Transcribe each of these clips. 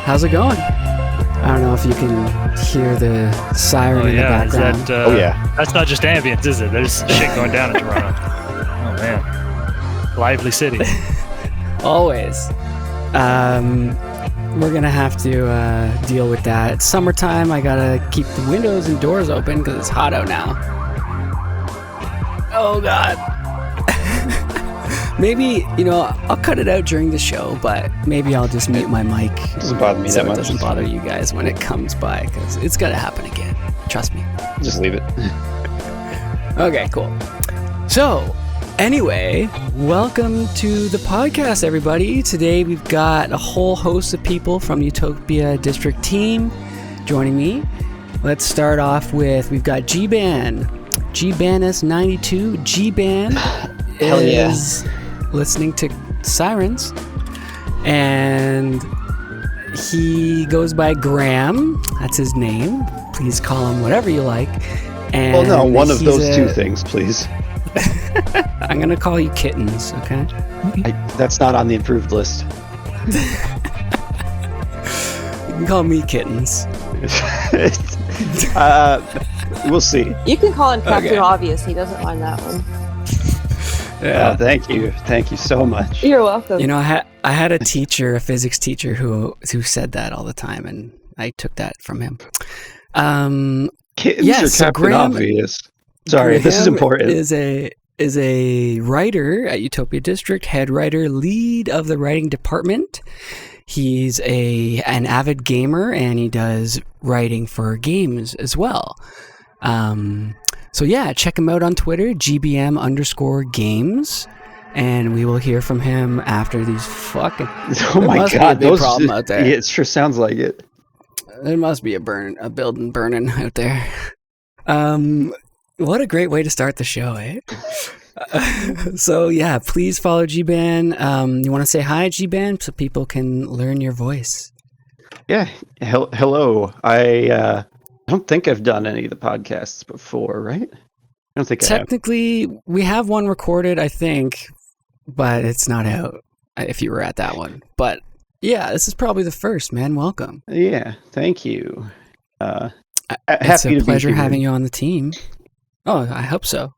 How's it going? I don't know if you can hear the siren in the background. Is that, that's not just ambience, is it? There's shit going down in Toronto. Oh, man. Lively city. Always. We're going to have to deal with that. It's summertime. I got to keep the windows and doors open because it's hot out now. Oh, God. Maybe, I'll cut it out during the show, but maybe I'll just mute my mic. It doesn't bother me that much. It doesn't bother you guys when it comes by, because it's going to happen again. Trust me. Just leave it. Okay, cool. So, anyway, welcome to the podcast, everybody. Today we've got a whole host of people from the Utopia District team joining me. Let's start off with, we've got G-Ban. G-Ban-S92. G-Ban is listening to Sirens, and he goes by Graham. That's his name. Please call him whatever you like. And well, no, one of those two things, please. I'm gonna call you Kittens, okay? That's not on the approved list. You can call me Kittens. We'll see. You can call him Captain Obvious. He doesn't mind that one. Yeah. Thank you so much. You're welcome. I had a teacher, a physics teacher, who said that all the time, and I took that from him. Kittens or Captain Graham, Obvious? Sorry, Graham this is important. Is a writer at Utopia District, head writer, lead of the writing department. He's an avid gamer, and he does writing for games as well. So yeah, check him out on Twitter, GBM_games, and we will hear from him after these fucking... Oh my God, those problem out there. Yeah, it sure sounds like it. There must be a building burning out there. What a great way to start the show, eh? So yeah, please follow G-Ban. You want to say hi, G-Ban, so people can learn your voice? Yeah, hello. I don't think I've done any of the podcasts before, right? I don't think Technically, we have one recorded, I think, but it's not out if you were at that one. But yeah, this is probably the first, man. Welcome. Yeah, thank you. It's a pleasure having you on the team. Oh, I hope so.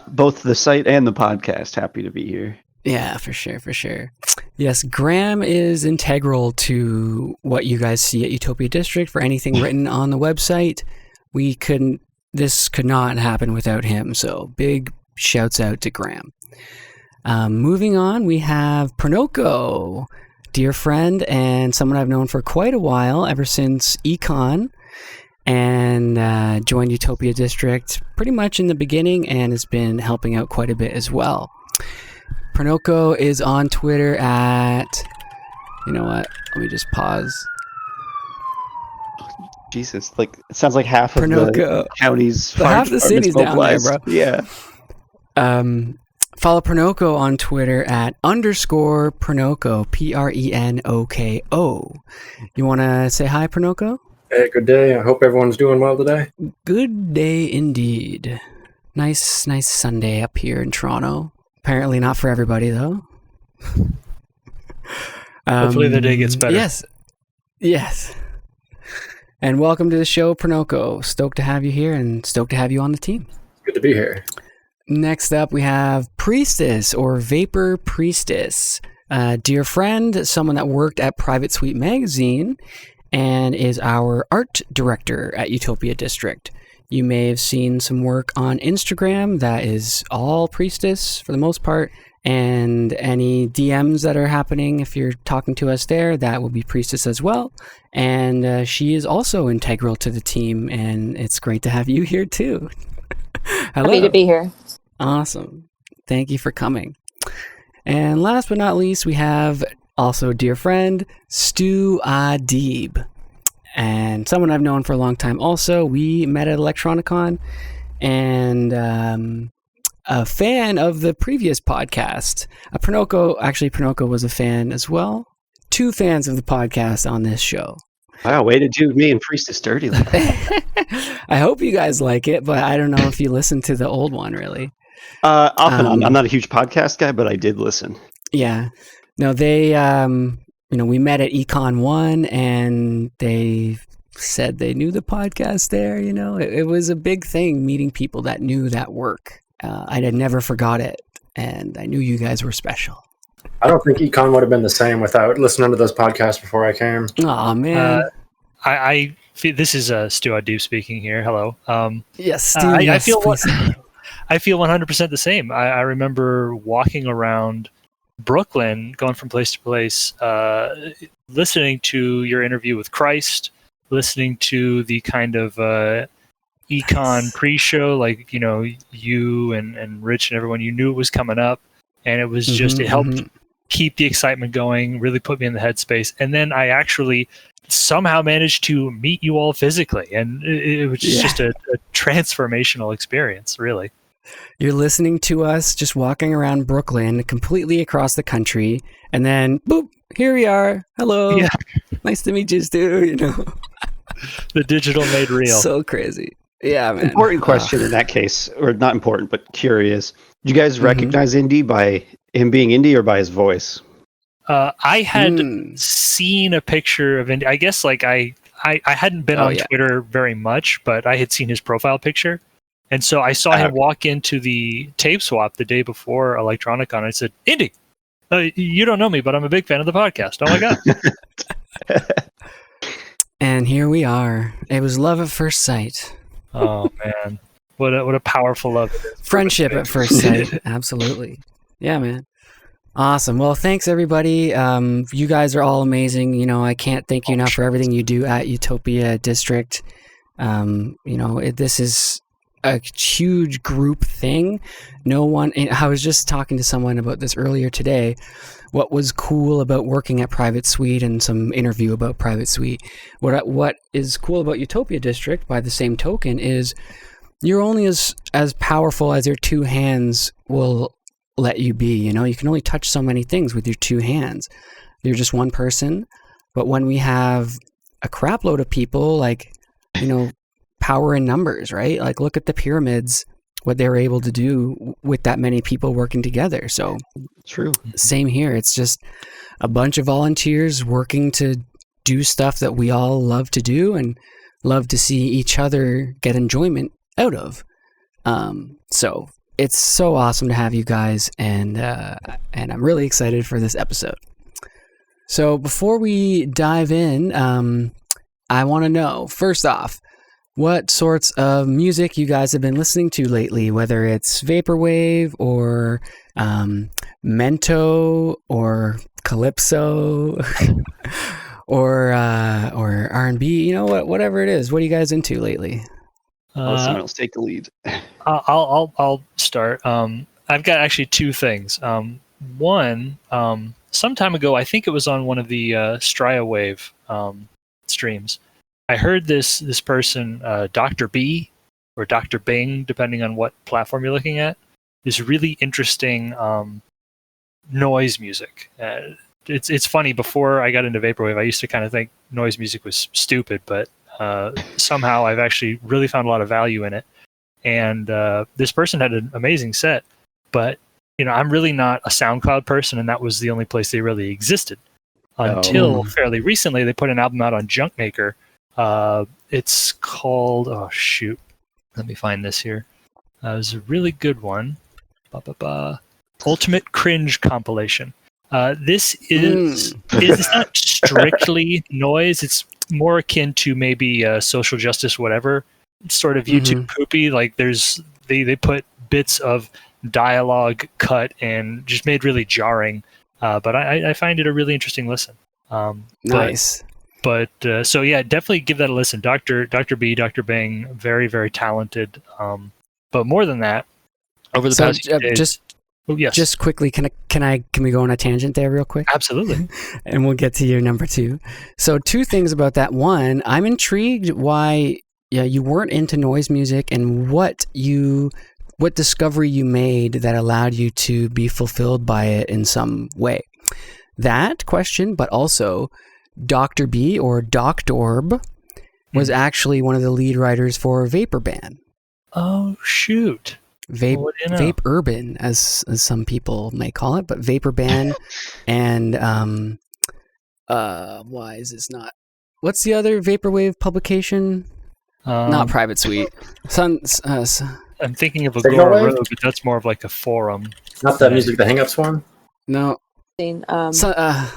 Both the site and the podcast, happy to be here. Yeah, for sure. Yes, Graham is integral to what you guys see at Utopia District. For anything written on the website, this could not happen without him. So big shouts out to Graham. Moving on, we have Prenoko, dear friend and someone I've known for quite a while, ever since Econ, and joined Utopia District pretty much in the beginning and has been helping out quite a bit as well. Prenoko is on Twitter at... You know what? Let me just pause. Jesus, it sounds like half of Prenoko, the county's half the city's down there, bro. Yeah. Follow Prenoko on Twitter at _Prenoko, Prenoko. You want to say hi, Prenoko? Hey, good day. I hope everyone's doing well today. Good day indeed. Nice Sunday up here in Toronto. Apparently not for everybody, though. Hopefully the day gets better. Yes. And welcome to the show, Prenoko. Stoked to have you here and stoked to have you on the team. Good to be here. Next up, we have Priestess, or Vapor Priestess. Dear friend, someone that worked at Private Suite Magazine and is our art director at Utopia District. You may have seen some work on Instagram that is all Priestess for the most part, and any DMs that are happening, if you're talking to us there, that will be Priestess as well. And she is also integral to the team, and it's great to have you here too. Hello. Happy to be here. Awesome. Thank you for coming. And last but not least, we have also a dear friend, Stuad Dib. And someone I've known for a long time also. We met at Electronicon, and a fan of the previous podcast. Prenoko was a fan as well. 2 fans of the podcast on this show. Wow, way to do me and Priestess dirty. I hope you guys like it, but I don't know if you listened to the old one, really. Off and on. I'm not a huge podcast guy, but I did listen. Yeah. No, they we met at Econ 1 and they said they knew the podcast there. It was a big thing meeting people that knew that work. I had never forgot it, and I knew you guys were special. I don't think Econ would have been the same without listening to those podcasts before I came. Oh man. I feel this is Stuad Dib speaking here. Hello. Yes, Stu. I feel 100% the same. I remember walking around Brooklyn, going from place to place, listening to your interview with Christ, listening to the kind of Econ pre-show, like you and Rich and everyone, you knew it was coming up, and it was just it helped keep the excitement going, really put me in the headspace. And then I actually somehow managed to meet you all physically, and it was just a transformational experience, really. You're listening to us just walking around Brooklyn, completely across the country, and then boop, here we are. Hello. Yeah. Nice to meet you, Stu. The digital made real. So crazy. Yeah, man. Important question in that case, or not important, but curious. Did you guys recognize Indy by him being Indy or by his voice? I had seen a picture of Indy. I guess I hadn't been on Twitter very much, but I had seen his profile picture. And so I saw him walk into the tape swap the day before Electronicon. And I said, Indy, you don't know me, but I'm a big fan of the podcast. Oh my God. And here we are. It was love at first sight. Oh man. What a powerful love. Friendship at first sight. Absolutely. Yeah, man. Awesome. Well, thanks everybody. You guys are all amazing. I can't thank you enough for everything you do at Utopia District. This is a huge group thing. I was just talking to someone about this earlier today. What was cool about working at Private Suite and some interview about Private Suite. What is cool about Utopia District, by the same token, is you're only as powerful as your two hands will let you be. You can only touch so many things with your two hands. You're just one person. But when we have a crap load of people, power in numbers, right? Look at the pyramids, what they were able to do with that many people working together. So true. Same here. It's just a bunch of volunteers working to do stuff that we all love to do and love to see each other get enjoyment out of. So it's so awesome to have you guys, and I'm really excited for this episode. So before we dive in, I want to know, first off, what sorts of music you guys have been listening to lately, whether it's vaporwave or mento or calypso or R&B, whatever it is. What are you guys into lately? Someone else take the lead. I'll start. I've got actually two things. One, some time ago, I think it was on one of the Straya Wave streams, I heard this person, Dr. B or Dr. Bing, depending on what platform you're looking at, this really interesting noise music. It's funny, before I got into vaporwave, I used to kind of think noise music was stupid, but somehow I've actually really found a lot of value in it. And this person had an amazing set, but I'm really not a SoundCloud person, and that was the only place they really existed until fairly recently. They put an album out on Junkmaker. It's called, let me find this here. It was a really good one. Ultimate Cringe Compilation. This is it's not strictly noise. It's more akin to maybe social justice, whatever. It's sort of YouTube poopy. They put bits of dialogue cut and just made really jarring. But I find it a really interesting listen. Nice. But so yeah, definitely give that a listen. Dr. B, Dr. Bing, very, very talented. But more than that, over the past few days, just quickly, can we go on a tangent there real quick? Absolutely. And we'll get to your number two. So two things about that. One, I'm intrigued why you weren't into noise music, and what discovery you made that allowed you to be fulfilled by it in some way. That question, but also Dr. B or Doctorb was actually one of the lead writers for Vapor Ban. Oh shoot. Vape Urban, as some people may call it, but Vapor Ban and Why is this not? What's the other vaporwave publication? Not Private Suite. I'm thinking of Signal Agora Wave? Road, but that's more of like a forum. Not the music, the Hangups one. No. I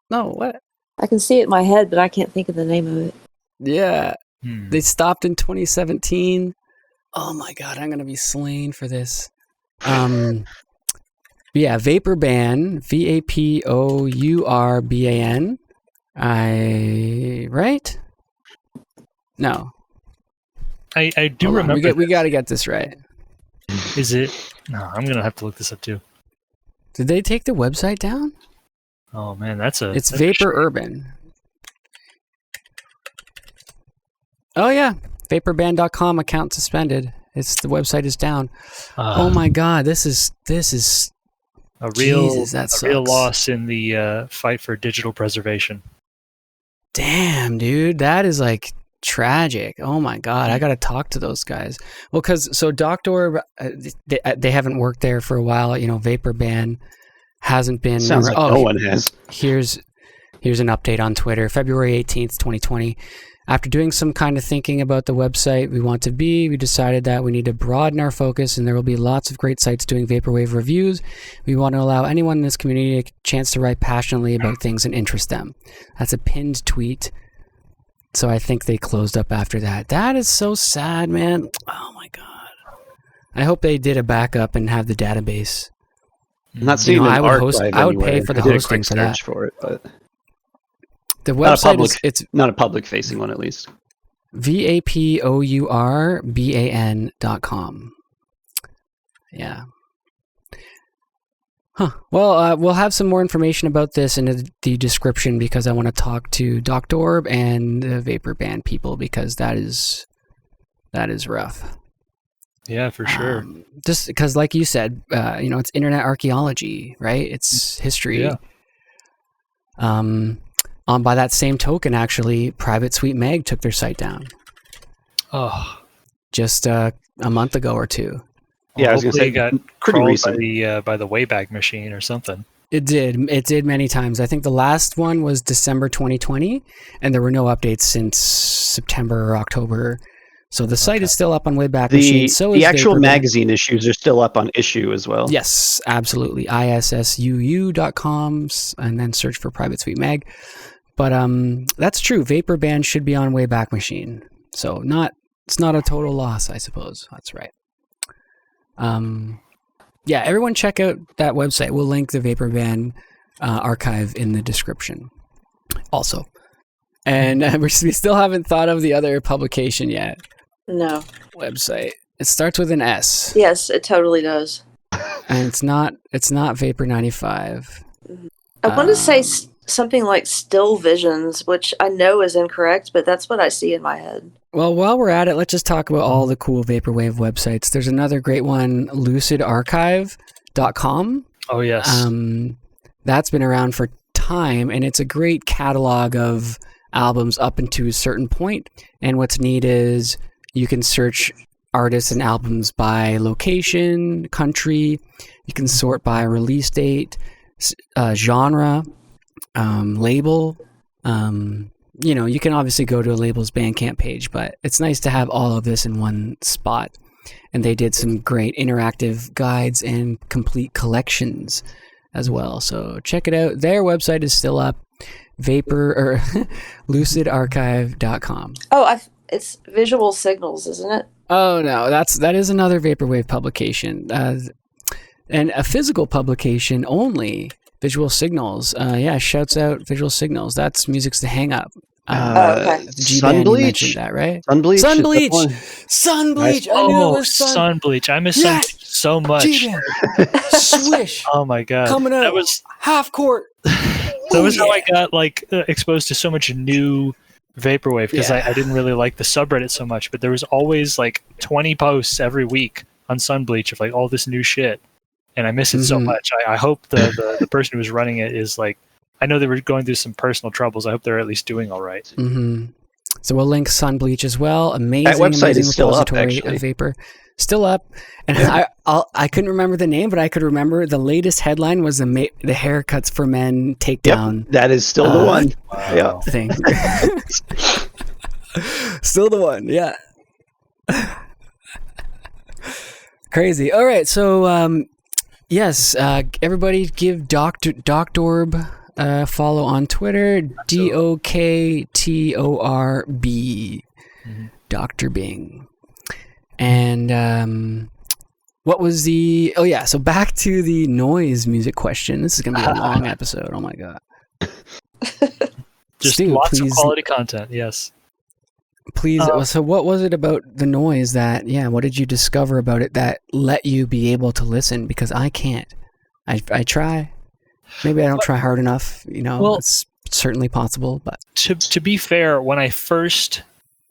No. What? can see it in my head, but I can't think of the name of it. Yeah. They stopped in 2017. Oh my god, I'm gonna be slain for this. Yeah, Vaporban, VAPOURBAN. Right? No. I do Hold on, remember. we got to get this right. Is it? No, I'm gonna have to look this up too. Did they take the website down? Oh man, It's Vapor Urban. Oh yeah, vaporban.com account suspended. The website is down. Oh my god, this is a real Jesus, that a real sucks. loss in the fight for digital preservation. Damn, dude, that is like tragic. Oh my god, I gotta talk to those guys. Well, because Doctor, they haven't worked there for a while. You know, Vaporban hasn't been. Sounds like no one has. Here's an update on Twitter, February 18th, 2020. After doing some kind of thinking about the website we want to be, we decided that we need to broaden our focus, and there will be lots of great sites doing vaporwave reviews. We want to allow anyone in this community a chance to write passionately about things and interest them. That's a pinned tweet. So I think they closed up after that. That is so sad, man. Oh my god. I hope they did a backup and have the database. I'm not seeing I an would archive I would pay anywhere. for the I did a hosting quick for that. search for it, but The not a website public, it's not a public facing one at least. VAPOURBAN.com. Yeah. Huh. Well, we'll have some more information about this in the description because I want to talk to Dr. Orb and the Vaporban people because that is rough. Yeah, for sure. Just because, like you said, it's internet archaeology, right? It's history. Yeah. By that same token, actually, Private Suite Mag took their site down. Oh, just a month ago or two. Yeah, I was going to say, it got pretty crawled recent. by the Wayback Machine or something. It did many times. I think the last one was December 2020, and there were no updates since September or October. So the site is still up on Wayback Machine. So the actual Vaporban. magazine issues are still up on Issue as well. Yes, absolutely. ISSUU.com, and then search for Private Suite Mag. But that's true. Vaporban should be on Wayback Machine. So it's not a total loss, I suppose. That's right. Yeah, everyone check out that website. We'll link the Vaporban archive in the description also. And we still haven't thought of the other publication yet. No. Website. It starts with an S. Yes, it totally does. And it's not Vapor 95. I want to say something like Still Visions, which I know is incorrect, but that's what I see in my head. Well, while we're at it, let's just talk about all the cool Vaporwave websites. There's another great one, lucidarchive.com. Oh, yes. That's been around for time, and it's a great catalog of albums up into a certain point. And what's neat is you can search artists and albums by location, country. You can sort by release date, genre, label. You can obviously go to a label's Bandcamp page, but it's nice to have all of this in one spot. And they did some great interactive guides and complete collections as well. So check it out. Their website is still up. lucidarchive.com. Oh, it's Visual Signals, isn't it? Oh no, that is another Vaporwave publication, and a physical publication only. Visual Signals, shouts out Visual Signals. That's Music's the Hang Up. Okay. G-Band, you mentioned that, right? Sunbleach. Sunbleach. I knew it was Sunbleach. I miss Sunbleach so much. G-Band. Swish. Oh my god, coming out. That was half court. That was how I got exposed to so much new Vaporwave because I didn't really like the subreddit so much, but there was always 20 posts every week on Sunbleach of all this new shit, and I miss it so much. I hope the person who was running it is I know they were going through some personal troubles. I hope they're at least doing all right. Mm-hmm. So we'll link Sun Bleach as well. Amazing, That website amazing is still up, repository actually. of vapor. Still up. And I couldn't remember the name, but I could remember the latest headline was the haircuts for men takedown. Yep, that is still the one. Wow. Thing. Still the one, yeah. Crazy. All right, so yes, everybody give Doctorb follow on Twitter. DOKTORB. Dr. Bing. And what was the... Oh, yeah, so back to the noise music question. This is going to be a long episode. Oh, my God. Just Stu, lots please, of quality content, yes. Please, so what was it about the noise that... Yeah, what did you discover about it that let you be able to listen? Because I can't. I try. Maybe I don't try hard enough. Well, it's certainly possible, but... To be fair, when I first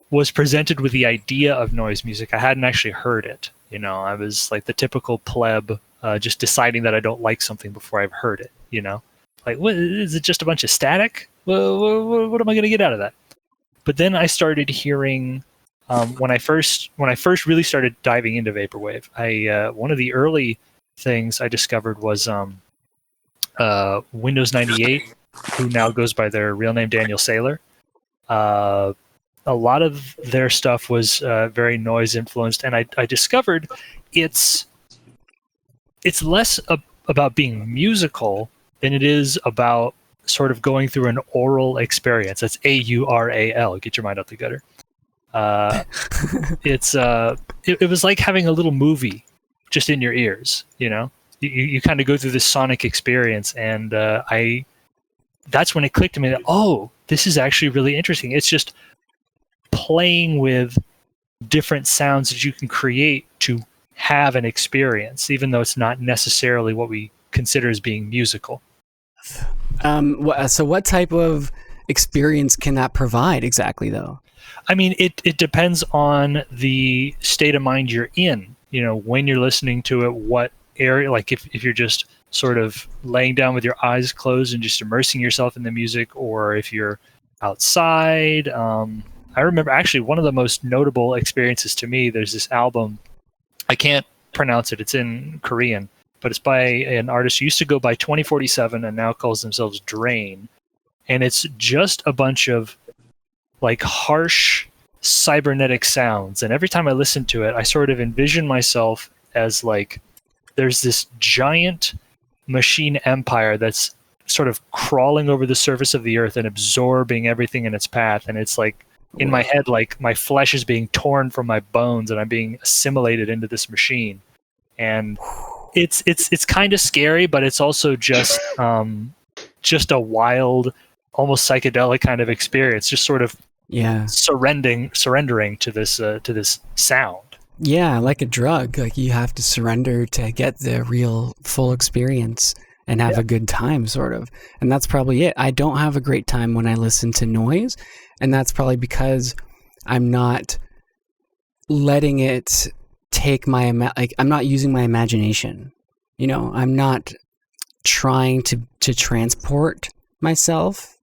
was presented with the idea of noise music, I hadn't actually heard it. I was like the typical pleb, just deciding that I don't like something before I've heard it. Like, what, is it just a bunch of static? Well, what am I going to get out of that? But then I started hearing, when I first really started diving into vaporwave, one of the early things I discovered was Windows 98, who now goes by their real name Daniel Saylor. A lot of their stuff was very noise influenced, and I discovered it's less about being musical than it is about sort of going through an aural experience. That's AURAL. Get your mind out the gutter. It was like having a little movie just in your ears. You kind of go through this sonic experience, and that's when it clicked to me that, oh, this is actually really interesting. It's just playing with different sounds that you can create to have an experience, even though it's not necessarily what we consider as being musical. So what type of experience can that provide exactly, though? I mean, it depends on the state of mind you're in. When you're listening to it, what area, like if you're just sort of laying down with your eyes closed and just immersing yourself in the music, or if you're outside. I remember actually one of the most notable experiences to me, there's this album, I can't pronounce it, it's in Korean, but it's by an artist who used to go by 2047 and now calls themselves Drain. And it's just a bunch of like harsh cybernetic sounds. And every time I listen to it, I sort of envision myself as like, there's this giant machine empire that's sort of crawling over the surface of the earth and absorbing everything in its path. And it's like, in my head, like my flesh is being torn from my bones and I'm being assimilated into this machine. And it's kind of scary, but it's also just a wild, almost psychedelic kind of experience, just sort of surrendering to this sound. Yeah, like a drug. Like you have to surrender to get the real full experience and have a good time, sort of. And that's probably it. I don't have a great time when I listen to noise, and that's probably because I'm not letting it take my I'm not using my imagination. I'm not trying to transport myself,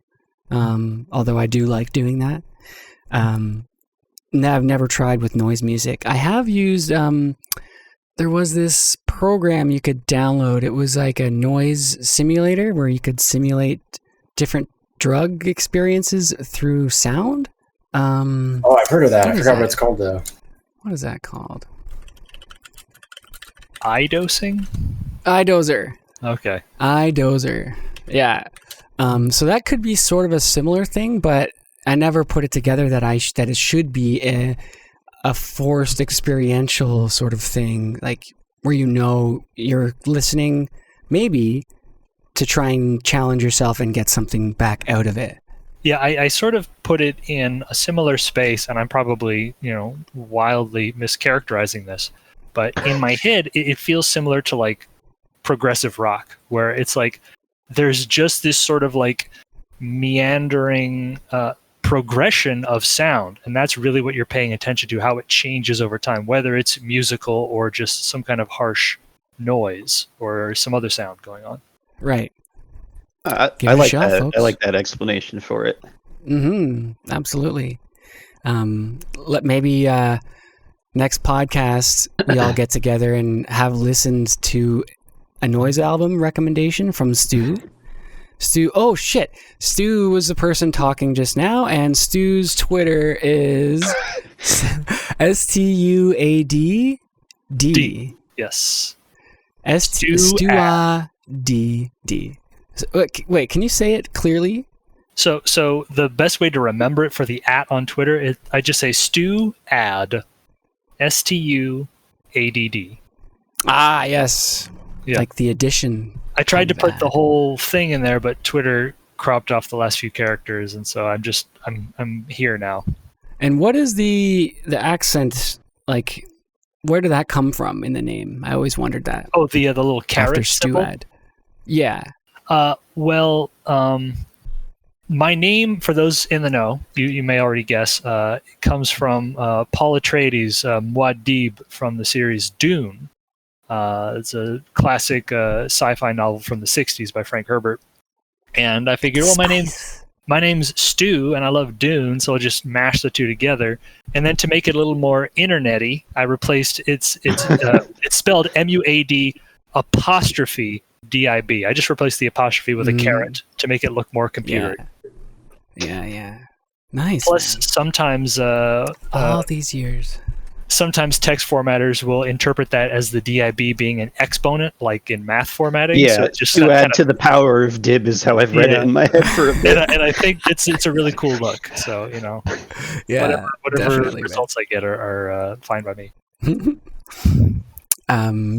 although I do like doing that. I've never tried with noise music. I have used there was this program you could download. It was like a noise simulator where you could simulate different drug experiences through sound. Oh, I've heard of that. I forgot what it's called though. What is that called? iDosing? iDozer. Okay. iDozer. Yeah. So that could be sort of a similar thing, but I never put it together that it should be a forced experiential sort of thing, like where you're listening maybe to try and challenge yourself and get something back out of it. Yeah, I sort of put it in a similar space, and I'm probably, wildly mischaracterizing this, but in my head, it feels similar to like progressive rock, where it's like there's just this sort of like meandering progression of sound, and that's really what you're paying attention to, how it changes over time, whether it's musical or just some kind of harsh noise or some other sound going on. Right. I like that. Folks. I like that explanation for it. Absolutely. Maybe next podcast we all get together and have listened to a noise album recommendation from Stu. Oh shit! Stu was the person talking just now, and Stu's Twitter is Stuad D. Yes. Stuad D. Wait, can you say it clearly? So the best way to remember it for the @ on Twitter, I just say Stuad, Stuadd. Ah, yes. Yeah. Like the addition. I tried to put the whole thing in there, but Twitter cropped off the last few characters, and so I'm here now. And what is the accent like? Where did that come from in the name? I always wondered that. Oh, the little carrot after symbol? Stuad. Yeah. My name, for those in the know, you may already guess, it comes from Paul Atreides' Stuad Dib from the series Dune. It's a classic sci-fi novel from the 60s by Frank Herbert. And I figured, well, my name's Stu, and I love Dune, so I'll just mash the two together. And then to make it a little more internet-y, I replaced it's spelled MUAD apostrophe DIB. I just replaced the apostrophe with a caret to make it look more computer. Yeah. Nice. Plus, man. sometimes all these years. Sometimes text formatters will interpret that as the DIB being an exponent, like in math formatting. Yeah, so just to add to the power of Dib is how I've read it in my head for a bit. and I think it's a really cool look. So, whatever results I get are fine by me.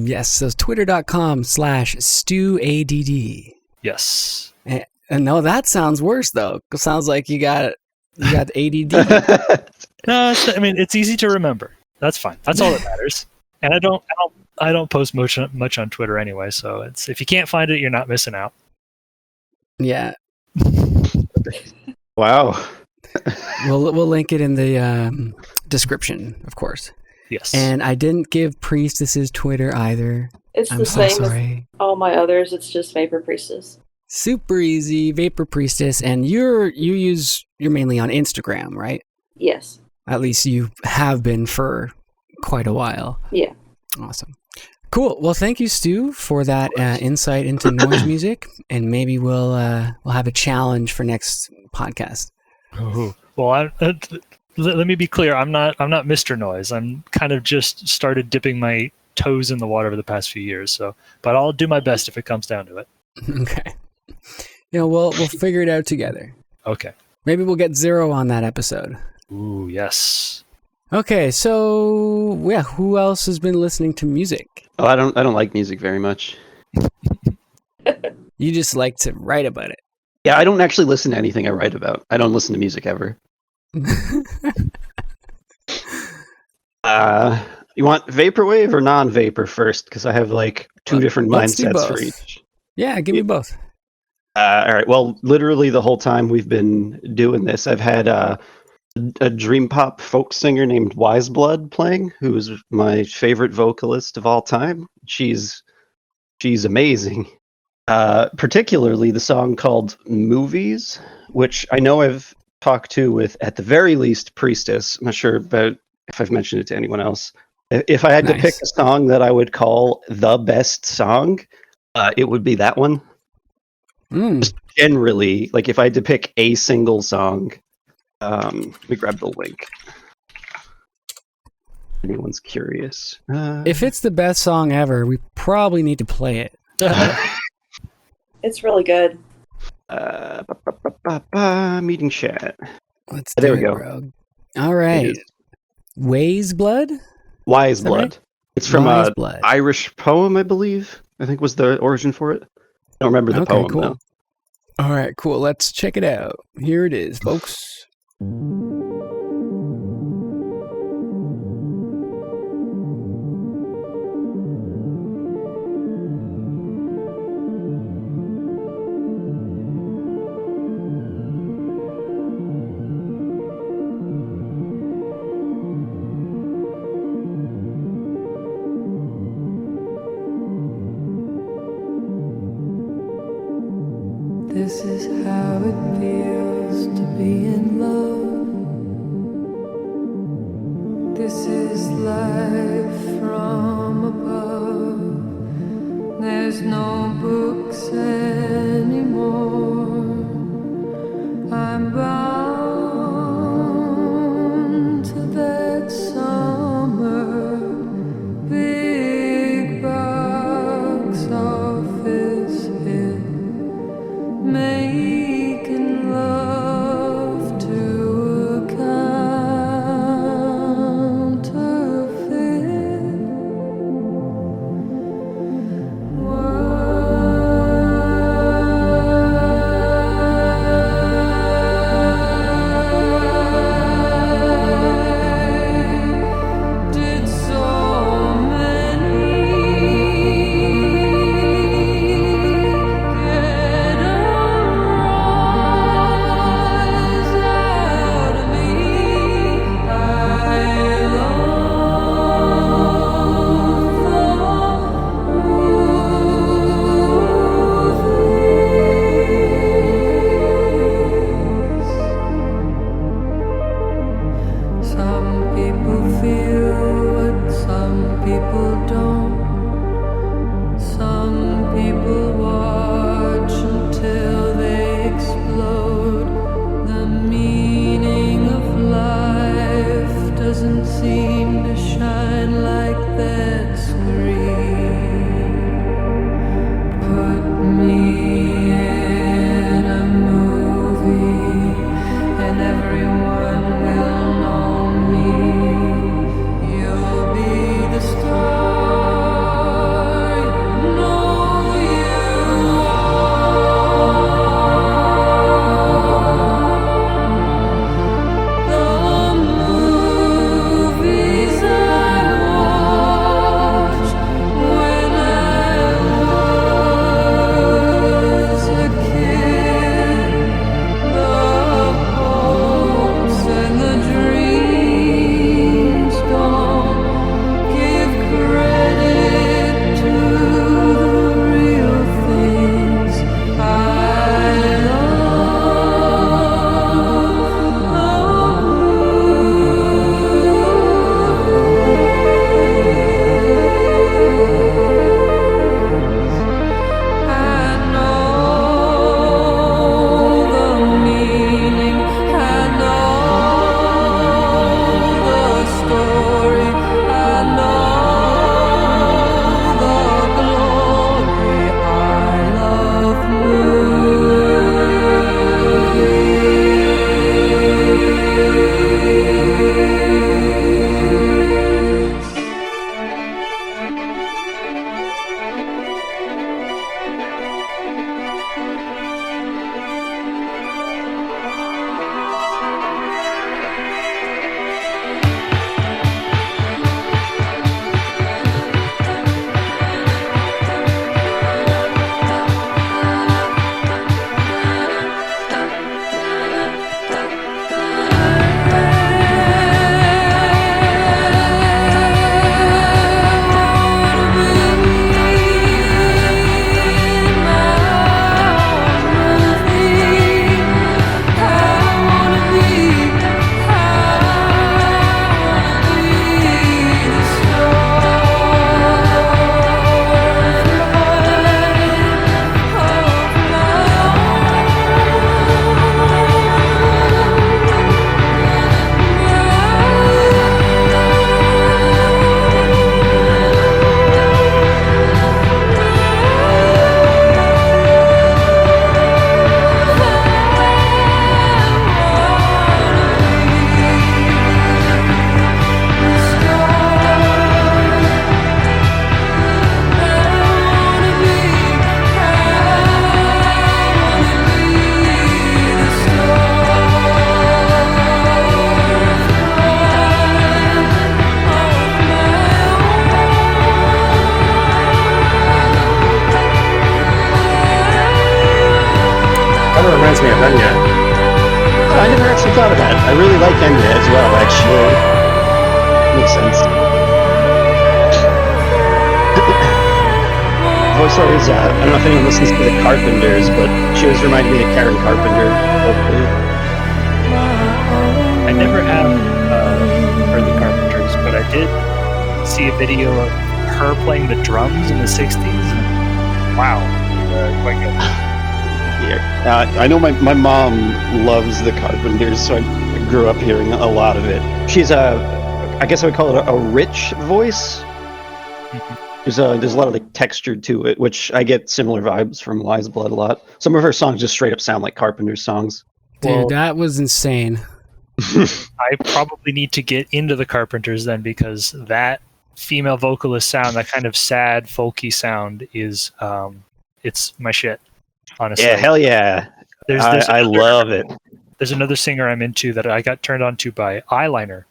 Yes, so it's twitter.com/StuAdd. Yes. And no, that sounds worse though. It sounds like you got ADD. No, it's easy to remember. That's fine. That's all that matters. And I don't post much on Twitter anyway. So if you can't find it, you're not missing out. Yeah. Wow. We'll link it in the description, of course. Yes. And I didn't give Priestess's Twitter either. It's I'm the so same sorry. as all my others. It's just Vapor Priestess. Super easy, Vapor Priestess, and you're mainly on Instagram, right? Yes. At least you have been for quite a while. Yeah. Awesome. Cool. Well, thank you, Stu, for that insight into noise music, and maybe we'll have a challenge for next podcast. Ooh. Well, let me be clear. I'm not Mr. Noise. I'm kind of just started dipping my toes in the water over the past few years. So, but I'll do my best if it comes down to it. Okay. We'll figure it out together. Okay. Maybe we'll get 0 on that episode. Ooh, yes. Okay, so who else has been listening to music? Oh, I don't like music very much. You just like to write about it. Yeah, I don't actually listen to anything I write about. I don't listen to music ever. You want vaporwave or non-vapor first? Because I have like two different let's do mindsets for both. each. Yeah, give me both. All right. Well, literally the whole time we've been doing this, I've had a dream pop folk singer named Wiseblood playing, who is my favorite vocalist of all time. She's amazing. Particularly the song called Movies, which I know I've talked to with, at the very least, Priestess. I'm not sure about if I've mentioned it to anyone else. If I had to pick a song that I would call the best song, it would be that one. Just generally, like if I had to pick a single song, let me grab the link. Anyone's curious? If it's the best song ever, we probably need to play it. It's really good. Meeting chat. Let's There do we it, go. bro. All right. Wiseblood? Wiseblood. Right? It's from an Wiseblood. Irish poem, I believe. I think was the origin for it. I don't remember the poem, cool. though. All right, cool. Let's check it out. Here it is, folks. This is how it feels to be in love. I'm bound to that summer big box office hit, making love to a counterfeit. Did so many get a rise out of me? I Some people feel what some people don't. Some people watch until they explode. The meaning of life doesn't seem to shine like that screen. Put me in a movie and everyone will know me. You'll be the star, you know you are. The movies I watched when I was a kid, the hopes and the dreams don't give credit to the real things I I know the meaning, I know the story, I know the glory. I love movies. Kind of reminds me of Enya. I never actually thought of that. I really like Enya as well, actually. Makes sense. Voice always, I don't know if anyone listens to the Carpenters, but she always reminded me of Karen Carpenter. Hopefully. I never have heard the Carpenters, but I did see a video of her playing the drums in the 60s. Wow. Quite good. here. I know my mom loves the Carpenters, so I grew up hearing a lot of it. She's I guess I would call it a rich voice. There's a lot of like texture to it, which I get similar vibes from Wise Blood a lot. Some of her songs just straight up sound like Carpenter's songs. Dude, Well- that was insane. I probably need to get into the Carpenters then, because that female vocalist sound, that kind of sad, folky sound, is it's my shit. Honestly, Yeah, hell yeah. I love it. There's another singer I'm into that I got turned on to by Eyeliner.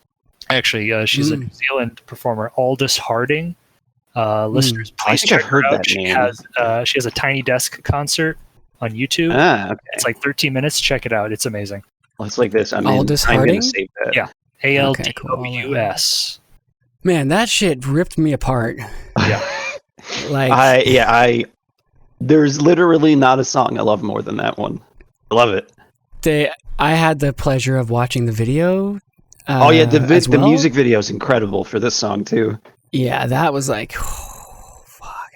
Actually, she's a New Zealand performer, Aldous Harding. Listeners, I please think check I've heard her out. that She name. has a Tiny Desk concert on YouTube. Okay. It's like 13 minutes. Check it out. It's amazing. Well, it's like this. Aldous I'm Harding? gonna save that. Yeah. ALDOUS. Man, that shit ripped me apart. Yeah. Like, There's literally not a song I love more than that one. I love it. I had the pleasure of watching the video. The music video is incredible for this song too. Yeah, that was like, oh, fuck.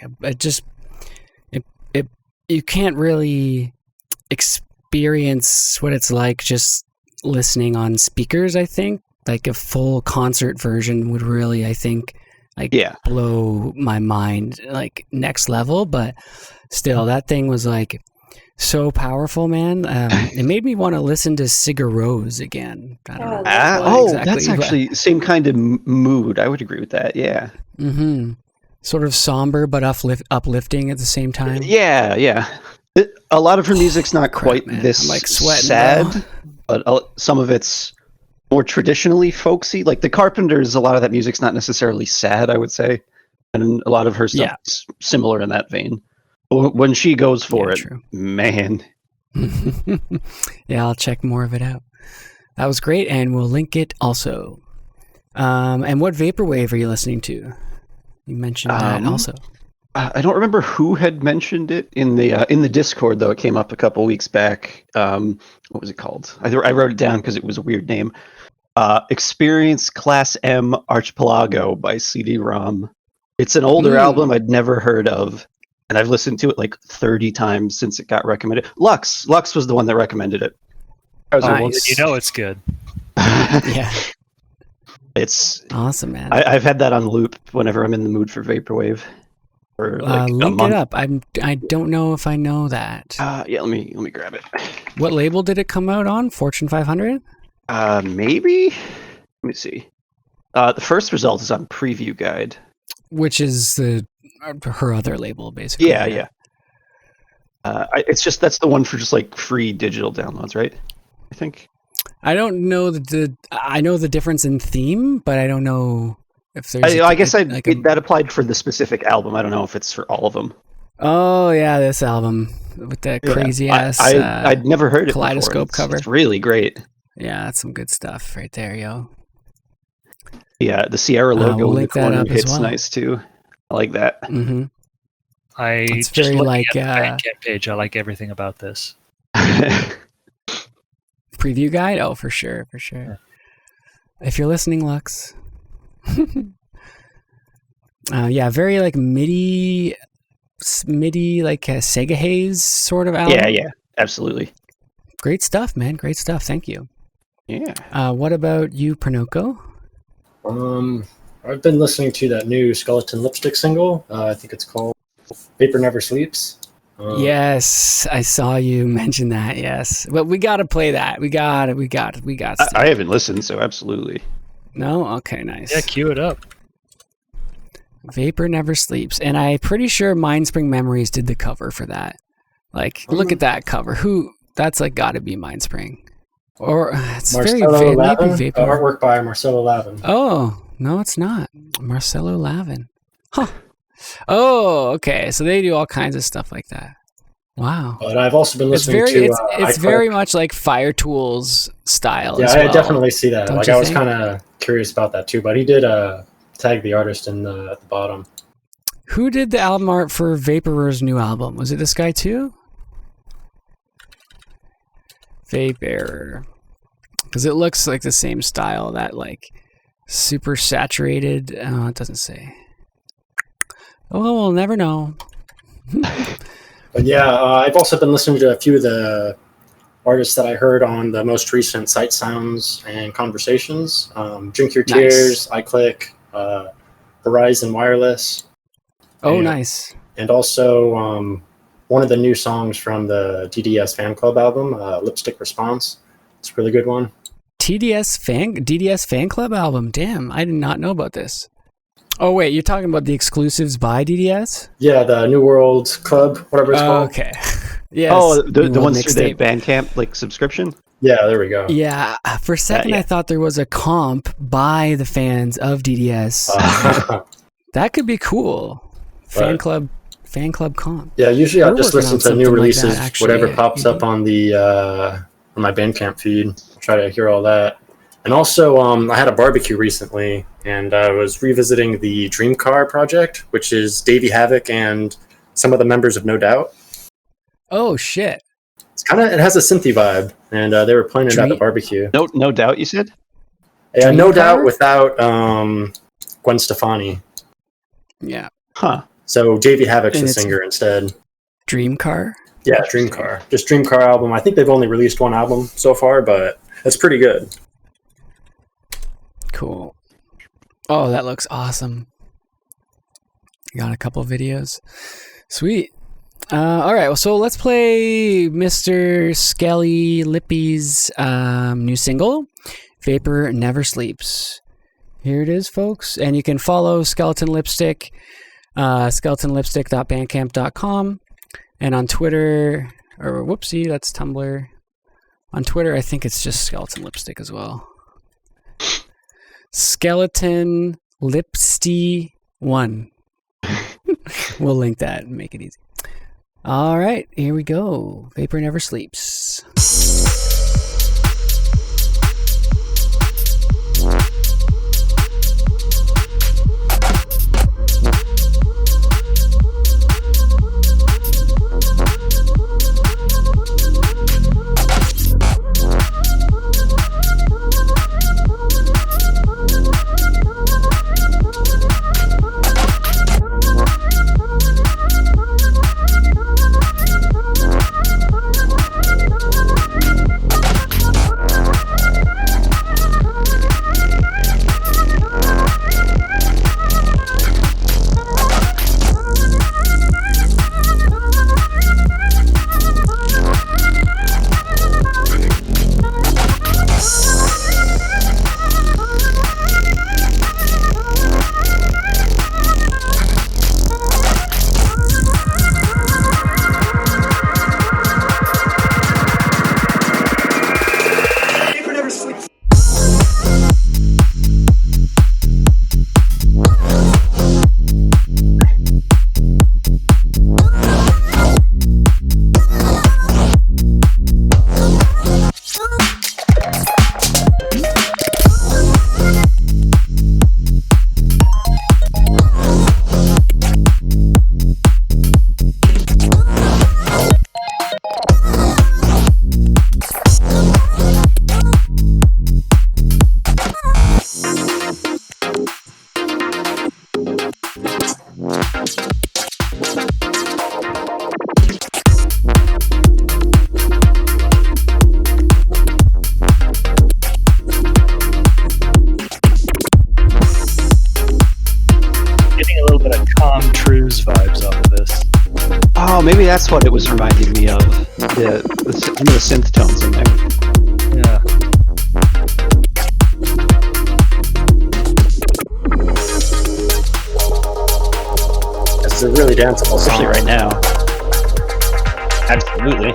You can't really experience what it's like just listening on speakers, I think. Like a full concert version would really, I think, blow my mind like next level. But still, that thing was like so powerful, man. It made me want to listen to Sigur Rós again. I don't know. That's actually same kind of mood. I would agree with that. Yeah. Mm-hmm. Sort of somber but uplifting at the same time. Yeah. A lot of her music's not quite this I'm like sweating, sad, but some of it's more traditionally folksy. Like the Carpenters, a lot of that music's not necessarily sad, I would say, and a lot of her stuff is similar in that vein. When she goes for it, true. Man. Yeah, I'll check more of it out. That was great, and we'll link it also. And what vaporwave are you listening to? You mentioned that also. I don't remember who had mentioned it in the Discord, though. It came up a couple weeks back. What was it called? I wrote it down because it was a weird name. Experience Class M Archipelago by CD-ROM. It's an older album I'd never heard of, and I've listened to it like 30 times since it got recommended. Lux was the one that recommended it. I was Nice. You know it's good. Yeah. It's awesome, man. I've had that on loop whenever I'm in the mood for vaporwave. For like link it up. I don't know if I know that. Yeah, let me grab it. What label did it come out on? Fortune 500? Maybe. Let me see. The first result is on Preview Guide, which is her other label, basically. Yeah. It's just that's the one for just like free digital downloads, right? I think. I don't know I know the difference in theme, but I don't know if there's. I guess that applied for the specific album. I don't know if it's for all of them. Oh yeah, this album with that crazy ass. I'd never heard it. Kaleidoscope before. cover. It's really great. Yeah, that's some good stuff right there, yo. Yeah, the Sierra logo we'll in the corner hits well. Nice too. I like that. Mm-hmm. It's very just like, at the Bandcamp page. I like everything about this. Preview guide? Oh, for sure. Yeah. If you're listening, Lux. Yeah, very like MIDI like a Sega Haze sort of album. Yeah, absolutely. Great stuff, man. Great stuff. Thank you. Yeah. What about you, Prenoko? I've been listening to that new Skeleton Lipstick single. I think it's called Vapor Never Sleeps. Yes, I saw you mention that. Yes, but we got to play that. We got. I haven't listened, so absolutely. No, okay, nice. Yeah, cue it up. Vapor Never Sleeps, and I'm pretty sure Mindspring Memories did the cover for that. Like, look at that cover. That's like got to be Mindspring, or it's Marcelo Lavin, maybe Vapor. Artwork by Marcelo Lavin. Oh no, it's not Marcelo Lavin. Huh. Oh, okay. So they do all kinds of stuff like that. Wow. But I've also been listening to. It's very much like Fire Tools style. Yeah, as well. I definitely see that. Don't like you I was think? kind of curious about that too. But he did tag the artist at the bottom. Who did the album art for Vaporer's new album? Was it this guy too? Vaporer. Because it looks like the same style, that like super saturated. It doesn't say. Oh, we'll never know. But yeah, I've also been listening to a few of the artists that I heard on the most recent Sight Sounds and Conversations. Drink Your Tears, iClick, Verizon Wireless. Oh, nice. And also one of the new songs from the DDS Fan Club album, Lipstick Response. It's a really good one. DDS Fan Club album. Damn, I did not know about this. Oh, wait, you're talking about the exclusives by DDS? Yeah, the New World Club, whatever it's called. Okay. Yes. Oh, the ones through the mixtape. Bandcamp like subscription? Yeah, there we go. Yeah, for a second I thought there was a comp by the fans of DDS. That could be cool. Fan club comp. Yeah, usually I just working listen on to new something like releases, that, actually, whatever pops up on the on my Bandcamp feed. I'll try to hear all that. And also, I had a barbecue recently, and I was revisiting the Dream Car project, which is Davey Havoc and some of the members of No Doubt. Oh shit! It has a synthy vibe, and they were playing it at the barbecue. No doubt, you said? Yeah, Dream No Car? Doubt without Gwen Stefani. Yeah. Huh. So Davey Havoc's And the it's- singer instead. Dream Car. Yeah, Dream Car. Just Dream Car album. I think they've only released one album so far, but it's pretty good. Cool. Oh, that looks awesome. Got a couple videos. Sweet. All right. Well, so let's play Mr. Skelly Lippy's new single, "Vapor Never Sleeps." Here it is, folks. And you can follow Skeleton Lipstick, skeletonlipstick.bandcamp.com, and on Twitter, or whoopsie, that's Tumblr. On Twitter, I think it's just Skeleton Lipstick as well. Skeleton Lipsty 1. We'll link that and make it easy. All right, here we go. Vapor Never Sleeps. Oh, maybe that's what it was reminding me of. Some of the synth tones in there. Yeah. It's a really danceable song. Especially right now. Absolutely.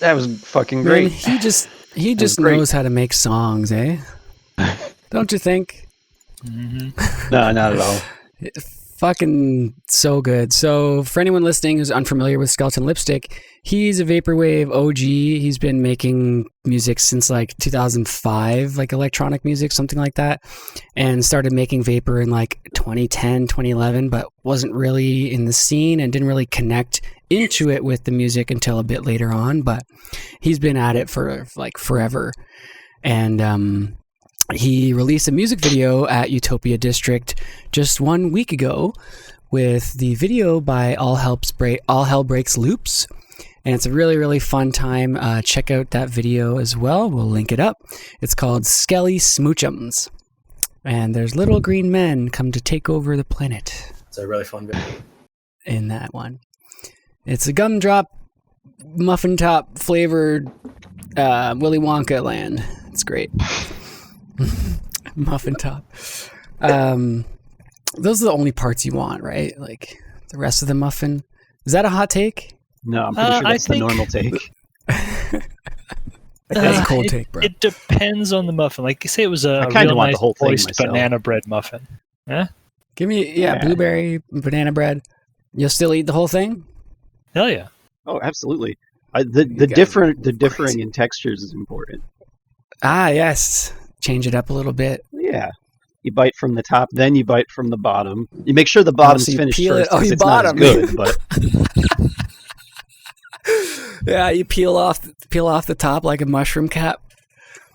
That was fucking Man, great. he just great. knows how to make songs, eh? Don't you think? Hmm. No, not at all. Fucking so good. So for anyone listening who's unfamiliar with Skeleton Lipstick, he's a vaporwave OG. He's been making music since like 2005, like electronic music, something like that, and started making vapor in like 2010, 2011, but wasn't really in the scene and didn't really connect into it with the music until a bit later on. But he's been at it for like forever. And he released a music video at Utopia District just 1 week ago with the video by All Hell Breaks Loops. And it's a really, really fun time. Check out that video as well. We'll link it up. It's called Skelly Smoochums. And there's little green men come to take over the planet It's a really fun video. in that one. It's a gumdrop, muffin top flavored Willy Wonka land. It's great. Muffin top. Those are the only parts you want, right? Like the rest of the muffin. Is that a hot take? No, I'm pretty sure that's the normal take. That's a cold take, bro. It depends on the muffin. Like, say it was a kinda real want the nice whole thing moist myself. banana bread muffin. Give me, Yeah. blueberry, banana bread. You'll still eat the whole thing? Hell yeah. Oh, absolutely. The differing in textures is important. Ah, yes. Change it up a little bit. Yeah. You bite from the top, then you bite from the bottom. You make sure the bottom's so you finished peel first, it- oh, 'cause you it's not as bottom. good, but Yeah, you peel off the top like a mushroom cap.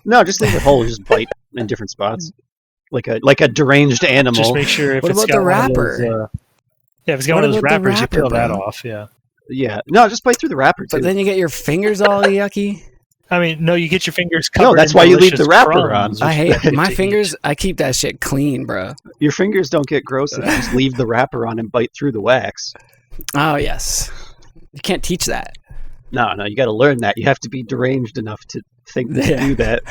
no, just leave it whole. Just bite in different spots, like a deranged animal. Just make sure if What it's about got the one of wrapper? those, yeah, if it's got What one of those about the wrappers, you wrapper, peel that bro? off. Yeah. Yeah, no, just bite through the wrapper too. But then you get your fingers all yucky. I mean, no, you get your fingers covered. No, that's in why you leave delicious the wrapper crumbs, on. I which hate you my get to fingers. I keep that shit clean, bro. Your fingers don't get gross if you just leave the wrapper on and bite through the wax. Oh yes, you can't teach that. No, you got to learn that. You have to be deranged enough to think to Yeah. do that.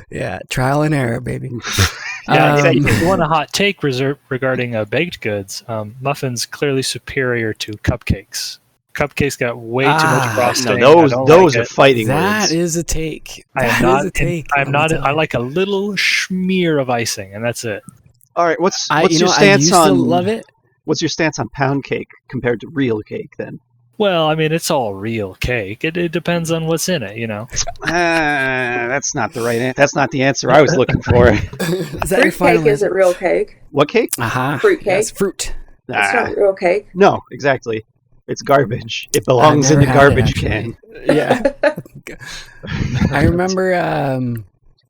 Yeah, trial and error, baby. Yeah, Um, if you want a hot take regarding baked goods, muffins clearly superior to cupcakes. Cupcakes got way too much frosting. No, I don't those like are it. fighting That words. is a take. I That am not. is a take. I'm not. Let me I tell like a little smear of icing, and that's it. All right, what's you. your I stance used on to love it. What's your stance on pound cake compared to real cake then? Well, I mean, it's all real cake. It depends on what's in it, you know. That's not the right. That's not the answer I was looking for. Is that your Fruit final cake isn't real cake. What cake? Aha. Fruit cake. Yes, fruit. It's Ah, not real cake. no, exactly. It's garbage. It belongs in never the had it, garbage actually. can. Yeah. I remember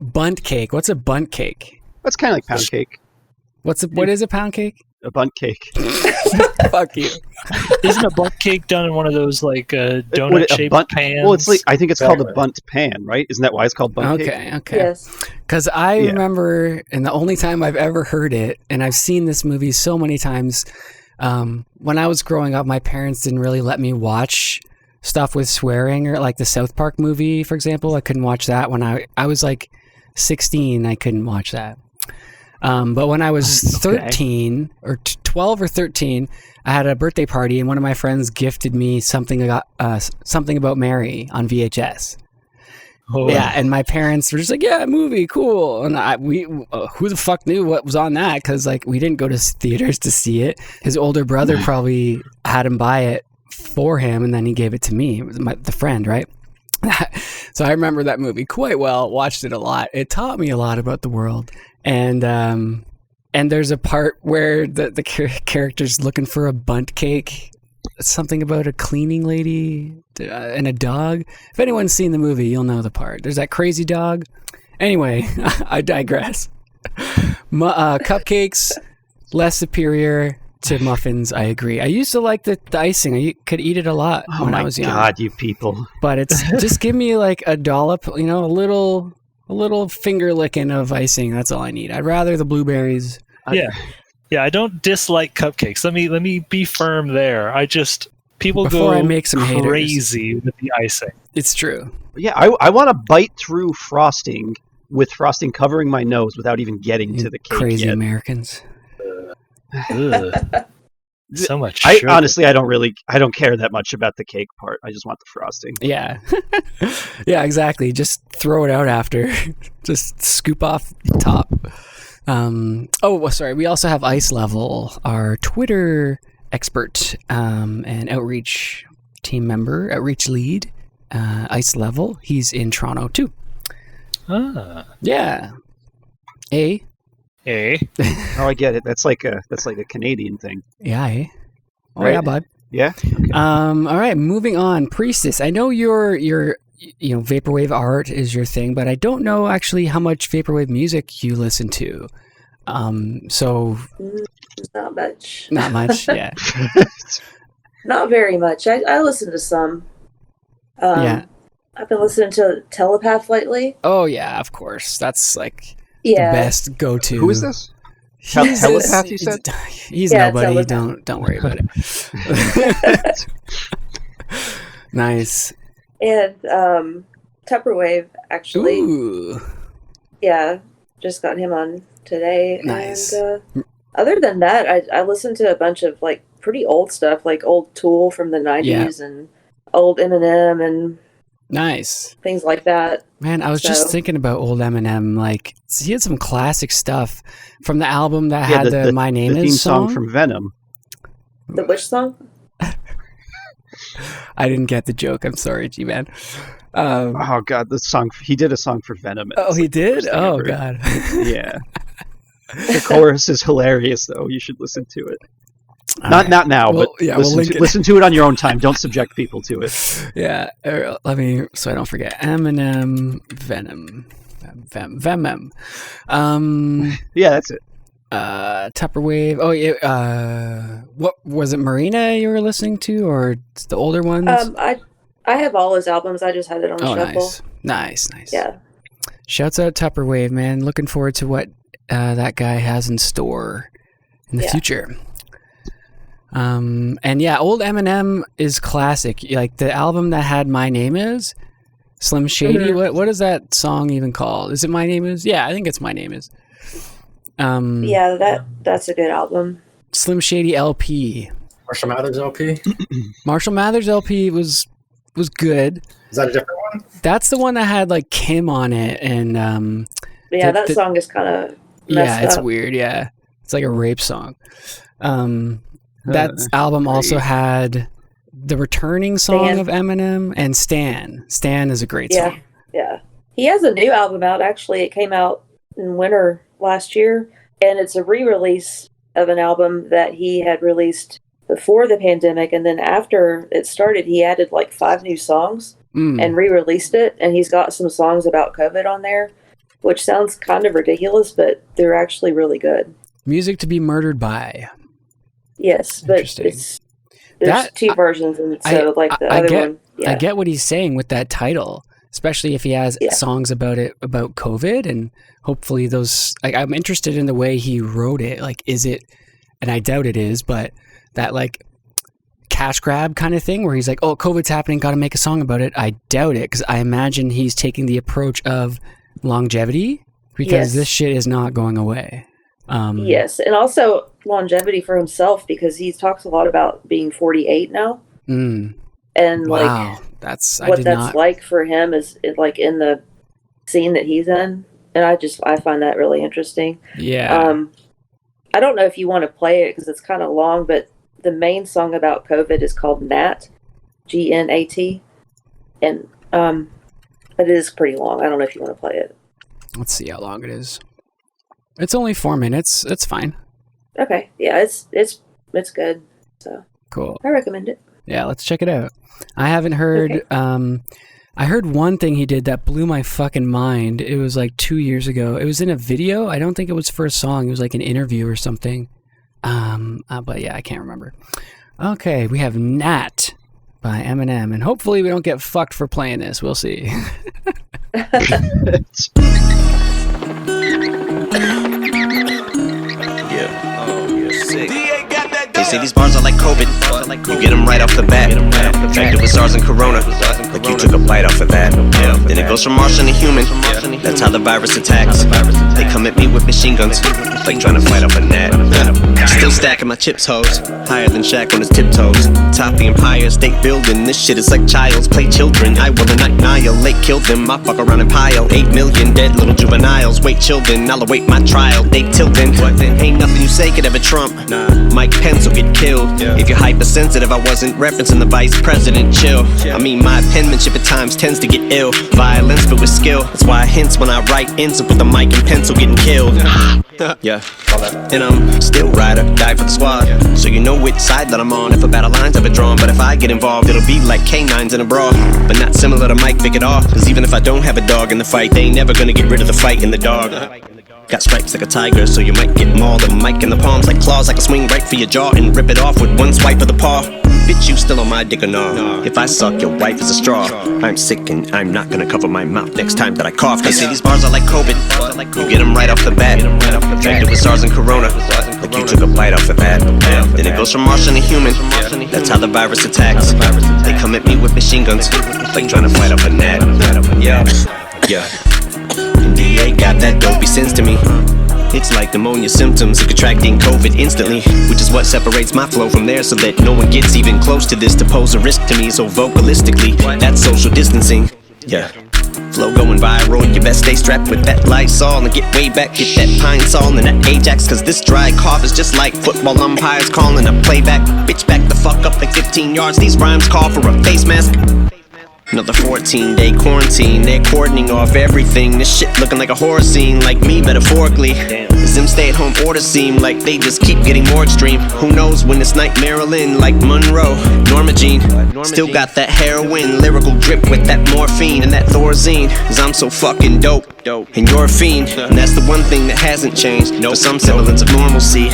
bunt cake. What's a bunt cake? That's kind of like pound cake. What is a pound cake? A bunt cake. Fuck you. Isn't a bunt cake done in one of those like What, a donut-shaped bunt- pans? Well, it's like I think it's called a Exactly. bunt pan, right? Isn't that why it's called bunt cake? Okay. Yes. Because I Yeah. remember, and the only time I've ever heard it, and I've seen this movie so many times, when I was growing up, my parents didn't really let me watch stuff with swearing, or like the South Park movie, for example. I couldn't watch that when I was like 16. I couldn't watch that. But when I was 13 or 12 or 13, I had a birthday party, and one of my friends gifted me something about Mary on VHS. Oh, Yeah, and my parents were just like, "Yeah, movie, cool." And who the fuck knew what was on that? Because like we didn't go to theaters to see it. His older brother probably had him buy it for him, and then he gave it to me. It was the friend, right? So I remember that movie quite well. Watched it a lot. It taught me a lot about the world. And there's a part where the character's looking for a bunt cake. Something about a cleaning lady and a dog. If anyone's seen the movie, you'll know the part. There's that crazy dog. Anyway, I digress. Cupcakes, less superior to muffins, I agree. I used to like the icing. I could eat it a lot Oh when my I was young. god, you people! But it's just give me like a dollop, a little finger licking of icing. That's all I need. I'd rather the blueberries. yeah. I don't dislike cupcakes. Let me be firm there. People Before go I make some haters. crazy with the icing. It's true. Yeah, I want to bite through frosting with frosting covering my nose without even getting to the cake Crazy yet. Americans. Ugh. So much I sugar. honestly, I don't care that much about the cake part. I just want the frosting. Yeah. Yeah, exactly. Just throw it out after. Just scoop off the top. Sorry. We also have Ice Level, our Twitter expert and outreach team member, outreach lead. Ice Level. He's in Toronto too. Yeah. Eh? Oh, I get it. That's like a Canadian thing. Yeah. Oh, Right. yeah, bud. Yeah. All right, moving on. Priestess, I know your vaporwave art is your thing, but I don't know actually how much vaporwave music you listen to. So Not much. not much, yeah. Not very much. I listen to some. Yeah. I've been listening to Telepath lately. Oh yeah, of course. That's like Yeah. the best go-to. Who is this? He's Telepath, you said? He's Yeah, nobody. Telepath. Don't worry about it. Nice. And Tupperwave, actually. Ooh. Yeah. Just got him on today. Nice. And other than that, I listened to a bunch of like pretty old stuff, like old Tool from the 90s and old Eminem and Nice. things like that. Man, I was just So- thinking about old Eminem. Like, he had some classic stuff from the album that Yeah, had the My Name the theme Is song song. from Venom. The which song? I didn't get the joke. I'm sorry, G-Man. Oh God, the song he did a song for Venom. Oh, he did? worst thing Oh, ever. God. Yeah. The chorus is hilarious, though. You should listen to it. All Not right. not now, Well, but yeah, we'll link it. listen to it on your own time. Don't subject people to it. Yeah. Let me, so I don't forget. Eminem, Venom. Venom. Yeah, that's it. Tupperwave. Oh, yeah. What was it, Marina you were listening to, or the older ones? I have all his albums. I just had it on Oh, shuffle. nice. Yeah. Shouts out Tupperwave, man. Looking forward to what that guy has in store in the Yeah. future. And yeah, old Eminem is classic. Like the album that had My Name Is, Slim Shady. Mhm. What is that song even called? Is it My Name Is? Yeah, I think it's My Name Is. Yeah, that's a good album. Slim Shady LP. Marshall Mathers LP? Marshall Mathers LP was good. Is that a different one? That's the one that had like Kim on it, and Yeah, The- that the- song is kind of yeah, messed it's up. weird. Yeah, it's like a rape song. That album also had the returning song Stan. of Eminem and Stan. Stan is a great Yeah. song. Yeah. He has a new album out, actually. It came out in winter last year, and it's a re-release of an album that he had released before the pandemic, and then after it started, he added like 5 new songs Mm. and re-released it, and he's got some songs about COVID on there, which sounds kind of ridiculous, but they're actually really good. Music to be murdered by. Yes, but Interesting. there's That- 2 versions, and so like the I other get- one, yeah. I get what he's saying with that title, especially if he has Yeah. songs about COVID, and hopefully those. I'm interested in the way he wrote it. Like, is it? And I doubt it is, but that like cash grab kind of thing where he's like, "Oh, COVID's happening, got to make a song about it." I doubt it because I imagine he's taking the approach of longevity because Yes. this shit is not going away. Yes, and also longevity for himself because he talks a lot about being 48 now, Mm, and wow, like that's I what did that's not. like for him is like in the scene that he's in, and I find that really interesting. Yeah. I don't know if you want to play it because it's kind of long, but the main song about COVID is called Nat, GNAT, and but it is pretty long. I don't know if you want to play it. Let's see how long it is. It's only 4 minutes. It's fine. Okay, yeah, it's good, so Cool. I recommend it. Yeah, let's check it out. I haven't heard. Okay. I heard one thing he did that blew my fucking mind. It was like 2 years ago. It was in a video. I don't think it was for a song. It was like an interview or something. But yeah, I can't remember. Okay, we have Nat by Eminem, and hopefully we don't get fucked for playing this. We'll see. They say these bars are like COVID. You get them right off the bat. Infected with SARS and Corona. Like you took a bite off of that. Then it goes from Martian to human. That's how the virus attacks. They come at me with machine guns, like trying to fight off a gnat. Still stacking my chips, hoes, higher than Shaq on his tiptoes. Top the Empire State Building, this shit is like child's play children. I will annihilate, kill them, I fuck around and pile 8 million dead little juveniles. Wait children, I'll await my trial, they tilting. Ain't nothing you say could ever trump. Mike Pence will get killed. If you're hypersensitive, I wasn't referencing the vice president. Chill. I mean, my penmanship at times tends to get ill. Violence, but with skill. That's why I hints when I write ends up with a mic and pencil getting killed. Yeah. And I'm still ride or die for the squad. So you know which side that I'm on if a battle line's ever drawn. But if I get involved, it'll be like canines in a brawl. But not similar to Mike Vick at all. Cause even if I don't have a dog in the fight, they ain't never gonna get rid of the fight in the dog. Got stripes like a tiger, so you might get mauled. A mic in the palms like claws, I can swing right for your jaw and rip it off with one swipe of the paw. Bitch, you still on my dick or no? If I suck, your wife is a straw. I'm sick and I'm not gonna cover my mouth next time that I cough. Cause see, these bars are like COVID. You get them right off the bat. Infected with SARS and Corona, like you took a bite off of that. Then it goes from Martian to human. That's how the virus attacks. They come at me with machine guns, like trying to fight off a gnat. Yeah. And DA got that dopey sense to me. It's like pneumonia symptoms of contracting COVID instantly, which is what separates my flow from theirs, so that no one gets even close to this to pose a risk to me. So vocalistically, that's social distancing. Yeah. Flow going viral, you best stay strapped with that Lysol and get way back, get that Pine Sol and that Ajax. Cause this dry cough is just like football umpires calling a playback. Bitch, back the fuck up like 15 yards, these rhymes call for a face mask. Another 14-day quarantine, they're cordoning off everything. This shit looking like a horror scene, like me metaphorically. Does them stay-at-home orders seem like they just keep getting more extreme? Who knows when it's night Maryland, like Monroe, Norma Jean. Still got that heroin, lyrical drip with that morphine and that Thorazine. Cause I'm so fucking dope, and you're a fiend. And that's the one thing that hasn't changed, for some semblance of normalcy.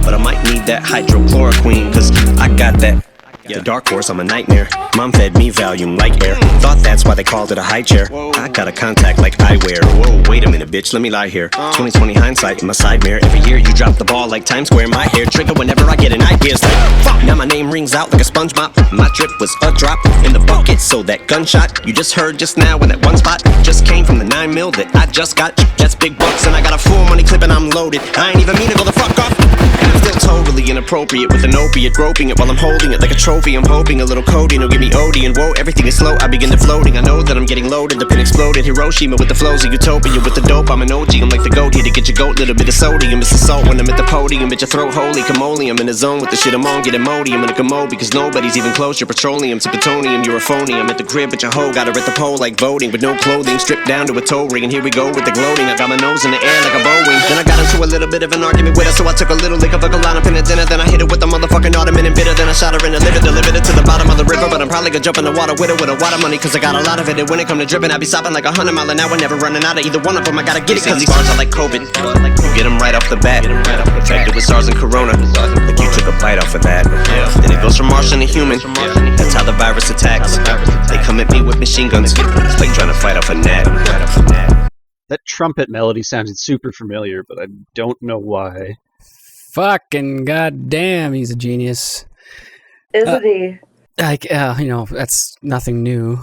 But I might need that hydrochloroquine, cause I got that. The dark horse, I'm a nightmare. Mom fed me Valium like air. Thought that's why they called it a high chair. I got a contact like eyewear. Whoa, wait a minute, bitch, let me lie here. 2020 hindsight in my side mirror. Every year you drop the ball like Times Square. My hair trigger whenever I get an idea. It's like, fuck, now my name rings out like a sponge mop. My drip was a drop in the bucket, so that gunshot you just heard just now in that one spot just came from the 9 mil that I just got. That's big bucks and I got a full money clip and I'm loaded. I ain't even mean to go the fuck off. And I'm still totally inappropriate with an opiate, groping it while I'm holding it like a trophy. I'm hoping a little codeine will give me OD, and whoa, everything is slow. I begin to floating. I know that I'm getting loaded. The pin exploded. Hiroshima with the flows of Utopia with the dope. I'm an OG. I'm like the goat here to get your goat. Little bit of sodium. It's the salt when I'm at the podium. Bitch, your throat holy camole. I'm in the zone with the shit I'm on. Get Imodium in a commode because nobody's even close. You're petroleum to plutonium. You're a phony. I'm at the crib, but your hoe got her at the pole like voting with no clothing, stripped down to a toe ring. And here we go with the gloating. I got my nose in the air like a Boeing. Then I got into a little bit of an argument with her, so I took a little lick of a line up in a dinner. Then I hit her with the motherfucking ottoman and bitter. Then I shot her in the liver, delivered it to the bottom of the river. But I'm probably gonna jump in the water with a water money, cause I got a lot of it. And when it come to dripping, I be stopping like 100 mile an hour, never running out of either one of them. I gotta get it, cause these bars are like COVID. You get them right off the bat. Infected with SARS and Corona, like you took a bite off of that. Then it goes from Martian to human. That's how the virus attacks. They come at me with machine guns, it's like trying to fight off a gnat. That trumpet melody sounded super familiar, but I don't know why. Fucking goddamn, he's a genius. Isn't he? Like, that's nothing new.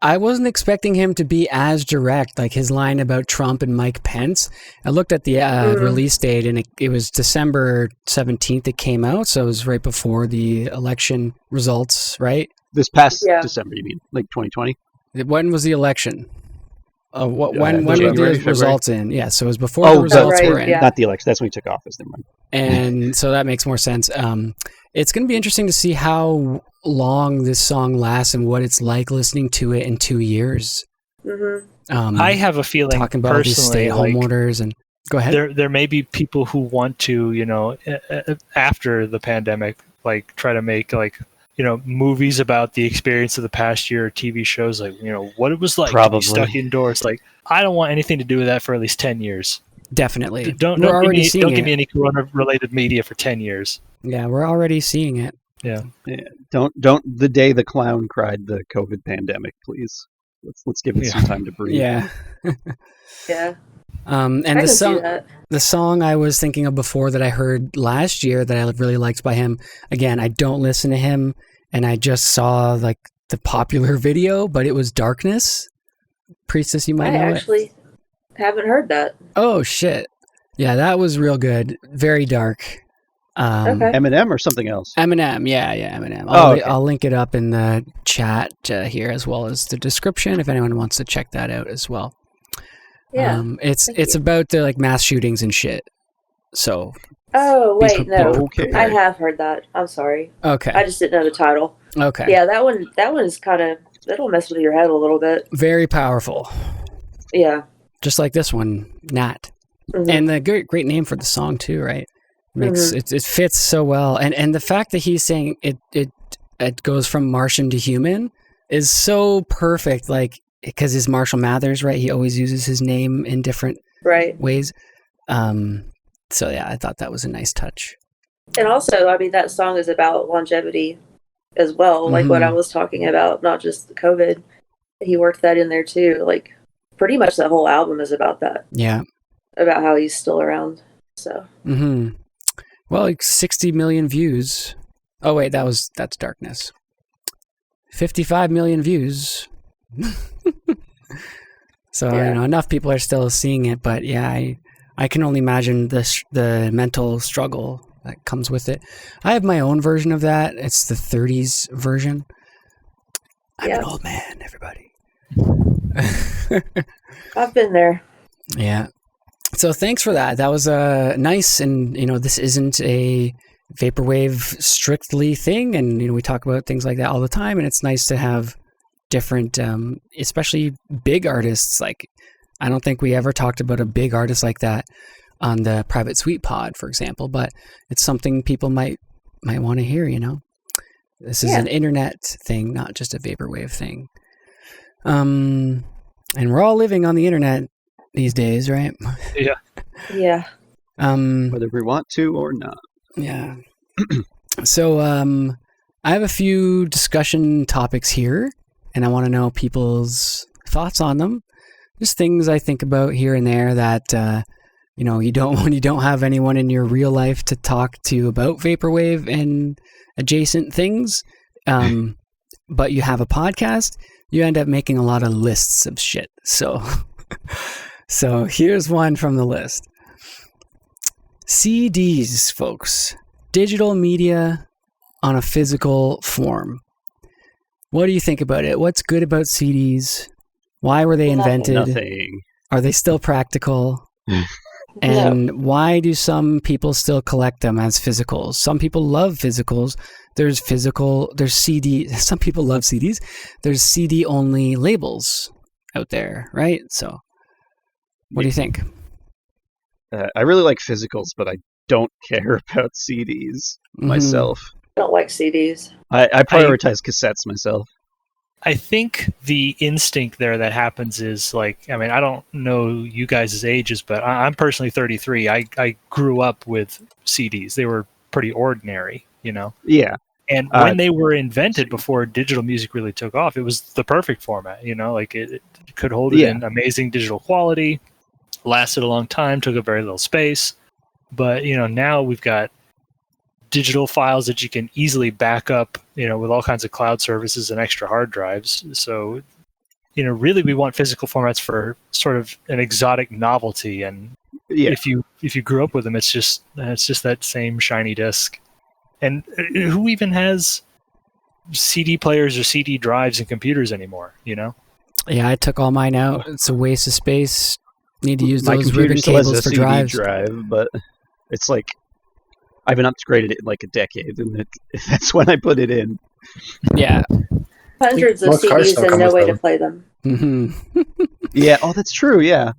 I wasn't expecting him to be as direct, like his line about Trump and Mike Pence. I looked at the release date, and it was December 17th it came out, so it was right before the election results, right? This past December, you mean? Like 2020? When was the election? When were January, the results in? Yeah, so it was before the results were in. Yeah. Not the election. That's when he took office. Never mind. And so that makes more sense. It's going to be interesting to see how long this song lasts and what it's like listening to it in 2 years. Mm-hmm. I have a feeling talking about all these stay-at-home orders and go ahead. There may be people who want to, after the pandemic, like try to make movies about the experience of the past year, TV shows like, what it was like to be stuck indoors. Like, I don't want anything to do with that for at least 10 years. Definitely. Don't give me any corona-related media for 10 years. Yeah, we're already seeing it. Yeah. Don't the day the clown cried the COVID pandemic, please. Let's give it some time to breathe. Yeah. Yeah. And the song I was thinking of before that I heard last year that I really liked by him. Again, I don't listen to him, and I just saw like the popular video, but it was Darkness. Priestess, you might know it. Haven't heard that. Oh shit! Yeah, that was real good. Very dark. Okay. Eminem or something else? Eminem, yeah, Eminem. Okay. I'll link it up in the chat here as well as the description if anyone wants to check that out as well. Yeah. It's about the like mass shootings and shit. So. Oh wait, no. Okay. I have heard that. I'm sorry. Okay. I just didn't know the title. Okay. Yeah, that one is kind of, that'll mess with your head a little bit. Very powerful. Yeah. Just like this one, Nat. Mhm. And the great name for the song too, right? Makes it fits so well. And the fact that he's saying it goes from Martian to human is so perfect, like because he's Marshall Mathers, right? He always uses his name in different Right. ways. So yeah, I thought that was a nice touch. And also, I mean, that song is about longevity as well, like what I was talking about, not just the COVID. He worked that in there too. Like, pretty much the whole album is about that, Yeah. about how he's still around. So. Well, like 60 million views. Oh wait, that's Darkness. 55 million views. So Yeah. you know, enough people are still seeing it, but yeah, I can only imagine the mental struggle that comes with it. I have my own version of that. It's the 30s version. I'm an old man, everybody. I've been there. Yeah. So thanks for that. That was nice, and you know, this isn't a vaporwave strictly thing, and you know, we talk about things like that all the time, and it's nice to have different, especially big artists. Like, I don't think we ever talked about a big artist like that on the Private Suite pod, for example, but it's something people might want to hear. You know, this is an internet thing, not just a vaporwave thing. And we're all living on the internet these days, right? Yeah. Yeah. Whether we want to or not. Yeah. So I have a few discussion topics here, and I want to know people's thoughts on them. Just things I think about here and there that you know, when you don't have anyone in your real life to talk to about vaporwave and adjacent things, but you have a podcast, you end up making a lot of lists of shit. So here's one from the list. CDs, folks. Digital media on a physical form. What do you think about it? What's good about CDs? Why were they invented? Nothing. Are they still practical? And why do some people still collect them as physicals? Some people love physicals. There's CD. Some people love CDs. There's CD only labels out there, right? So what do you think? I really like physicals, but I don't care about CDs myself. I don't like CDs. I prioritize cassettes myself. I think the instinct there that happens is like, I mean, I don't know you guys' ages, but I'm personally 33. I grew up with CDs. They were pretty ordinary, you know? Yeah. And when they were invented before digital music really took off, it was the perfect format, you know? Like it could hold it in amazing digital quality, lasted a long time, took up very little space. But, you know, now we've got digital files that you can easily back up, you know, with all kinds of cloud services and extra hard drives. So, you know, really we want physical formats for sort of an exotic novelty. And if you grew up with them, it's just that same shiny disc. And who even has CD players or CD drives in computers anymore, you know? Yeah, I took all mine out. It's a waste of space. Need to use My those computer ribbon still has cables a for CD drives. drive, but it's like I haven't upgraded it in like a decade, and that's when I put it in. Yeah. Hundreds of Most cars CDs still and come no with way them. to play them. Mm-hmm. Yeah. Oh, that's true. Yeah.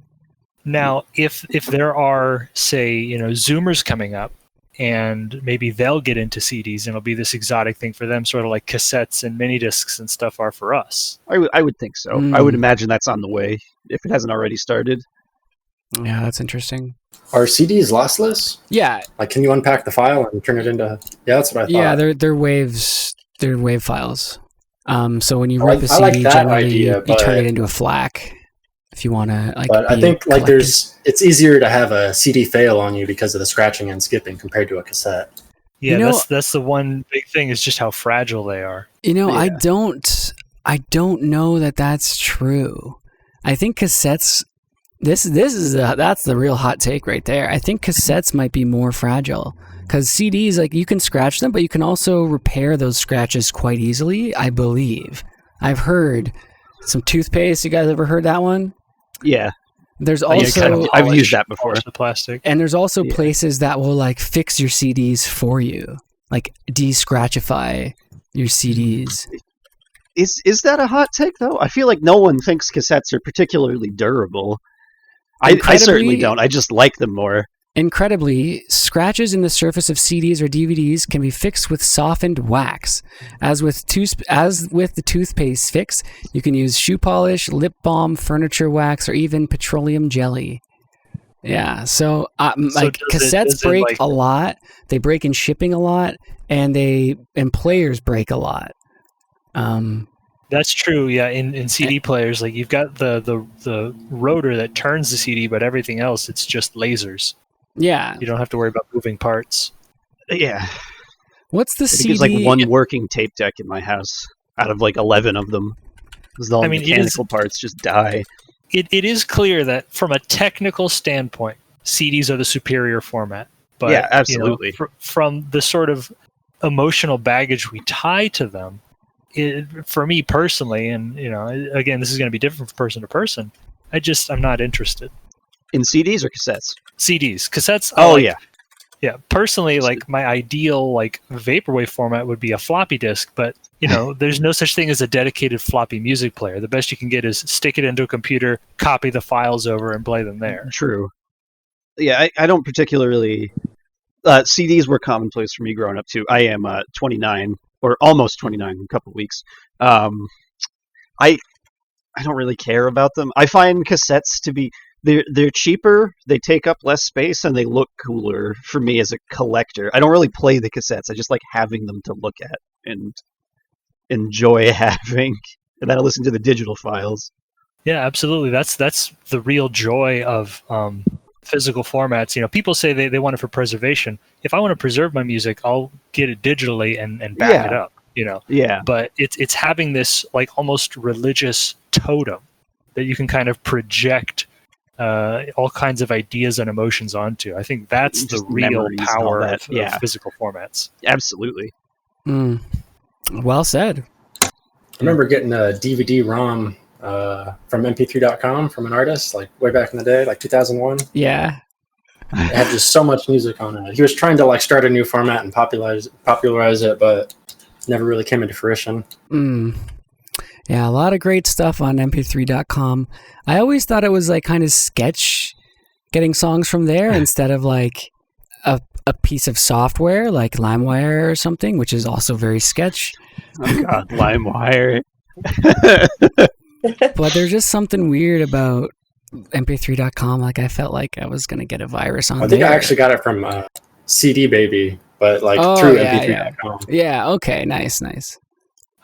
Now, if there are, say, you know, Zoomers coming up, and maybe they'll get into CDs, and it'll be this exotic thing for them, sort of like cassettes and mini discs and stuff are for us. I would think so. I would imagine that's on the way if it hasn't already started. Yeah, that's interesting. Are CDs lossless? Yeah. Like, can you unpack the file and turn it into? Yeah, that's what I thought. Yeah, they're waves. They're wave files. So when you I rip a CD, like that generally idea, you turn but- it into a FLAC if you want to. Like, But I be think like collected. it's easier to have a CD fail on you because of the scratching and skipping compared to a cassette. Yeah, You know- that's the one big thing is just how fragile they are. You know, Yeah. I don't know that that's true. I think cassettes That's the real hot take right there. I think cassettes might be more fragile because CDs, like, you can scratch them, but you can also repair those scratches quite easily, I believe. I've heard some toothpaste. You guys ever heard that one? Yeah. There's Yeah, also I've used that before. Polish the plastic. and there's also places that will like fix your CDs for you, like de-scratchify your CDs. Is that a hot take though? I feel like no one thinks cassettes are particularly durable. I certainly don't. I just like them more. Incredibly, scratches in the surface of CDs or DVDs can be fixed with softened wax. As with the toothpaste fix, you can use shoe polish, lip balm, furniture wax, or even petroleum jelly. Yeah, so like cassettes break a lot. They break in shipping a lot, and players break a lot. That's true. Yeah, in CD players, like you've got the rotor that turns the CD, but everything else it's just lasers. Yeah, You don't have to worry about moving parts. Yeah. what's the I think CD? there's like one working tape deck in my house out of like 11 of them. Because all the mechanical parts just die. It is clear that from a technical standpoint, CDs are the superior format. But Yeah, absolutely. From the sort of emotional baggage we tie to them, for me personally, and again, this is going to be different from person to person. I'm not interested. In CDs or cassettes? CDs, cassettes. Yeah. Personally, like my ideal like vaporwave format would be a floppy disk, but there's no such thing as a dedicated floppy music player. The best you can get is stick it into a computer, copy the files over, and play them there. True. Yeah, I don't particularly. CDs were commonplace for me growing up too. I am 29 or almost 29 in a couple of weeks. I don't really care about them. I find cassettes to be they're cheaper, they take up less space, and they look cooler for me as a collector. I don't really play the cassettes. I just like having them to look at and enjoy having. And then I listen to the digital files. Yeah, absolutely. That's the real joy of physical formats. People say they want it for preservation. If I want to preserve my music, I'll get it digitally and back it up. Yeah. But it's having this like almost religious totem that you can kind of project all kinds of ideas and emotions onto. I think that's the Just real memories and all power that. of physical formats. Absolutely. Well said. I remember getting a DVD-ROM from MP3.com from an artist, like way back in the day, like 2001. Yeah. It had just so much music on it. He was trying to like start a new format and popularize it, but never really came into fruition. Yeah, a lot of great stuff on mp3.com. I always thought it was like kind of sketch getting songs from there instead of like a piece of software like LimeWire or something, which is also very sketch. Oh God, LimeWire. But there's just something weird about mp3.com. Like I felt like I was going to get a virus on there. I think I actually got it from CD Baby, but like through mp3.com. Yeah, okay, nice.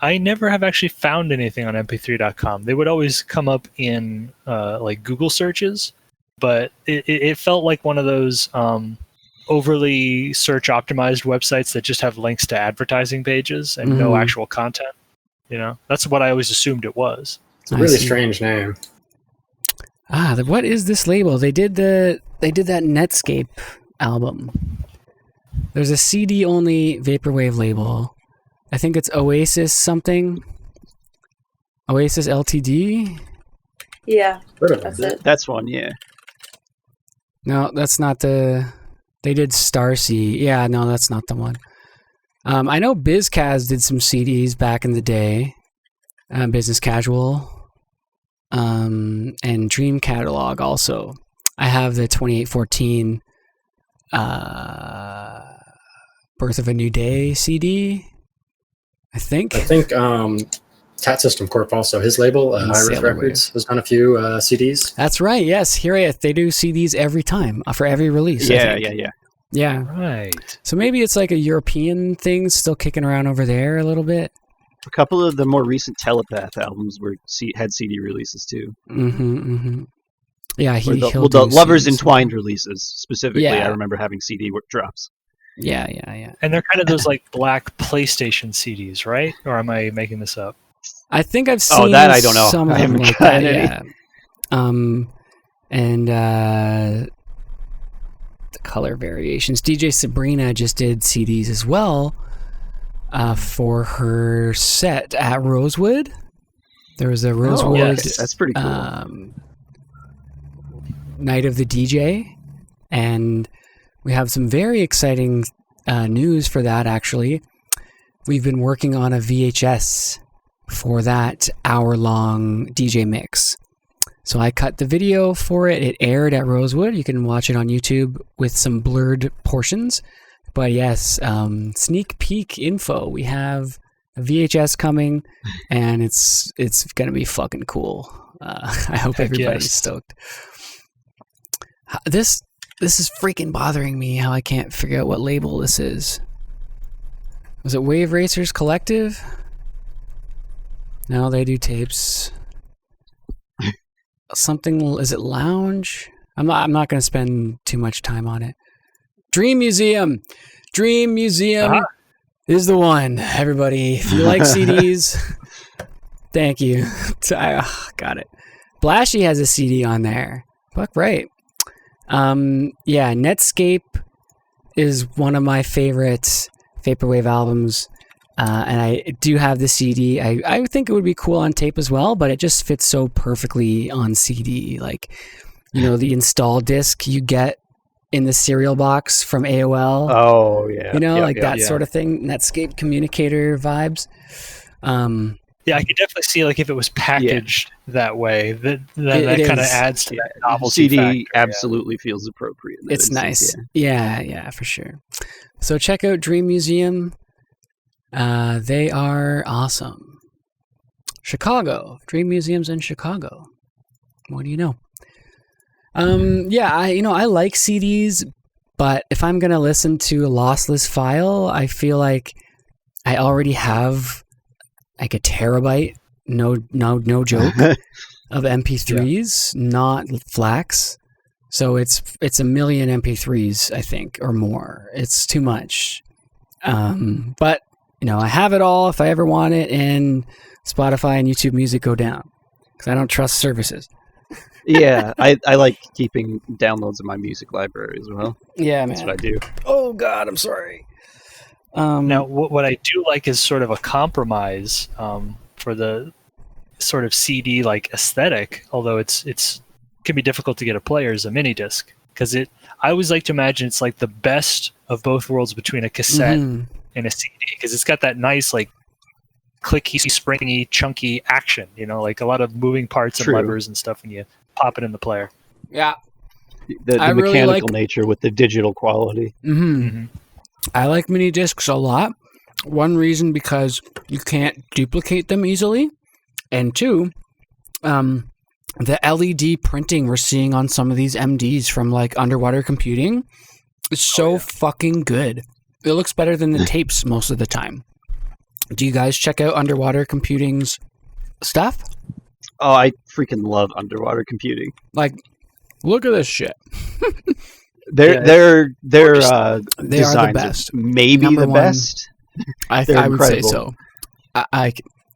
I never have actually found anything on mp3.com. They would always come up in like Google searches, but it felt like one of those overly search optimized websites that just have links to advertising pages and no actual content. That's what I always assumed it was. It's a really strange name. What is this label? They did that Netscape album. There's a CD only vaporwave label. I think it's Oasis something. Oasis Ltd. Yeah, Heard of it. that's it. That's one, yeah. No, that's not the. They did Starsea. Yeah, no, that's not the one. I know BizCaz did some CDs back in the day. Business Casual. And Dream Catalog also. I have the 2814 Birth of a New Day CD. I think Cat System Corp also, his label, Iris Records, has done a few CDs. That's right. Yes, they do CDs every time for every release. Yeah. Right. So maybe it's like a European thing still kicking around over there a little bit. A couple of the more recent Telepath albums had CD releases too. Yeah, the Lovers Entwined releases specifically. Yeah. I remember having CD drops. Yeah. And they're kind of those like black PlayStation CDs, right? Or am I making this up? I think I've seen that I don't know. some of I them haven't like tried that. any. Yeah. And the color variations. DJ Sabrina just did CDs as well for her set at Rosewood. There was a Rosewood. Yes, that's pretty cool. Night of the DJ, and we have some very exciting news for that. Actually, we've been working on a VHS for that hour-long DJ mix. So I cut the video for it. It aired at Rosewood. You can watch it on YouTube with some blurred portions. But yes, sneak peek info. We have a VHS coming, and it's gonna be fucking cool. I hope everybody's stoked. This is freaking bothering me. How I can't figure out what label this is. Was it Wave Racers Collective? No, they do tapes. Something, is it Lounge? I'm not going to spend too much time on it. Dream Museum is the one. Everybody, if you like CDs, thank you. Got it. Blashy has a CD on there. Fuck right. Yeah, Netscape is one of my favorite vaporwave albums. And I do have the CD. I think it would be cool on tape as well, but it just fits so perfectly on CD. Like, the install disc you get in the cereal box from AOL. Oh, yeah. That sort of thing. Netscape communicator vibes. Yeah, I could definitely see like if it was packaged that way, that kind of adds to that novelty CD factor. absolutely feels appropriate. It's nice. Yeah, for sure. So check out Dream Museum. They are awesome. Chicago. Dream Museum's in Chicago. What do you know? Yeah, I like CDs, but if I'm going to listen to a lossless file, I feel like I already have like a terabyte, no joke, of MP3s, not FLACs. So it's 1 million MP3s, I think, or more. It's too much. But I have it all if I ever want it, and Spotify and YouTube Music go down because I don't trust services. Yeah, I like keeping downloads of my music library as well. Yeah, man. That's what I do. Oh, God, I'm sorry. Now, what I do like is sort of a compromise for the sort of CD-like aesthetic, although it can be difficult to get a player as a mini disc, because I always like to imagine it's like the best of both worlds between a cassette and a CD, because it's got that nice like clicky, springy, chunky action, like a lot of moving parts and levers and stuff when you pop it in the player. Yeah. The mechanical nature with the digital quality. Mm-hmm. I like mini discs a lot. One reason, because you can't duplicate them easily. And two, the LED printing we're seeing on some of these MDs from like Underwater Computing is so fucking good. It looks better than the tapes most of the time. Do you guys check out Underwater Computing's stuff? Oh, I freaking love Underwater Computing. Like, look at this shit. Their they are designs the best. Maybe Number the one. best. I would say so.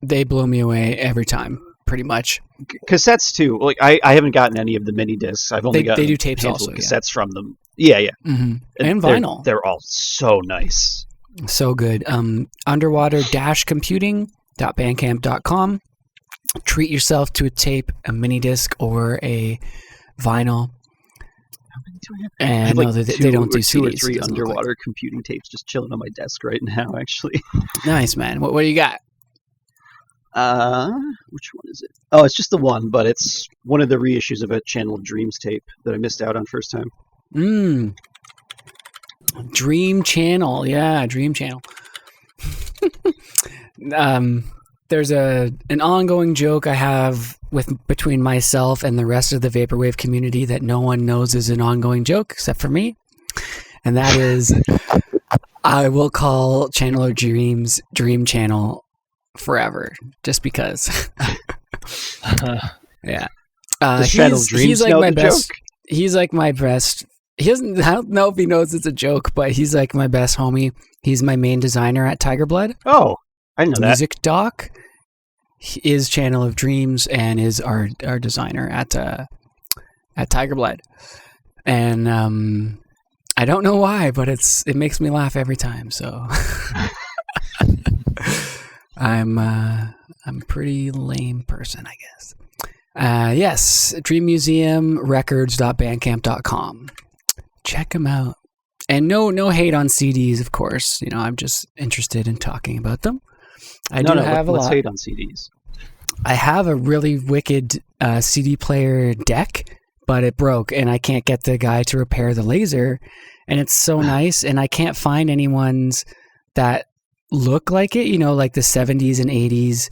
They blow me away every time, pretty much. Cassettes too. Like I haven't gotten any of the mini discs. I've only gotten they do tapes handful also, of cassettes from them. Yeah. Mm-hmm. And vinyl. They're all so nice. So good. Underwater-computing.bandcamp.com. Treat yourself to a tape, a mini disc, or a vinyl. How many do I have? And I have like they don't do two or CDs. three it doesn't look like. Underwater Computing tapes just chilling on my desk right now, actually. Nice, man. What do you got? Which one is it? Oh, it's just the one, but it's one of the reissues of a Channel of Dreams tape that I missed out on first time. Dream Channel. Yeah, Dream Channel. There's an ongoing joke I have between myself and the rest of the vaporwave community that no one knows is an ongoing joke except for me, and that is I will call Channel of Dreams Dream Channel forever, just because. Yeah. He's like my best. Joke? He's like my best. He doesn't. I don't know if he knows it's a joke, but he's like my best homie. He's my main designer at Tiger Blood. Oh, I know that. Music Doc is Channel of Dreams and is our designer at at Tiger Blood. And I don't know why, but it makes me laugh every time. So I'm a pretty lame person, I guess. Yes, dreammuseumrecords.bandcamp.com. Check them out. And no hate on CDs, of course. You know, I'm just interested in talking about them. Let's hate on CDs. I have a really wicked CD player deck, but it broke, and I can't get the guy to repair the laser. And it's so nice, and I can't find any ones that look like it. You know, like the 70s and 80s,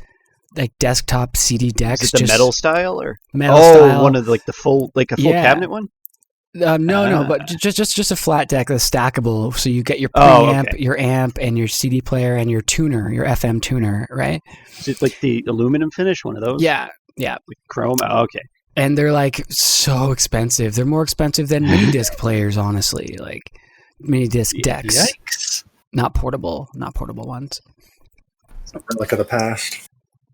like desktop CD decks. Is it the metal style or metal style? One of the full cabinet one. No, but just a flat deck that's stackable. So you get your preamp, your amp, and your CD player, and your tuner, your FM tuner, right? Is it like the aluminum finish, one of those? Yeah. Like chrome. Oh, okay. And they're like so expensive. They're more expensive than mini disc players, honestly. Like mini disc decks. Yikes. Not portable ones. Relic of the past.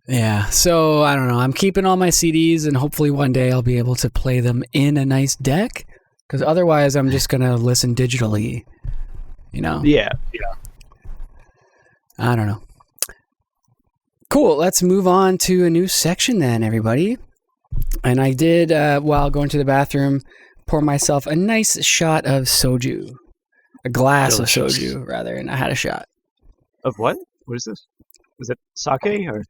Yeah, so I don't know. I'm keeping all my CDs, and hopefully one day I'll be able to play them in a nice deck. Because otherwise, I'm just gonna listen digitally. You know? Yeah. I don't know. Cool. Let's move on to a new section then, everybody. And I did, while going to the bathroom, pour myself a nice shot of soju. A glass Delicious. of soju, rather, and I had a shot. Of what? What is this? Is it sake or?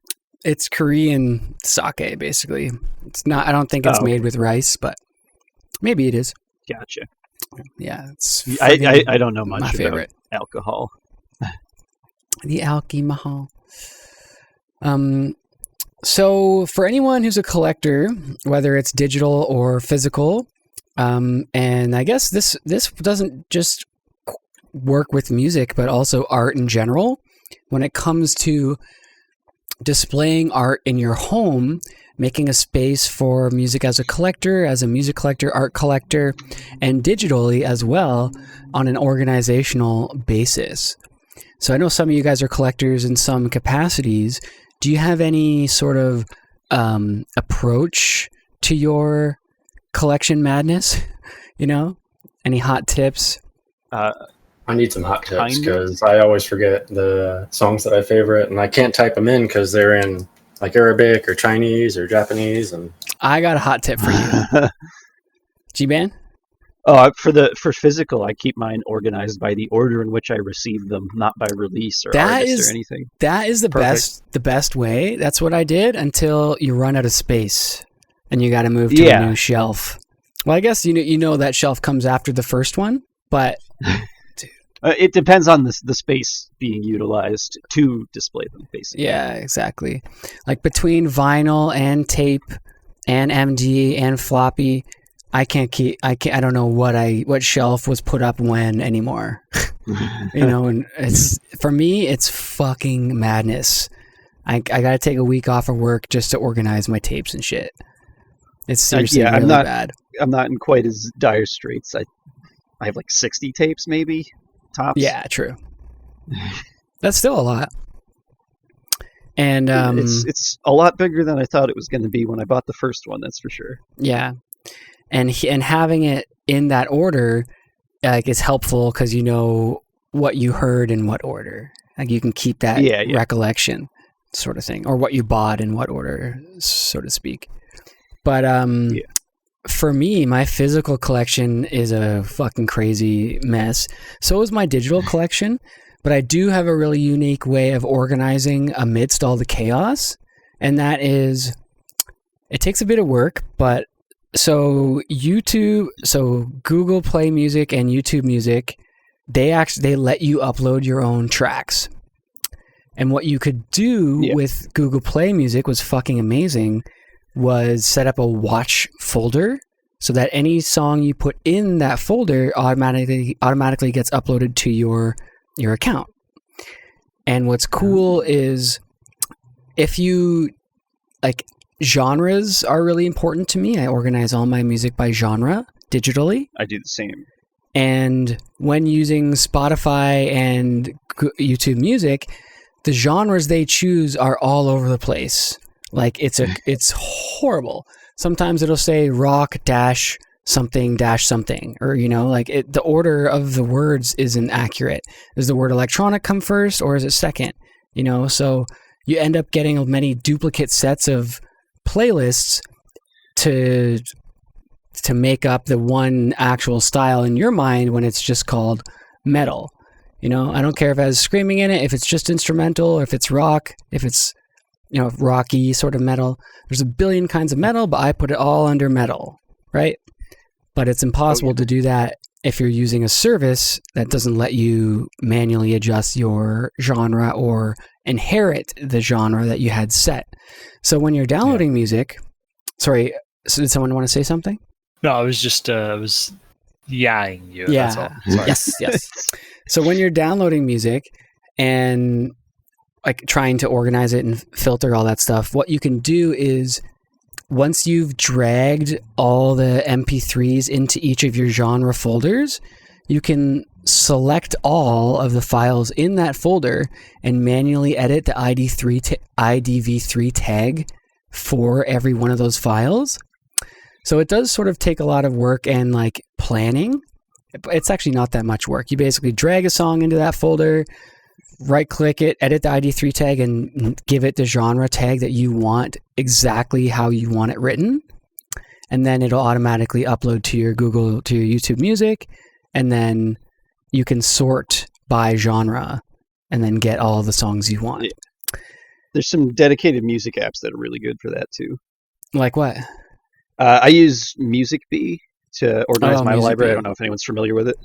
It's Korean sake, basically. It's not. I don't think it's made with rice, but maybe it is. Gotcha. Yeah, it's. I don't know much my about favorite. alcohol. The alcohol. So for anyone who's a collector, whether it's digital or physical, and I guess this doesn't just work with music, but also art in general. When it comes to displaying art in your home, making a space for music as a collector, as a music collector, art collector, and digitally as well on an organizational basis. So I know some of you guys are collectors in some capacities. Do you have any sort of approach to your collection madness? You know, any hot tips? I need some hot tips because I always forget the songs that I favorite, and I can't type them in because they're in like Arabic or Chinese or Japanese. And I got a hot tip for you, G-Man. Oh, for physical, I keep mine organized by the order in which I receive them, not by release or artist or anything. That is the best way. That's what I did until you run out of space and you got to move to a new shelf. Well, I guess you know that shelf comes after the first one, but it depends on the space being utilized to display them, basically. Yeah, exactly. Like between vinyl and tape and MD and floppy, I don't know what shelf was put up when anymore. You know, and for me, it's fucking madness. I got to take a week off of work just to organize my tapes and shit. It's seriously really bad. I'm not in quite as dire straits. I have like 60 tapes maybe, tops. Yeah, true. That's still a lot. And it's a lot bigger than I thought it was going to be when I bought the first one, that's for sure. Yeah. And having it in that order is helpful because you know what you heard in what order. Like you can keep that recollection sort of thing, or what you bought in what order, so to speak. But for me, my physical collection is a fucking crazy mess. So is my digital collection, but I do have a really unique way of organizing amidst all the chaos, and that is, it takes a bit of work, but so Google Play Music and YouTube Music, they let you upload your own tracks. And what you could do with Google Play Music was fucking amazing, was set up a watch folder so that any song you put in that folder automatically gets uploaded to your account. And what's cool is if you like, genres are really important to me. I organize all my music by genre digitally. I do the same. And when using Spotify and YouTube Music, the genres they choose are all over the place. Like it's horrible. Sometimes it'll say rock something dash something, or the order of the words isn't accurate. Does the word electronic come first, or is it second? So you end up getting many duplicate sets of playlists to make up the one actual style in your mind when it's just called metal. I don't care if it has screaming in it, if it's just instrumental, or if it's rock, if it's rocky sort of metal. There's a billion kinds of metal, but I put it all under metal, right? But it's impossible to do that if you're using a service that doesn't let you manually adjust your genre or inherit the genre that you had set. So when you're downloading music, sorry, so did someone want to say something? No, I was just yaying you. Yeah. That's all. Sorry. Yes. So when you're downloading music and trying to organize it and filter all that stuff, what you can do is once you've dragged all the MP3s into each of your genre folders, you can select all of the files in that folder and manually edit the IDV3 tag for every one of those files. So it does sort of take a lot of work and planning. It's actually not that much work. You basically drag a song into that folder, right-click it, edit the ID3 tag, and give it the genre tag that you want exactly how you want it written. And then it'll automatically upload to your YouTube Music, and then you can sort by genre and then get all the songs you want. Yeah. There's some dedicated music apps that are really good for that too. Like what? I use MusicBee to organize my library. MusicBee. I don't know if anyone's familiar with it.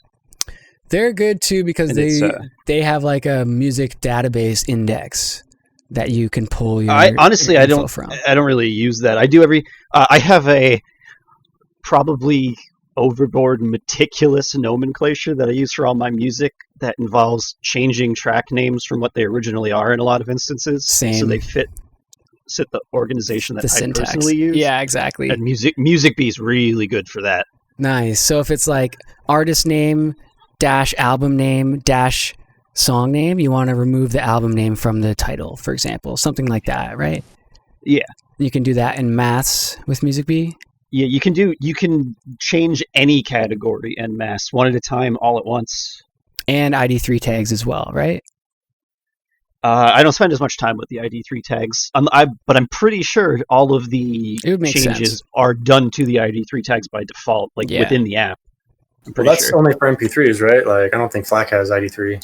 They're good too because And they have a music database index that you can pull your honestly, your I info from. I don't really use that. I do I have a probably overboard meticulous nomenclature that I use for all my music that involves changing track names from what they originally are in a lot of instances. Same. So they fit the organization that The I syntax. personally use. Yeah, exactly. And MusicBee is really good for that. Nice. So if it's artist name dash album name dash song name, you want to remove the album name from the title, for example, something like that, right? Yeah. You can do that in mass with MusicBee. Yeah, you can change any category en masse, one at a time, all at once. And ID3 tags as well, right? I don't spend as much time with the ID3 tags, but I'm pretty sure all of the It would make changes sense. are done to the ID3 tags by default, within the app. I'm Well, pretty that's sure. only for MP3s, right? I don't think FLAC has ID3.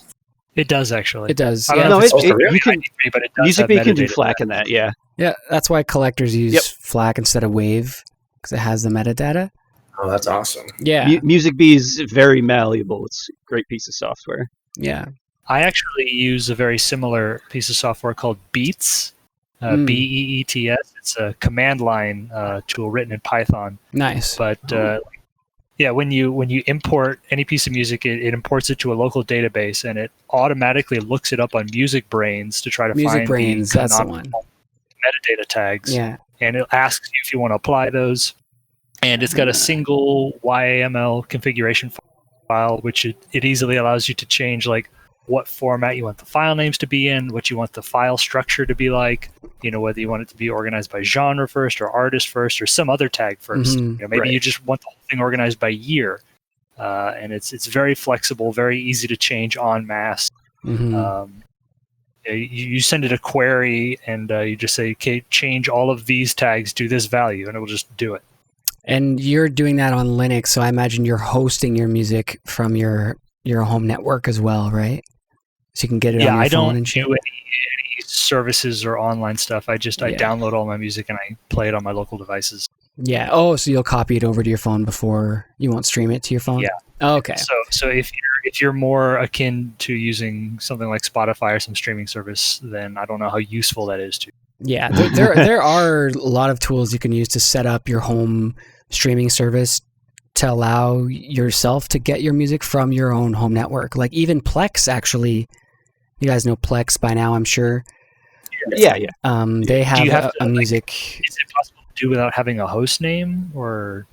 It does actually. It does. I don't Yeah. know No, if it's it- supposed to you be can- ID3, but it does have MusicBee can do metadata. FLAC in that, yeah. Yeah, that's why collectors use Yep. FLAC instead of Wave, because it has the metadata. Oh, that's awesome. Yeah. MusicBee is very malleable. It's a great piece of software. Yeah. I actually use a very similar piece of software called Beats, Beets. It's a command line tool written in Python. Nice. But when you import any piece of music, it imports it to a local database, and it automatically looks it up on MusicBrainz to try to find MusicBrainz, that's the one. metadata tags. Yeah. And it asks you if you want to apply those. And it's got a single YAML configuration file, which it easily allows you to change what format you want the file names to be in, what you want the file structure to be like, whether you want it to be organized by genre first or artist first or some other tag first. Mhm. Maybe you just want the whole thing organized by year. And it's very flexible, very easy to change en masse. Mhm. You send it a query and you just say, okay, change all of these tags to this value, and it will just do it. And you're doing that on Linux, so I imagine you're hosting your music from your home network as well, right? So you can get it on your I phone don't and shit. do any services or online stuff. I download all my music and I play it on my local devices. Yeah. Oh, so you'll copy it over to your phone before you won't stream it to your phone? Yeah. Oh, okay. So if you're more akin to using something like Spotify or some streaming service, then I don't know how useful that is to you. Yeah, there are a lot of tools you can use to set up your home streaming service to allow yourself to get your music from your own home network. Like even Plex, actually, you guys know Plex by now, I'm sure. Yeah. They have, you have a music. Is it possible to do without having a host name or?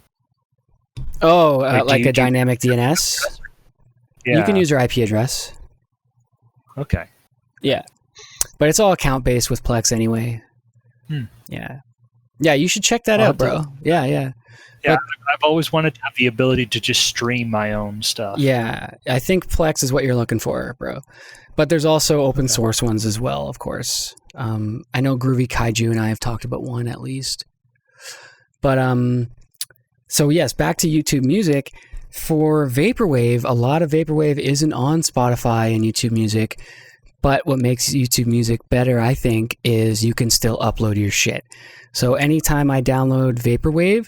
Oh, Like, do you- dynamic DNS. Yeah. You can use your IP address. Okay. Yeah, but it's all account based with Plex anyway. Hmm. Yeah. Yeah, you should check that I'll out, have to- bro. Yeah. Yeah, I've always wanted to have the ability to just stream my own stuff. Yeah, I think Plex is what you're looking for, bro. But there's also open Okay. source ones as well, of course. I know Groovy Kaiju and I have talked about one at least. But so yes, back to YouTube Music. For Vaporwave, a lot of Vaporwave isn't on Spotify and YouTube Music. But what makes YouTube Music better, I think, is you can still upload your shit. So anytime I download Vaporwave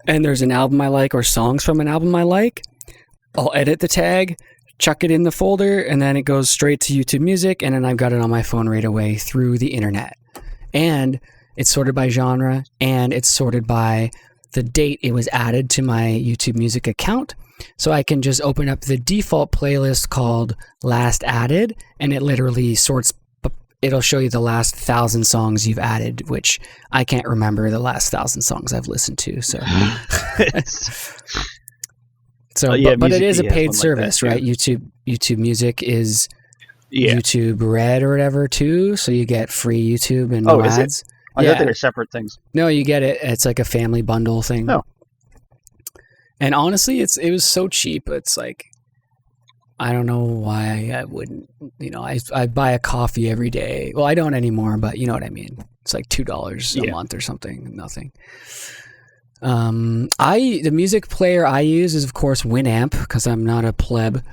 and there's an album I like or songs from an album I like, I'll edit the tag, chuck it in the folder, and then it goes straight to YouTube Music, and then I've got it on my phone right away through the internet. And it's sorted by genre, and it's sorted by the date it was added to my YouTube Music account. So I can just open up the default playlist called Last Added, and it literally sorts. It'll show you the last 1,000 songs you've added, which I can't remember the last 1,000 songs I've listened to. So, but it is a Music.ly has paid one like service, that, right? YouTube Music is Yeah. YouTube Red or whatever too, so you get free YouTube and no Is it? ads. I Yeah. thought they were separate things. No, you get it. It's like a family bundle thing. Oh. And honestly, it was so cheap. It's like, I don't know why I wouldn't. I buy a coffee every day. Well, I don't anymore, but you know what I mean. It's like $2 a month or something. Nothing. The music player I use is of course Winamp because I'm not a pleb.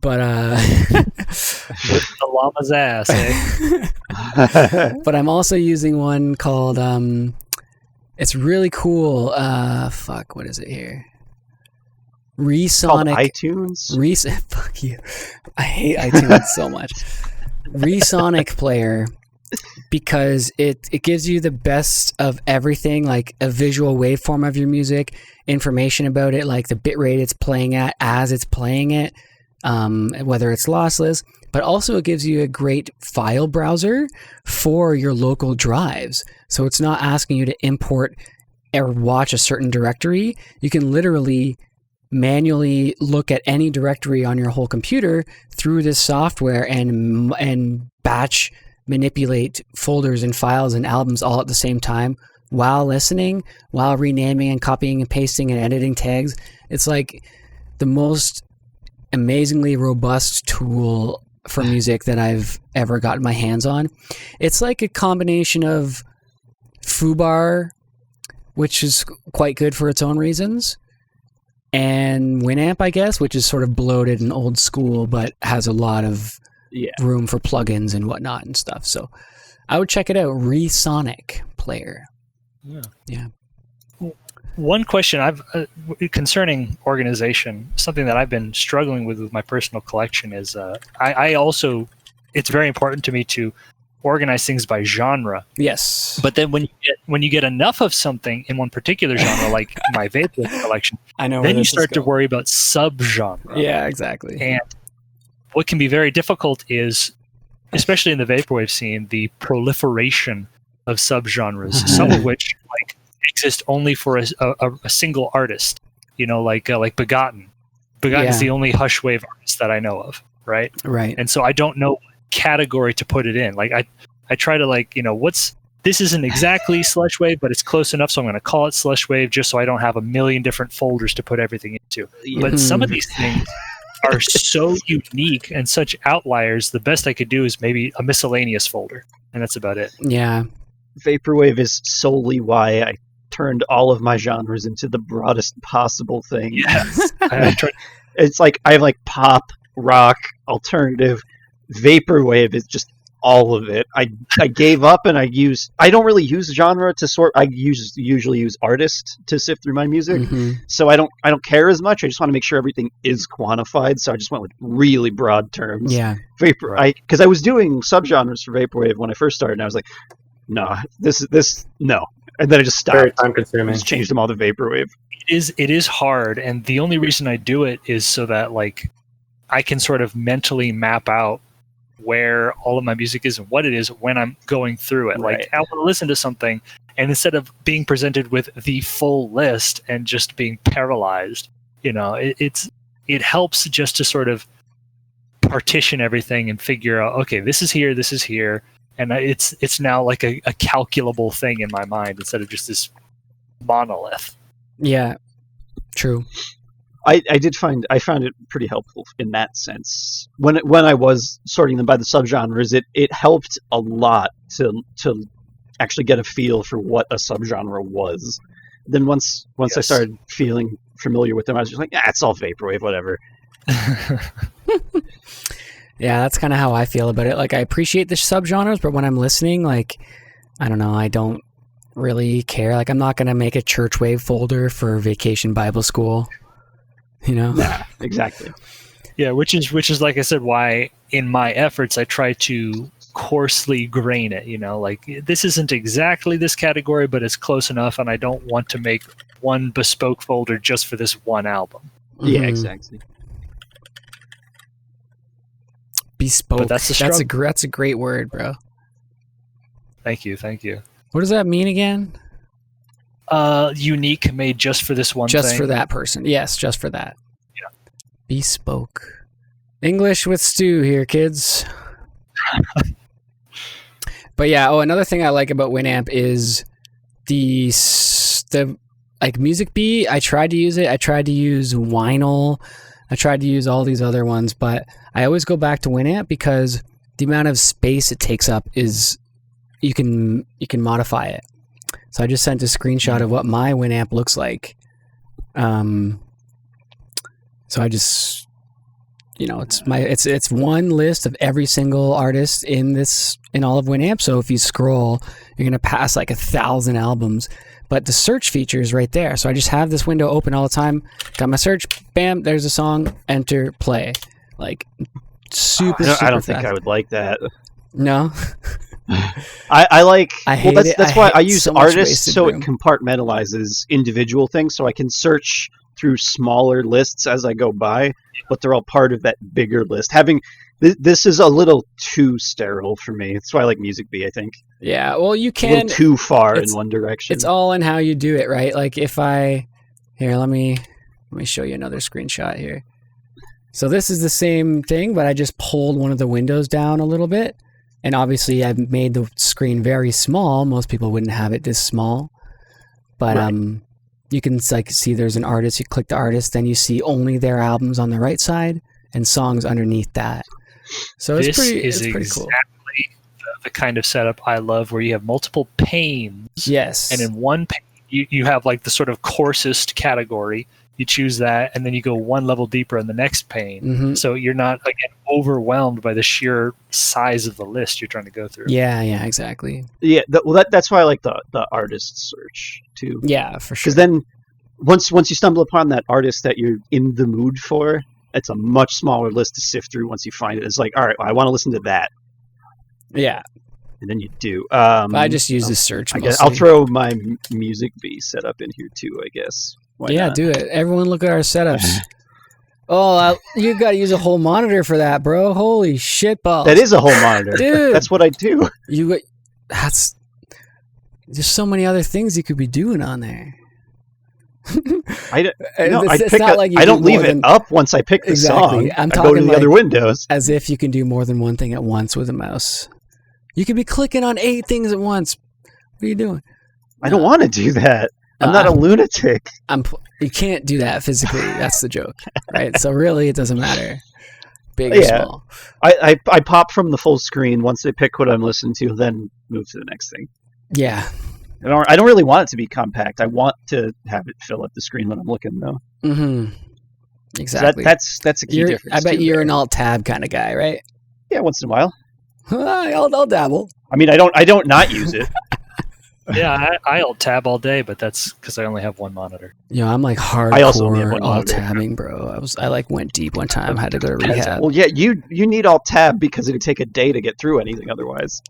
But The llama's ass, eh? but I'm also using one called it's really cool. What is it here? Called Resonic. iTunes. Fuck you. I hate iTunes so much. Resonic player, because it gives you the best of everything, like a visual waveform of your music, information about it, like the bitrate it's playing at as it's playing it, whether it's lossless, but also it gives you a great file browser for your local drives. So it's not asking you to import or watch a certain directory. You can literally manually look at any directory on your whole computer through this software and batch manipulate folders and files and albums all at the same time while listening, while renaming and copying and pasting and editing tags. It's like the most amazingly robust tool for music that I've ever gotten my hands on. It's like a combination of Foobar, which is quite good for its own reasons, and Winamp, I guess, which is sort of bloated and old school, but has a lot of room for plugins and whatnot and stuff. So I would check it out. Resonic player. Yeah. One question I've concerning organization, something that I've been struggling with my personal collection is I also, it's very important to me to organize things by genre. Yes. But then when you get enough of something in one particular genre, like my Vaporwave collection, I know. then you start to worry about subgenre. Yeah, exactly. And what can be very difficult is, especially in the Vaporwave scene, the proliferation of subgenres, some of which like exist only for a single artist. Like Begotten. Begotten is the only Hushwave artist that I know of, right? Right. And so I don't know what category to put it in. Like I try to this isn't exactly Slushwave, but it's close enough, so I'm going to call it Slushwave just so I don't have a million different folders to put everything into. But some of these things are so unique and such outliers, the best I could do is maybe a miscellaneous folder, and that's about it. Yeah. Vaporwave is solely why I turned all of my genres into the broadest possible thing. Yes. It's like I have like pop, rock, alternative. Vaporwave is just all of it. I gave up and I don't really use genre to sort. I usually use artist to sift through my music. Mm-hmm. So I don't care as much. I just want to make sure everything is quantified. So I just went with really broad terms. Yeah. Because I was doing subgenres for Vaporwave when I first started, and I was like, no, this no. And then I just stopped. Very time consuming. Just changed them all to Vaporwave. It is hard, and the only reason I do it is so that like I can sort of mentally map out where all of my music is and what it is when I'm going through it. Right. Like I want to listen to something, and instead of being presented with the full list and just being paralyzed, it helps just to sort of partition everything and figure out, okay, this is here, and it's now like a calculable thing in my mind instead of just this monolith. Yeah, true. I found it pretty helpful in that sense. When I was sorting them by the subgenres, it helped a lot to actually get a feel for what a subgenre was. Then once I started feeling familiar with them, I was just like, it's all vaporwave, whatever. Yeah, that's kind of how I feel about it. Like, I appreciate the subgenres, but when I'm listening, like, I don't know, I don't really care. Like, I'm not gonna make a church wave folder for Vacation Bible School. You know? Yeah, exactly. Yeah, which is like I said, why in my efforts I try to coarsely grain it. Like, this isn't exactly this category, but it's close enough, and I don't want to make one bespoke folder just for this one album. Yeah, exactly. Bespoke. But that's the struggle. That's a great word, bro. Thank you. What does that mean again? Unique, made just for this one thing. Just for that person. Yes, just for that. Yeah. Bespoke. English with Stu here, kids. But yeah, another thing I like about Winamp is the like Music Bee. I tried to use it. I tried to use Vinyl. I tried to use all these other ones, but I always go back to Winamp because the amount of space it takes up is you can modify it. So I just sent a screenshot of what my Winamp looks like. So I just, it's one list of every single artist in all of Winamp. So if you scroll, you're gonna pass like 1,000 albums. But the search feature is right there. So I just have this window open all the time. Got my search, bam, there's a song, enter, play. Like super I don't fast. think I would like that. No. I like. I hate that's it. that's I why hate I use so much artists, wasted so room. it compartmentalizes individual things, so I can search through smaller lists as I go by, but they're all part of that bigger list. Having this is a little too sterile for me. That's why I like Music Bee, I think. Yeah, well, you A can. little too far in one direction. It's all in how you do it, right? Like if let me show you another screenshot here. So this is the same thing, but I just pulled one of the windows down a little bit. And obviously I've made the screen very small. Most people wouldn't have it this small. But Right. you can like see there's an artist, you click the artist, then you see only their albums on the right side and songs underneath that. So it's pretty cool. Exactly the kind of setup I love, where you have multiple panes. Yes. And in one pane, you have like the sort of coarsest category. You choose that, and then you go one level deeper in the next pane. Mhm. So you're not again overwhelmed by the sheer size of the list you're trying to go through. Yeah, exactly. Yeah, that's why I like the artist search too. Yeah, for sure. Because then once you stumble upon that artist that you're in the mood for, it's a much smaller list to sift through. Once you find it, it's like, all right, I want to listen to that, Yeah. and then you do. I just use the search I mostly. guess I'll throw my Music Bee setup in here too. I guess. Why Yeah, not? do it. Everyone look at our setups. You got to use a whole monitor for that, bro. Holy shit balls. That is a whole monitor. Dude. That's what I do. There's so many other things you could be doing on there. I don't It's not like you I don't do leave more it than- up once I pick the Exactly. song. I'm I go to talking the other like- windows. As if you can do more than one thing at once with a mouse. You could be clicking on 8 things at once. What are you doing? I don't want to do that. I'm not a lunatic. You can't do that physically. That's the joke, right? So really, it doesn't matter. Big or Yeah. small. I pop from the full screen once they pick what I'm listening to, then move to the next thing. Yeah. I don't really want it to be compact. I want to have it fill up the screen when I'm looking, though. Mm-hmm. So Exactly. that's a key difference. I bet too, you're there. an alt-tab kind of guy, right? Yeah, once in a while. I'll dabble. I mean, I don't not use it. Yeah, I alt-tab all day, but that's because I only have one monitor. Yeah, I'm like I also only have hardcore one monitor. alt-tabbing, bro. I like went deep one time. Had to go to rehab. Well, yeah, you need alt tab because it would take a day to get through anything otherwise.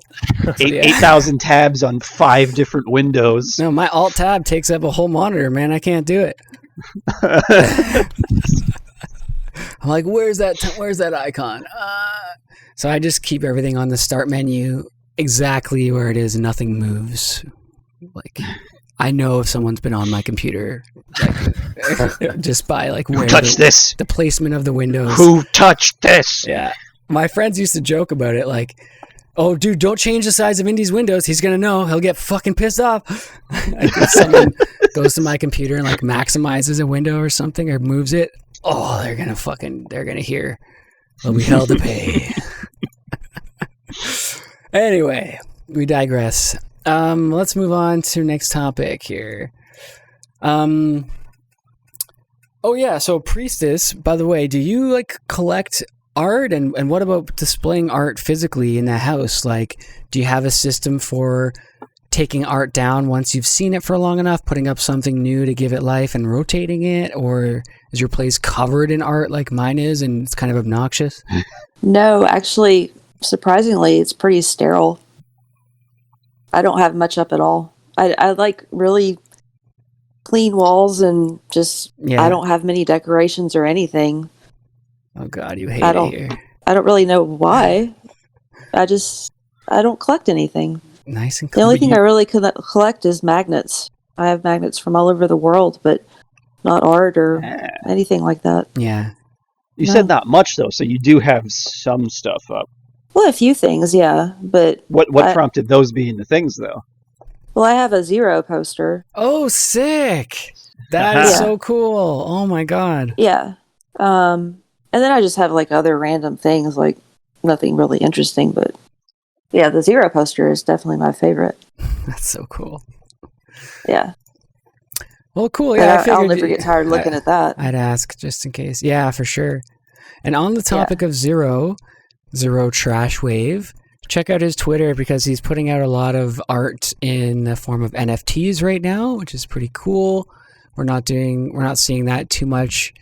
Yeah. 8,000 tabs on 5 different windows. No, my alt-tab takes up a whole monitor, man. I can't do it. I'm like, where's that icon? So I just keep everything on the start menu exactly where it is, and nothing moves. Like, I know if someone's been on my computer, like, just by like where this? the placement of the windows. Who touched this? Yeah, my friends used to joke about it, like, oh, dude, don't change the size of Indy's windows. He's going to know. He'll get fucking pissed off. Someone goes to my computer and like maximizes a window or something or moves it. Oh, they're going to hear. Well, we held to pay. Anyway, we digress. Let's move on to next topic here. Oh yeah, so Priestess, by the way, do you like collect art and what about displaying art physically in the house? Like, do you have a system for taking art down once you've seen it for long enough, putting up something new to give it life and rotating it? Or is your place covered in art like mine is and it's kind of obnoxious? No, actually, surprisingly, it's pretty sterile. I don't have much up at all. I like really clean walls and just, I don't have many decorations or anything. Oh God, you hate it here. I don't really know why. I don't collect anything. Nice and The only thing I really collect is magnets. I have magnets from all over the world, but not art or anything like that. Yeah. You said not much though, so you do have some stuff up. Well, a few things, yeah, but What prompted those being the things though? well, I have a Zero poster. Oh, sick! That is so cool. Oh my God. Yeah. And then I just have like other random things, like nothing really interesting, but yeah, the Zero poster is definitely my favorite. That's so cool. Yeah. Well, cool. Yeah, I'll never get tired looking at that. I'd ask just in case. Yeah, for sure. And on the topic of Zero Trash Wave, check out his Twitter because he's putting out a lot of art in the form of NFTs right now, which is pretty cool. We're not seeing that too much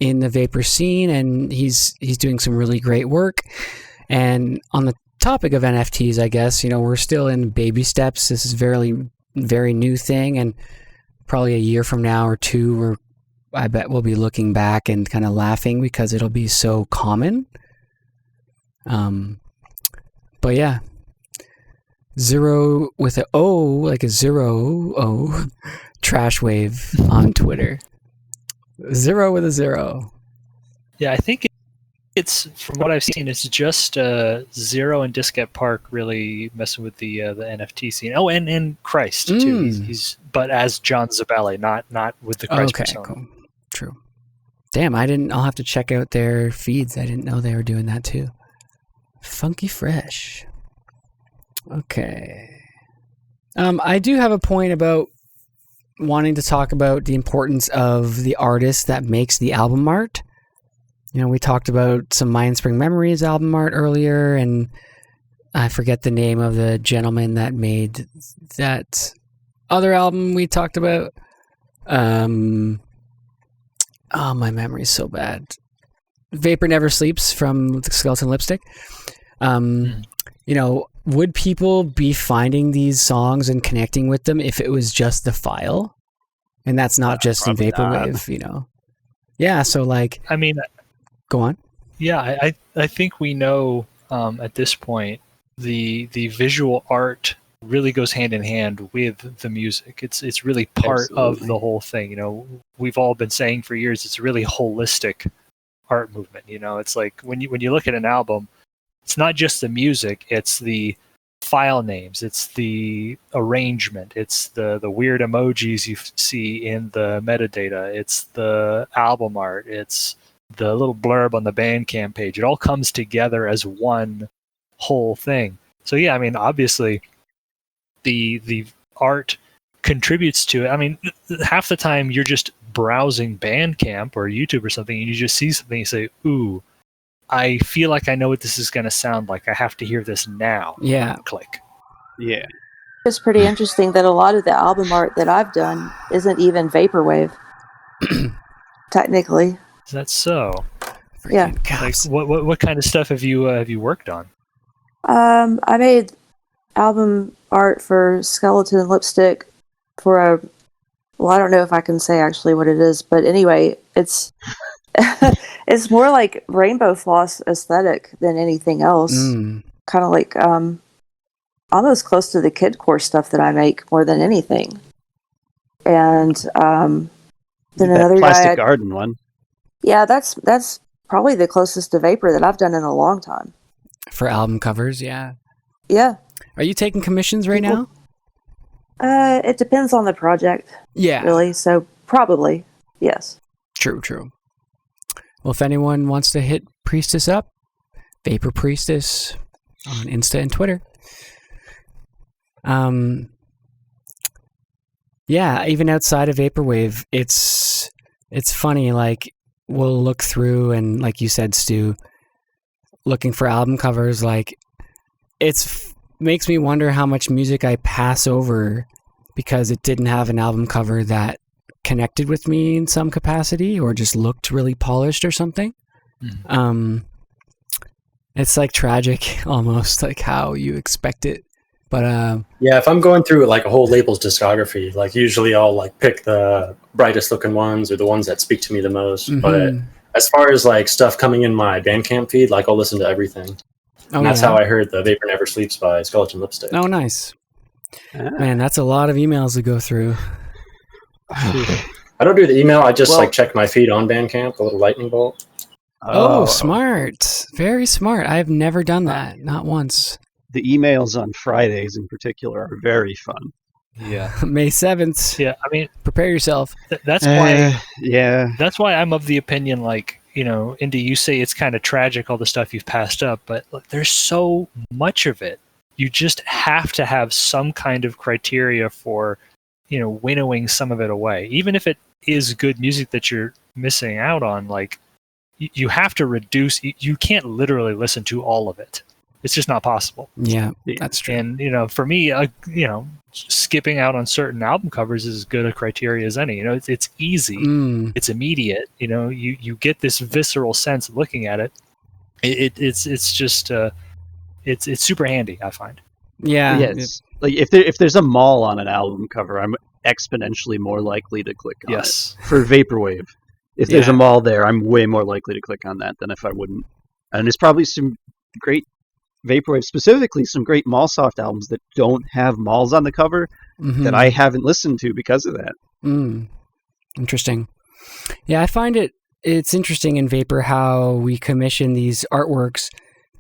in the vapor scene, and he's doing some really great work. And on the topic of NFTs, I guess, we're still in baby steps. This is very, very new thing, and probably a year from now or two, I bet we'll be looking back and kind of laughing because it'll be so common. But yeah, Zero with an O, like a 0 Trash Wave on Twitter. Zero with a 0. Yeah, I think it's, from what I've seen, it's just Zero and Disket Park really messing with the NFT scene. Oh, and Christ too. He's but as John Zabelli, not with the Christ persona. Cool. True. Damn, I'll have to check out their feeds. I didn't know they were doing that too. Funky fresh. Okay. I do have a point about wanting to talk about the importance of the artist that makes the album art. We talked about some Mindspring Memories album art earlier, and I forget the name of the gentleman that made that other album we talked about. Oh, my memory's so bad. Vapor Never Sleeps from Skeleton Lipstick. Would people be finding these songs and connecting with them if it was just the file? And that's not just in Vaporwave, Yeah, so like... I mean... Go on. Yeah, I think we know at this point the visual art really goes hand in hand with the music. It's really part of the whole thing. We've all been saying for years it's a really holistic art movement. It's like when you look at an album, it's not just the music, it's the file names, it's the arrangement, it's the weird emojis you see in the metadata, it's the album art, it's the little blurb on the Bandcamp page. It all comes together as one whole thing. So yeah, I mean, obviously the art contributes to it. I mean, half the time you're just browsing Bandcamp or YouTube or something and you just see something and you say, ooh, I feel like I know what this is going to sound like. I have to hear this now. Yeah. Click. Yeah. It's pretty interesting that a lot of the album art that I've done isn't even Vaporwave. Technically. Is that so? Yeah. Like, what kind of stuff have you worked on? I made album art for Skeleton Lipstick for I don't know if I can say actually what it is, but anyway, it's it's more like rainbow floss aesthetic than anything else. Kind of like almost close to the kidcore stuff that I make more than anything. And then another plastic garden one. Yeah, that's probably the closest to Vapor that I've done in a long time. For album covers, yeah. Yeah. Are you taking commissions right now? It depends on the project, Yeah. really. So probably, yes. True. Well, if anyone wants to hit Priestess up, Vapor Priestess on Insta and Twitter. Yeah, even outside of Vaporwave, it's funny. Like, we'll look through and, like you said, Stu, looking for album covers. Like, makes me wonder how much music I pass over because it didn't have an album cover that connected with me in some capacity or just looked really polished or something. It's like tragic almost, like how you expect it. But yeah, if I'm going through like a whole label's discography, like usually I'll like pick the brightest looking ones or the ones that speak to me the most. But as far as like stuff coming in my Bandcamp feed, like I'll listen to everything. And that's how I heard the Vapor Never Sleeps by Skeleton Lipstick. Oh, nice. Man, that's a lot of emails to go through. I don't do the email. I just like check my feed on Bandcamp, the little lightning bolt. Oh, smart. Very smart. I've never done that. Not once. The emails on Fridays in particular are very fun. Yeah. May 7th. Yeah, I mean, prepare yourself. That's why. Yeah. That's why I'm of the opinion, like, you know, Indy, you say it's kind of tragic, all the stuff you've passed up, but look, there's so much of it. You just have to have some kind of criteria for, you know, winnowing some of it away. Even if it is good music that you're missing out on, like, you have to reduce. You can't literally listen to all of it. It's just not possible. Yeah, that's true. And, you know, for me, you know, skipping out on certain album covers is as good a criteria as any. You know, it's easy. It's immediate. You know, you get this visceral sense of looking at it. It's just it's super handy, I find. Yeah. Yes. Like if there's a mall on an album cover, I'm exponentially more likely to click on it. For Vaporwave. If there's a mall there, I'm way more likely to click on that than if I wouldn't. And there's probably some great Vaporwave, specifically some great Mallsoft albums that don't have malls on the cover that I haven't listened to because of that. Interesting. Yeah, I find it's interesting in Vapor how we commission these artworks,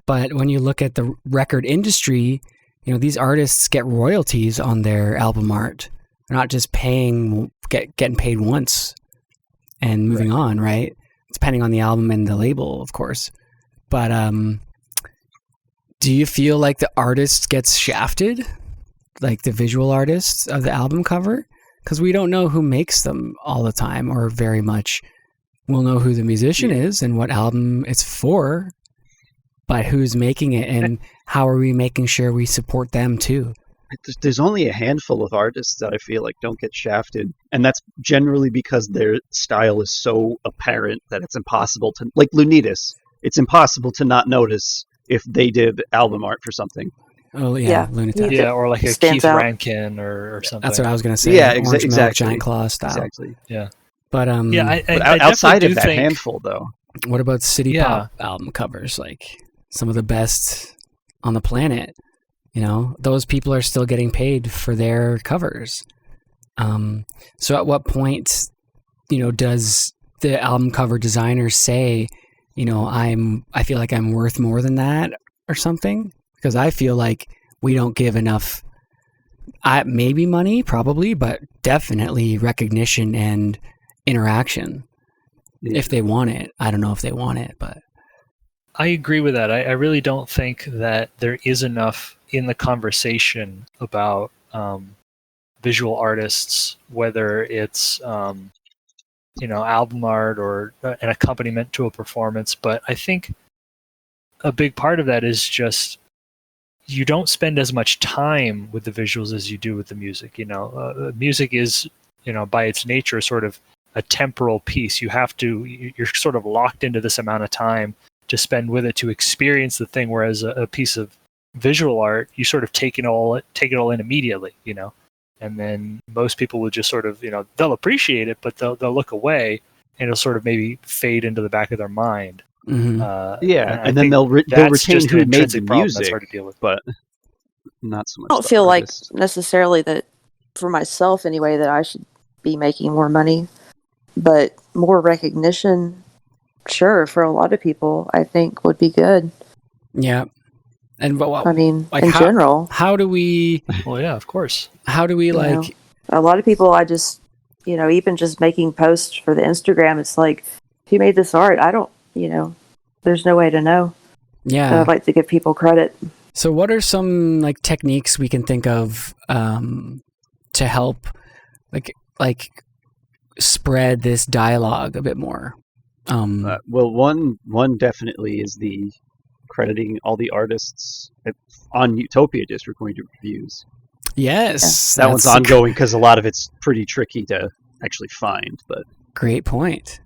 but when you look at the record industry, you know, these artists get royalties on their album art. They're not just getting paid once and moving on, right? Depending on the album and the label, of course. But do you feel like the artist gets shafted? Like the visual artists of the album cover? Because we don't know who makes them all the time or very much. We'll know who the musician is and what album it's for, but who's making it and how are we making sure we support them too? There's only a handful of artists that I feel like don't get shafted, and that's generally because their style is so apparent that it's impossible to, like Lunitas, it's impossible to not notice if they did album art for something. Oh yeah, Lunatic. Yeah, or like a Keith Rankin or something. That's what I was going to say. Yeah, Orange exactly. Milk, Giant Claw style. Exactly. Yeah. But I outside of that think, handful, though, what about city pop album covers? Like some of the best on the planet. You know, those people are still getting paid for their covers. So at what point, you know, does the album cover designer say, you know, I feel like I'm worth more than that or something? Because I feel like we don't give enough, maybe money, probably, but definitely recognition and interaction if they want it. I don't know if they want it, but I agree with that. I really don't think that there is enough in the conversation about visual artists, whether it's you know, album art or an accompaniment to a performance. But I think a big part of that is just you don't spend as much time with the visuals as you do with the music. You know, music is, you know, by its nature sort of a temporal piece. You're sort of locked into this amount of time to spend with it to experience the thing, whereas a piece of visual art, you sort of take it all in immediately, you know, and then most people will just sort of, you know, they'll appreciate it, but they'll look away and it'll sort of maybe fade into the back of their mind. And then they'll retain who made the music, that's hard to deal with. but not so much. I don't feel like necessarily that, for myself anyway, that I should be making more money, but more recognition, sure, for a lot of people, I think would be good. Yeah. And I mean, like in general. How do we? Well, yeah, of course. How do we like? A lot of people, I just, even just making posts for the Instagram, it's like, if you made this art, I don't, there's no way to know. Yeah. So I'd like to give people credit. So what are some like techniques we can think of to help like spread this dialogue a bit more? Well, one definitely is the crediting all the artists on Utopia District going to reviews. Yes, that one's ongoing because a lot of it's pretty tricky to actually find. But great point.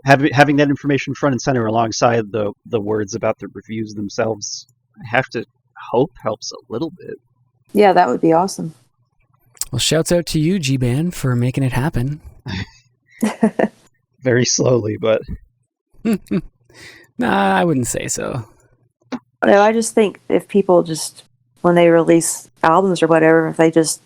Having that information front and center alongside the words about the reviews themselves, I have to hope helps a little bit. Yeah, that would be awesome. Well, shouts out to you, G-Ban, for making it happen. Very slowly, but... Nah, I wouldn't say so. No, I just think if people just, when they release albums or whatever, if they just,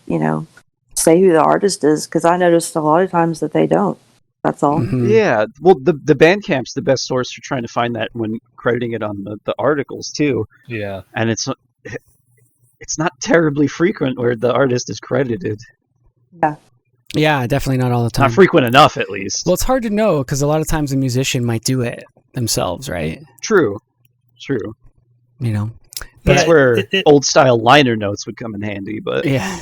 say who the artist is, because I noticed a lot of times that they don't. That's all. Mm-hmm. Yeah, well, the Bandcamp's the best source for trying to find that when crediting it on the articles, too. Yeah. And it's not terribly frequent where the artist is credited. Yeah. Yeah, definitely not all the time. Not frequent enough, at least. Well, it's hard to know because a lot of times a musician might do it themselves, right? True. That's where old-style liner notes would come in handy, but... Yeah.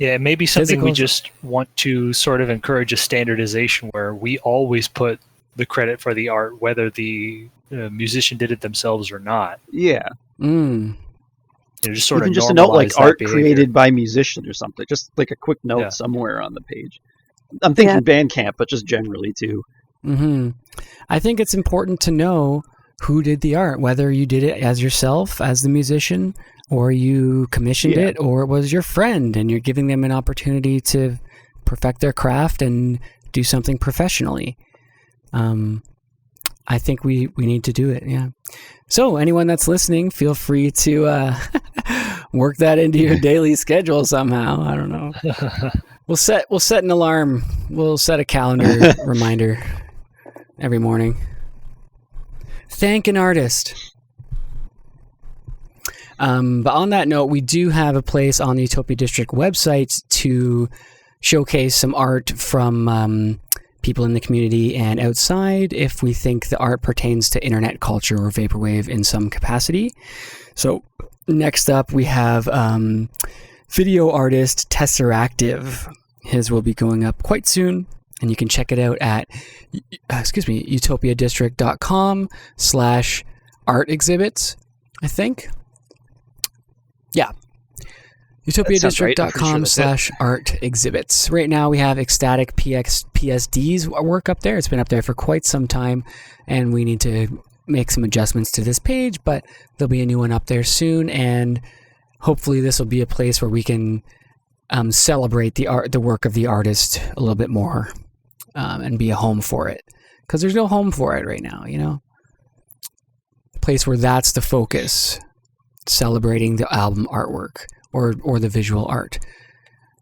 Yeah, maybe something we just want to sort of encourage a standardization where we always put the credit for the art, whether the musician did it themselves or not. Yeah. Just sort even of just a note like art behavior. created by musician or something. Just like a quick note somewhere on the page. I'm thinking Bandcamp, but just generally too. Mm-hmm. I think it's important to know who did the art, whether you did it as yourself, as the musician, or you commissioned it, or it was your friend, and you're giving them an opportunity to perfect their craft and do something professionally. I think we need to do it, yeah. So anyone that's listening, feel free to work that into your daily schedule somehow. I don't know. We'll set an alarm. We'll set a calendar reminder every morning. Thank an artist. But on that note, we do have a place on the Utopia District website to showcase some art from people in the community and outside if we think the art pertains to internet culture or vaporwave in some capacity. So next up, we have video artist Tesseractive. His will be going up quite soon, and you can check it out at utopiadistrict.com/art exhibits, I think. Yeah. utopiadistrict.com/art exhibits. Right now we have ecstatic PSD's work up there. It's been up there for quite some time, and we need to make some adjustments to this page, but there'll be a new one up there soon, and hopefully this will be a place where we can celebrate the work of the artist a little bit more, and be a home for it, because there's no home for it right now, a place where that's the focus, celebrating the album artwork or the visual art.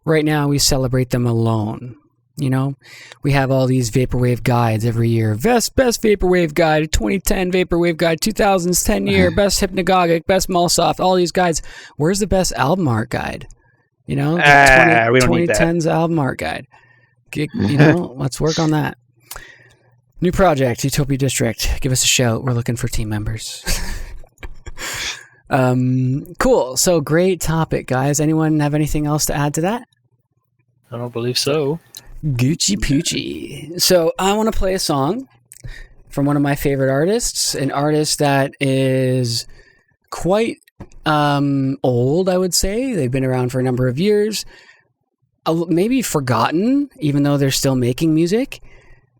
Right now we celebrate them alone. We have all these vaporwave guides every year. Best vaporwave guide, 2010 vaporwave guide, 2000s 10-year, best hypnagogic, best Malsoft, all these guides. Where's the best album art guide? The we don't need that. 2010's album art guide. Let's work on that. New project, Utopia District. Give us a shout. We're looking for team members. Cool. So great topic, guys. Anyone have anything else to add to that? I don't believe so. Gucci Poochie. So I want to play a song from one of my favorite artists, an artist that is quite old, I would say. They've been around for a number of years. Maybe forgotten, even though they're still making music.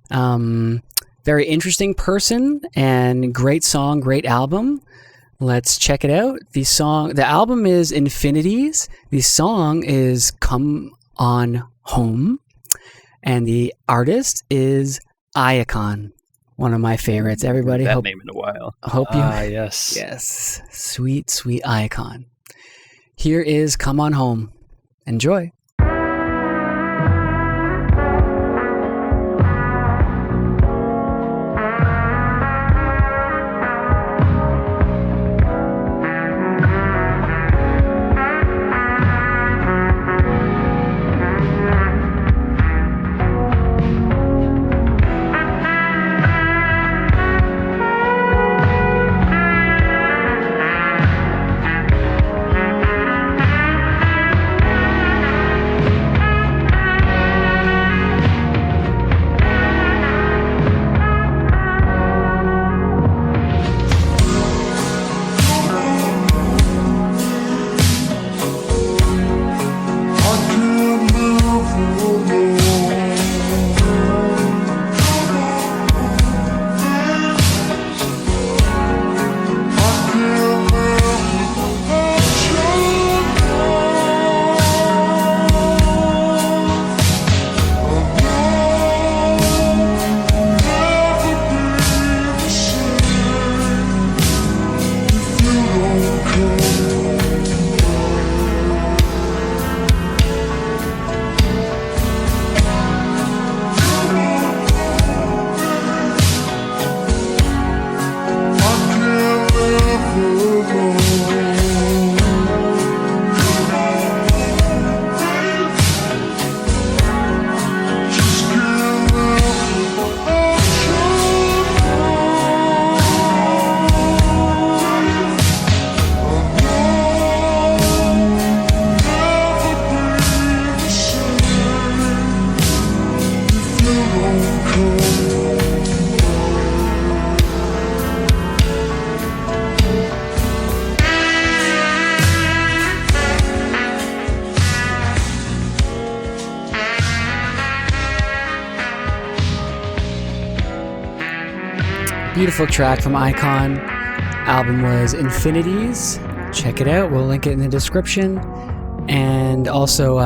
Very interesting person and great song, great album. Let's check it out. The album is Infinities. The song is Come On Home. And the artist is Iacon, one of my favorites. Everybody, that name in a while. Hope you. Yes. Yes. Sweet, sweet Iacon. Here is Come On Home. Enjoy. Beautiful track from Icon. Album was Infinities. Check it out. We'll link it in the description. And also,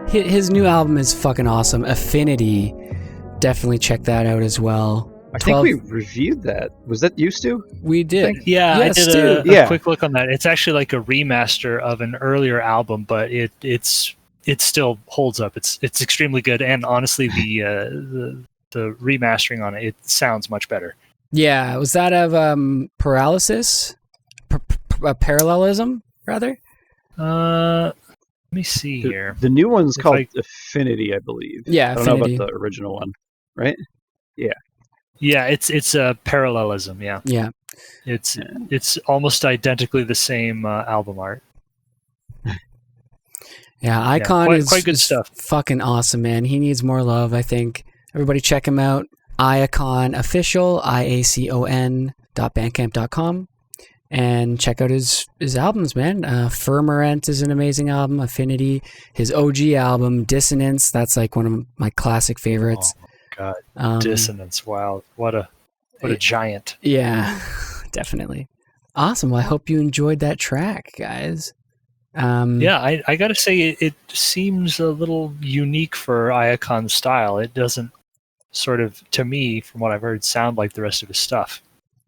his new album is fucking awesome. Affinity. Definitely check that out as well. I think we reviewed that. Was that used to? We did. Yeah, Yes, I did dude. a quick look on that. It's actually like a remaster of an earlier album, but it still holds up. It's extremely good, and honestly, the remastering on it sounds much better. Yeah, was that of parallelism, rather? Let me see here. The new one's called Affinity, I believe. Yeah, I don't know about the original one, right? Yeah. Yeah, it's a parallelism. Yeah. Yeah. It's almost identically the same album art. Yeah, Icon is quite good stuff. Fucking awesome, man. He needs more love, I think. Everybody check him out. Iacon Official, iacon.bandcamp.com. And check out his albums, man. Firmament is an amazing album. Affinity. His OG album, Dissonance, that's like one of my classic favorites. Oh, my God. Dissonance. Wow. What a giant. Yeah, definitely. Awesome. Well, I hope you enjoyed that track, guys. Yeah, I got to say, it seems a little unique for Iacon's style. It doesn't sort of, to me, from what I've heard, sound like the rest of his stuff.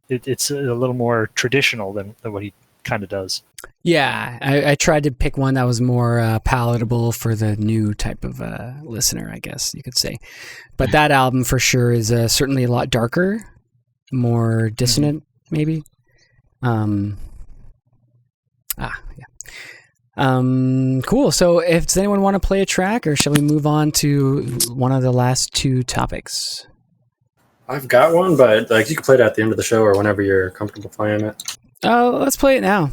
It's a little more traditional than what he kind of does. Yeah, I tried to pick one that was more palatable for the new type of listener, I guess you could say. But that album for sure is certainly a lot darker, more dissonant, maybe. Yeah. Cool. So does anyone want to play a track, or shall we move on to one of the last two topics? I've got one, but you can play it at the end of the show or whenever you're comfortable playing it. Oh, let's play it now.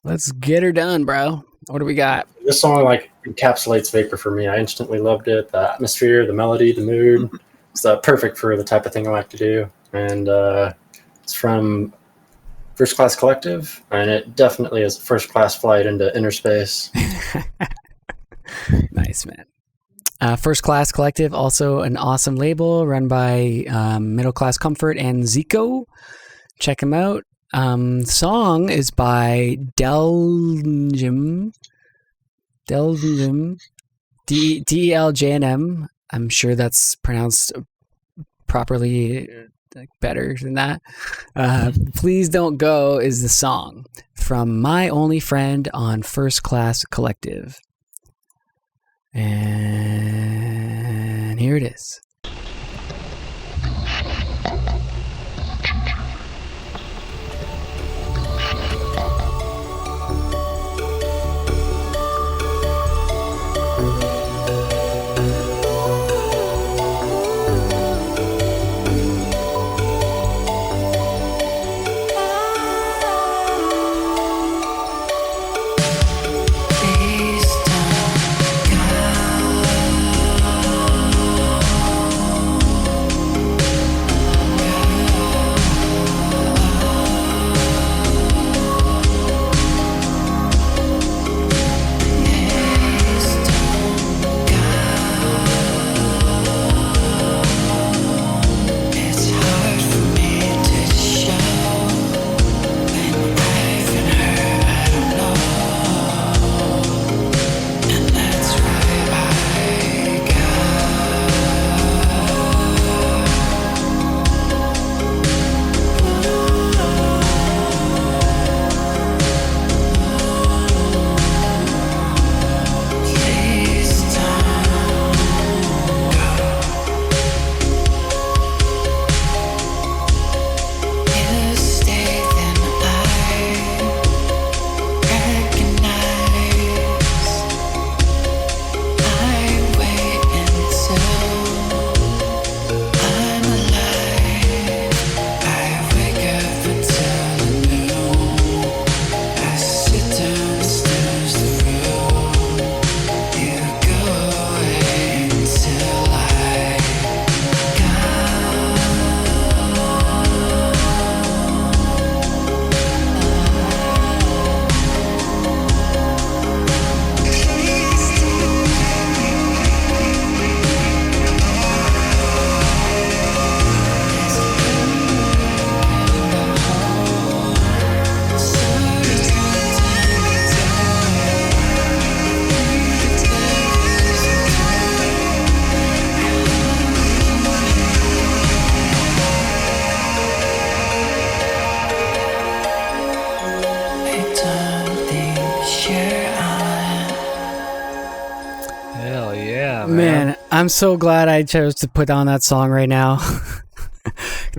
Let's get her done, bro. What do we got? This song encapsulates Vapor for me. I instantly loved it. The atmosphere, the melody, the mood. It's perfect for the type of thing I like to do. And it's from First Class Collective, and it definitely is a first-class flight into inner space. Nice, man. First Class Collective, also an awesome label run by Middle Class Comfort and Zico. Check them out. Song is by Deljm, DELJNM. I'm sure that's pronounced properly, better than that. Please Don't Go is the song from My Only Friend on First Class Collective. And here it is. Please don't go. I'm so glad I chose to put on that song right now,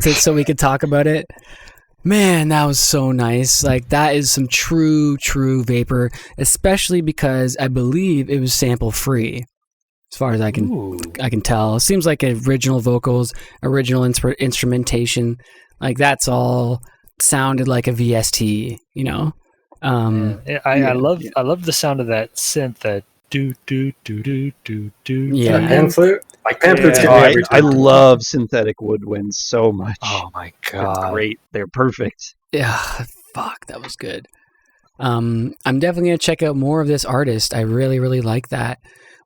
so we could talk about it. Man, that was so nice. Like, that is some true Vapor, especially because I believe it was sample free, as far as I can tell. It seems like original vocals, original instrumentation, like that's all sounded like a VST, you know. I love the sound of that synth, that do do do do do do. Yeah, pan flute. Like pan flute's I love synthetic woodwinds so much. Oh my They're god, great. They're perfect. Yeah, fuck, that was good. I'm definitely gonna check out more of this artist. I really like that.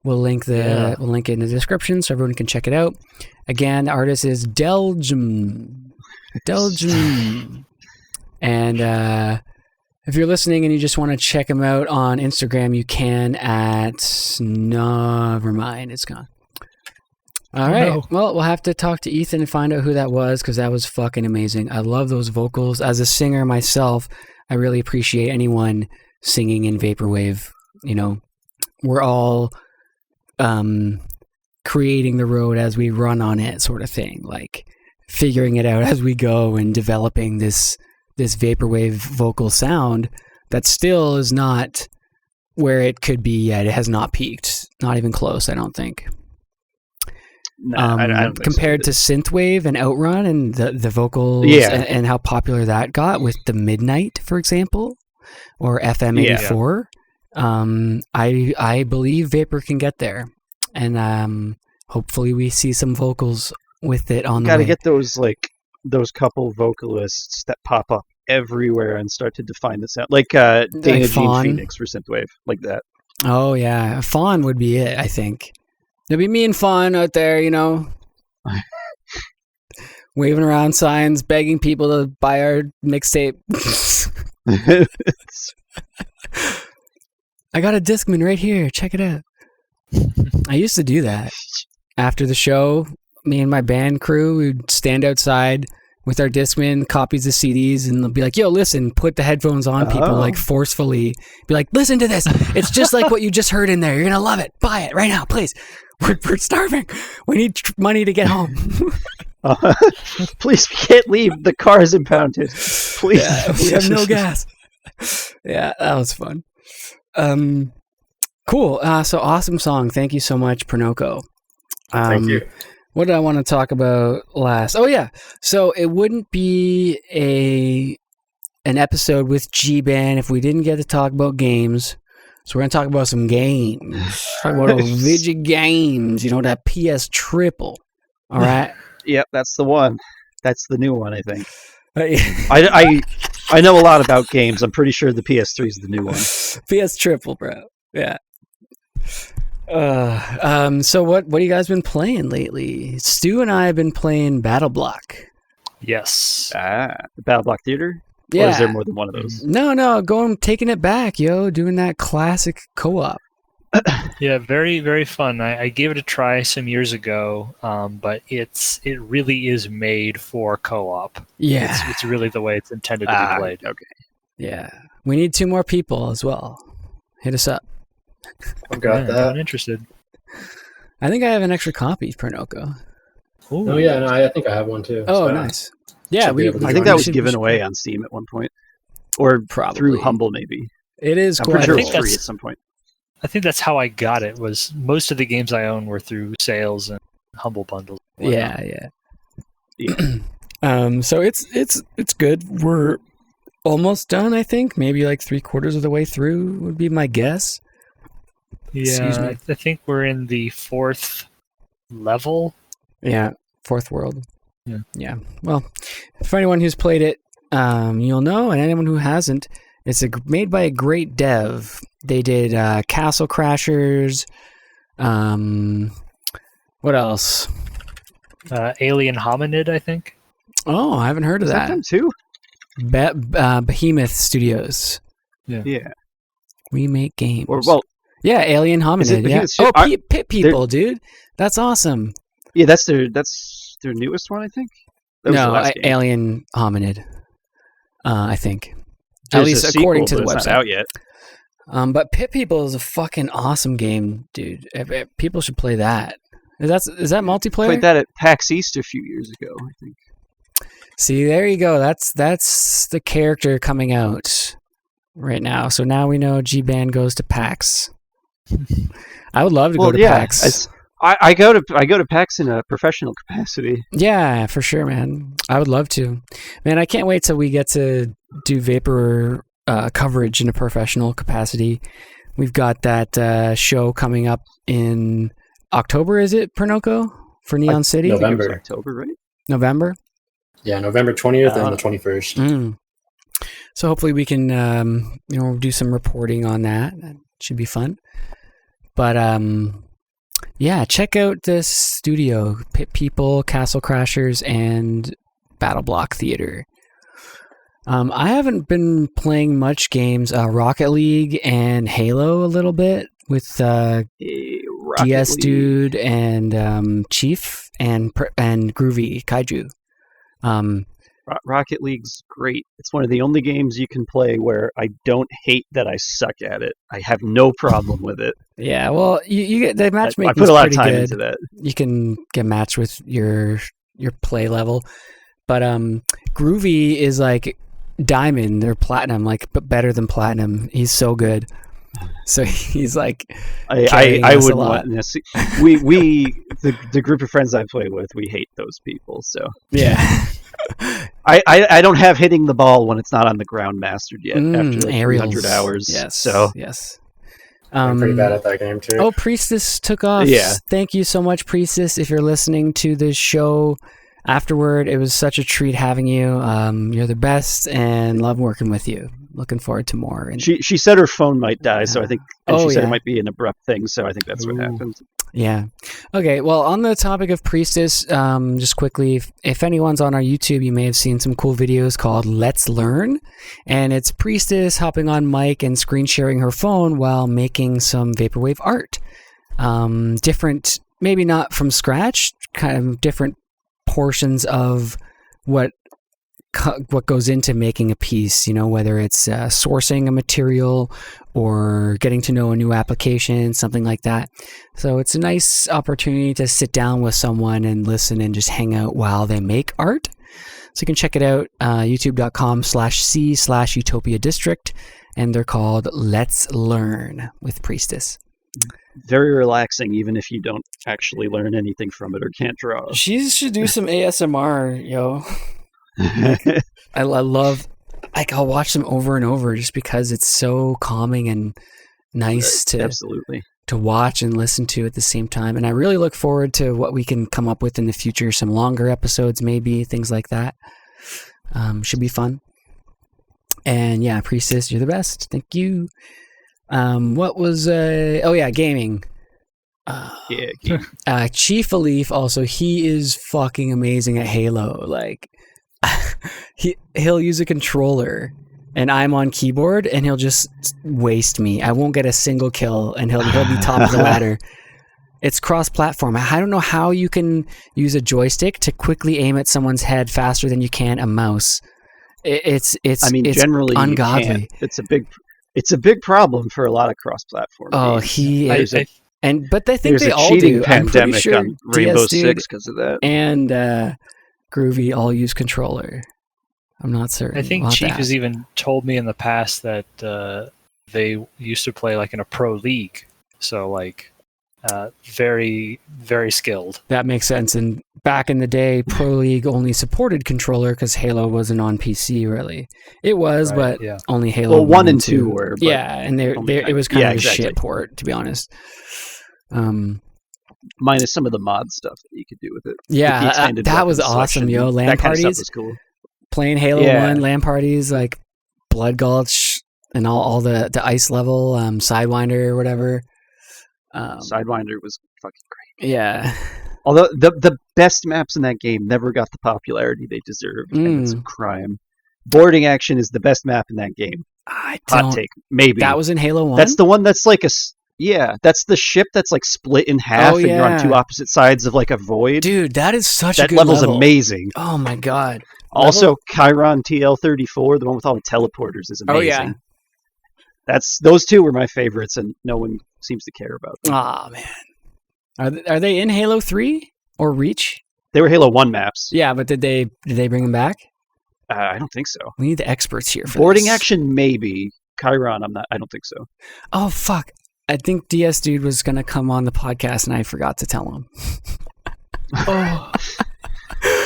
We'll link it in the description so everyone can check it out. Again, the artist is Delgum. And if you're listening and you just want to check him out on Instagram, you can at... Never mind, it's gone. All right. No. Well, we'll have to talk to Ethan and find out who that was, because that was fucking amazing. I love those vocals. As a singer myself, I really appreciate anyone singing in Vaporwave. You know, we're all creating the road as we run on it, sort of thing. Like, figuring it out as we go and developing this Vaporwave vocal sound that still is not where it could be yet. It has not peaked. Not even close, I don't think. No, I don't think compared to Synthwave and Outrun and the vocals and how popular that got with the Midnight, for example, or FM84. I believe Vapor can get there, and hopefully we see some vocals with it on the way. Got to get those couple vocalists that pop up everywhere and start to define the sound, like Dana Jean Phoenix for Synthwave, like that. Oh yeah, Fawn would be it, I think. There'll be me and Fawn out there, you know, waving around signs, begging people to buy our mixtape. I got a Discman right here. Check it out. I used to do that. After the show, me and my band crew would stand outside with our Discman, copies of CDs, and they'll be like, yo, listen, put the headphones on, people, like, forcefully. Be like, listen to this. It's just like what you just heard in there. You're going to love it. Buy it right now, please. We're starving. We need money to get home. Please, we can't leave. The car is impounded. Please. Yeah, we have no gas. Yeah, that was fun. Cool. So awesome song. Thank you so much, Prenoko. Thank you. What did I want to talk about last? Oh, yeah. So it wouldn't be an episode with G-Ban if we didn't get to talk about games. So we're going to talk about some games. Talk about those video games. You know, that PS Triple. All right? Yep, that's the one. That's the new one, I think. I know a lot about games. I'm pretty sure the PS3 is the new one. PS Triple, bro. Yeah. So what have you guys been playing lately? Stu and I have been playing Battle Block. Yes. Battle Block Theater? Yeah. Or is there more than one of those? No, taking it back, yo, doing that classic co-op. Yeah, very, very fun. I gave it a try some years ago, but it really is made for co-op. Yeah. It's really the way it's intended to be played. Okay. Yeah. We need 2 more people as well. Hit us up. I've got that. I'm interested. I think I have an extra copy, Prenoko. Ooh. Oh yeah, no, I think I have one too. Oh, so nice. Yeah, I think that was given away on Steam at one point, or probably through Humble, maybe. It is. I'm pretty sure it was free at some point. I think that's how I got it. Was most of the games I own were through sales and Humble bundles. Yeah. So it's good. We're almost done. I think maybe like 3/4 of the way through would be my guess. Yeah, I think we're in the 4th level. Yeah, 4th world. Yeah. Well, for anyone who's played it, you'll know, and anyone who hasn't, it's made by a great dev. They did Castle Crashers. What else? Alien Hominid, I think. Oh, I haven't heard of that. Them too? Behemoth Studios. Yeah. We make games. Yeah, Alien Hominid. Yeah. Oh, Pit People, dude. That's awesome. Yeah, that's their newest one, I think. Alien Hominid. I think. There's at least according to the website. It's not out yet. But Pit People is a fucking awesome game, dude. People should play that. Is that multiplayer? Played that at PAX East a few years ago, I think. See, there you go. That's the character coming out right now. So now we know G-Band goes to PAX. I would love to go to PAX. I go to PAX in a professional capacity. Yeah, for sure, man. I would love to. Man, I can't wait till we get to do Vapor coverage in a professional capacity. We've got that show coming up in October, is it, Prenoko? For Neon City? November. October, right? November? Yeah, November 20th and the 21st. So hopefully we can do some reporting on that. That should be fun. But yeah, check out this studio, Pit People, Castle Crashers, and Battle Block Theater. I haven't been playing much games. Rocket League and Halo a little bit with DS Dude and Chief and Groovy Kaiju. Rocket League's great. It's one of the only games you can play where I don't hate that I suck at it. I have no problem with it. Yeah, well, you get the matchmaking. I put a lot of time good. into that. You can get matched with your play level, but Groovy is like diamond or platinum, but better than platinum. He's so good. So he's like, I wouldn't want this. The group of friends I play with, we hate those people. So yeah. I don't have hitting the ball when it's not on the ground mastered yet after like 300 hours. Yes. So yes. I'm pretty bad at that game too. Oh, Priestess took off. Yeah. Thank you so much, Priestess. If you're listening to this show afterward, it was such a treat having you. You're the best and love working with you. Looking forward to more. And she said her phone might die, so I think she said yeah. it might be an abrupt thing, so I think that's what happened. Yeah. Okay, well, on the topic of Priestess, just quickly, if anyone's on our YouTube, you may have seen some cool videos called Let's Learn, and it's Priestess hopping on mic and screen sharing her phone while making some vaporwave art. Different, maybe not from scratch, kind of different portions of what goes into making a piece, whether it's sourcing a material or getting to know a new application, something like that. So it's a nice opportunity to sit down with someone and listen and just hang out while they make art. So you can check it out, youtube.com/c/Utopia District, and they're called Let's Learn with Priestess. Very relaxing, even if you don't actually learn anything from it or can't draw. She should do some ASMR, yo. I love, I'll watch them over and over just because it's so calming and nice to watch and listen to at the same time. And I really look forward to what we can come up with in the future, some longer episodes, maybe things like that. Should be fun. And yeah, Priestess, you're the best. Thank you. What was gaming. Chief Alif also, he is fucking amazing at Halo. Like he'll use a controller and I'm on keyboard and he'll just waste me. I won't get a single kill and he'll be top of the ladder. It's cross-platform. I don't know how you can use a joystick to quickly aim at someone's head faster than you can a mouse. It's generally ungodly. It's a big problem for a lot games. cross-platform But they think they all do. I'm pretty sure on Rainbow Six because of that. And Groovy all use controller. I'm not certain. I think Chief has even told me in the past that they used to play like in a pro league. So like very, very skilled. That makes sense. And back in the day, Pro League only supported controller because Halo wasn't on PC really. It was, right, but only Halo. Well, 1 and 2 were. Yeah, and it was kind of a shit port, to be honest. Minus some of the mod stuff that you could do with it. Yeah, that was awesome, yo. LAN parties. Kind of stuff was cool. Playing Halo 1, LAN parties, like Blood Gulch and all the ice level, Sidewinder or whatever. Sidewinder was fucking great. Yeah. Although the best maps in that game never got the popularity they deserved, and it's a crime. Boarding Action is the best map in that game. Hot take, maybe. That was in Halo 1? That's the one that's like that's the ship that's like split in half and you're on two opposite sides of like a void. Dude, that is such a good level's level. amazing. Oh my god. Also, Chiron TL34, the one with all the teleporters, is amazing. Oh yeah. Those two were my favorites, and no one seems to care about them. Aw, man. Are they in Halo 3 or Reach? They were Halo 1 maps. Yeah, but did they bring them back? I don't think so. We need the experts here for Boarding this. action, maybe. Chiron, I don't think so. Oh, fuck. I think DS Dude was going to come on the podcast, and I forgot to tell him. Oh,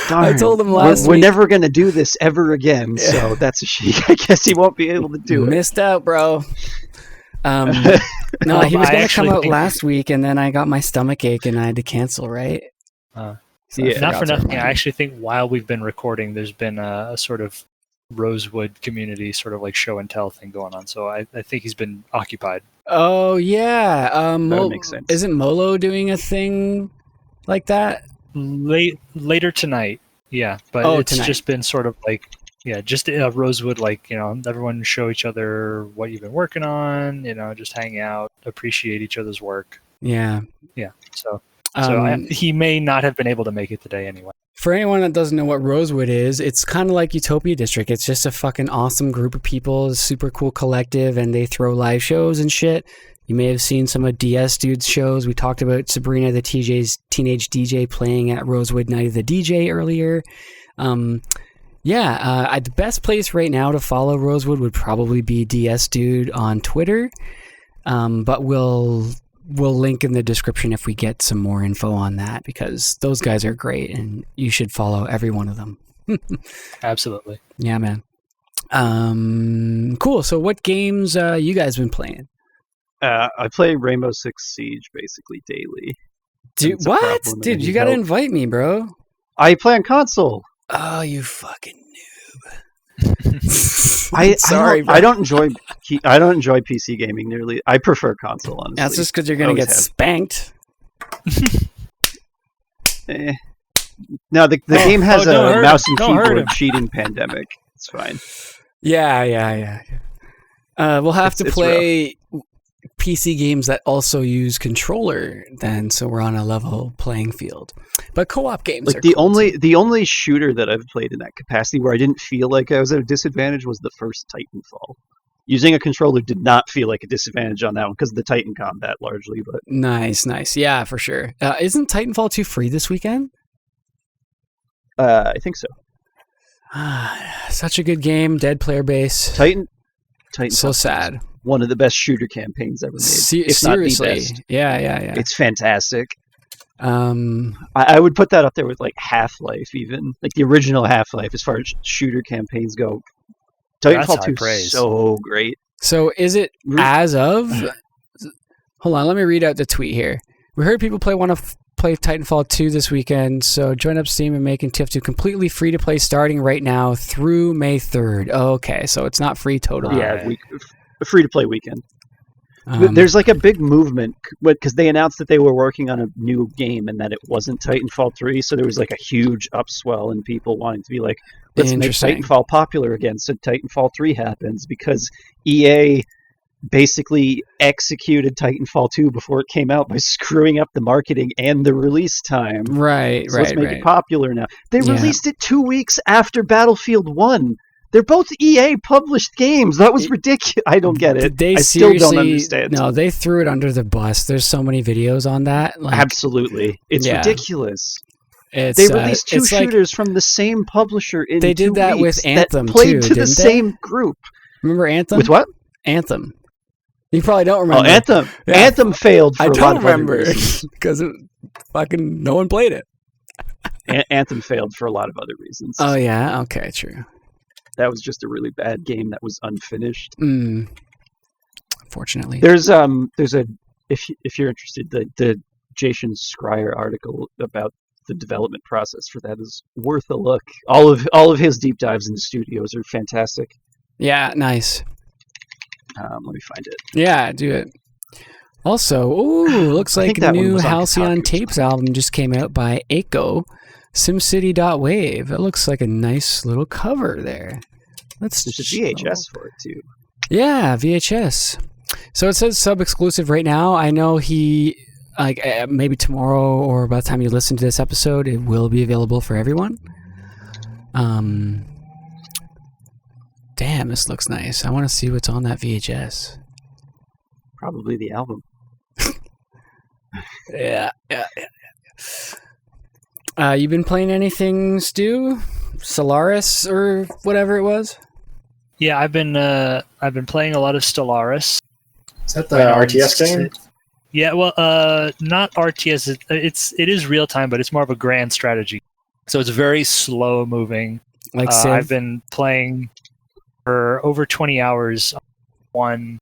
darn. I told him last We're week. never going to do this ever again, so that's a shame. I guess he won't be able to do it. Missed out, bro. No, he was going to come out last week, and then I got my stomach ache, and I had to cancel, right? So Yeah. Not for nothing. remind I him. actually think while we've been recording, there's been a sort of Rosewood community sort of like show and tell thing going on. So I think he's been occupied. Oh, yeah. That would make sense. Isn't Molo doing a thing like that? Later tonight, yeah. But it's tonight. just been sort of like, just Rosewood, like, everyone show each other what you've been working on, just hang out, appreciate each other's work. Yeah. Yeah. So Um, he may not have been able to make it today anyway. For anyone that doesn't know what Rosewood is, it's kind of like Utopia District. It's just a fucking awesome group of people, a super cool collective, and they throw live shows and shit. You may have seen some of DS Dude's shows. We talked about Sabrina the TJ's Teenage DJ playing at Rosewood Night of the DJ earlier. The best place right now to follow Rosewood would probably be DS Dude on Twitter, but we'll link in the description if we get some more info on that, because those guys are great and you should follow every one of them. Absolutely. Yeah, man. Cool. So what games you guys been playing? I play Rainbow Six Siege basically daily. Dude, It's a what? problem and I Dude, need you gotta help. invite me, bro. I play on console. Oh, you fucking noob. Sorry, bro. I don't enjoy PC gaming nearly. I prefer console, honestly. That's just because you're gonna Always get have. spanked. No, the game has don't hurt a him. mouse and Don't hurt keyboard him. cheating pandemic. It's fine. Yeah. We'll have to It's play PC games that also use controller then, so we're on a level playing field. But co-op games Like are the cool only too. the only shooter that I've played in that capacity where I didn't feel like I was at a disadvantage was the first Titanfall. Using a controller did not feel like a disadvantage on that one because of the Titan combat largely, but Nice. Yeah, for sure. Isn't Titanfall 2 free this weekend? I think so. Such a good game, dead player base. Titanfall So is sad. one of the best shooter campaigns ever made. If not the Seriously. best. Yeah. It's fantastic. Um, I would put that up there with like Half-Life, even like the original Half-Life, as far as shooter campaigns go. That's Titanfall high 2 praise. is so great. so is it as of... Hold on, let me read out the tweet here. We heard people want to play Titanfall 2 this weekend, so join up Steam and making TF2 completely free to play starting right now through May 3rd. Okay, so it's not free totally. Yeah, free to play weekend. Um, There's like a big movement because they announced that they were working on a new game and that it wasn't Titanfall 3, so there was like a huge upswell in people wanting to be like, let's make Interesting. Titanfall popular again so Titanfall 3 happens, because EA basically executed Titanfall 2 before it came out by screwing up the marketing and the release time. Right, So let's make right. it popular now. They Yeah. released it 2 weeks after Battlefield 1. They're both EA published games. That was ridiculous. I don't get it. They I still don't seriously- understand. No, they threw it under the bus. There's so many videos on that. Like, Absolutely. It's Yeah. ridiculous. it's, They released two it's like- shooters from the same publisher in They did 2 that with weeks Anthem, that played too, to the didn't they? same group. Remember Anthem? With what? Anthem. You probably don't Oh, remember. Anthem. Yeah. Anthem failed for I a lot don't of other remember reasons. because fucking no one played it. Anthem failed for a lot of other reasons. Oh yeah, okay, true. That was just a really bad game that was unfinished. Fortunately, There's a if you're interested, the Jason Schreier article about the development process for that is worth a look. All of his deep dives into studios are fantastic. yeah, nice. Let me find it. Yeah, do it. Also, looks I like think a that one new was on Halcyon Kotaku. Tapes album just came out by Aiko, SimCity.wave. It looks like a nice little cover there. Let's There's a VHS for it too. Yeah, VHS. So it says sub-exclusive right now. I know maybe tomorrow or by the time you listen to this episode, it will be available for everyone. Damn, this looks nice. I want to see what's on that VHS. Probably the album. Yeah. You been playing anything, Stu? Solaris or whatever it was? Yeah, I've been playing a lot of Stellaris. Is that the RTS game? Yeah, well, not RTS. It is real time, but it's more of a grand strategy. So it's very slow moving. Like Civ? I've been playing for over 20 hours on one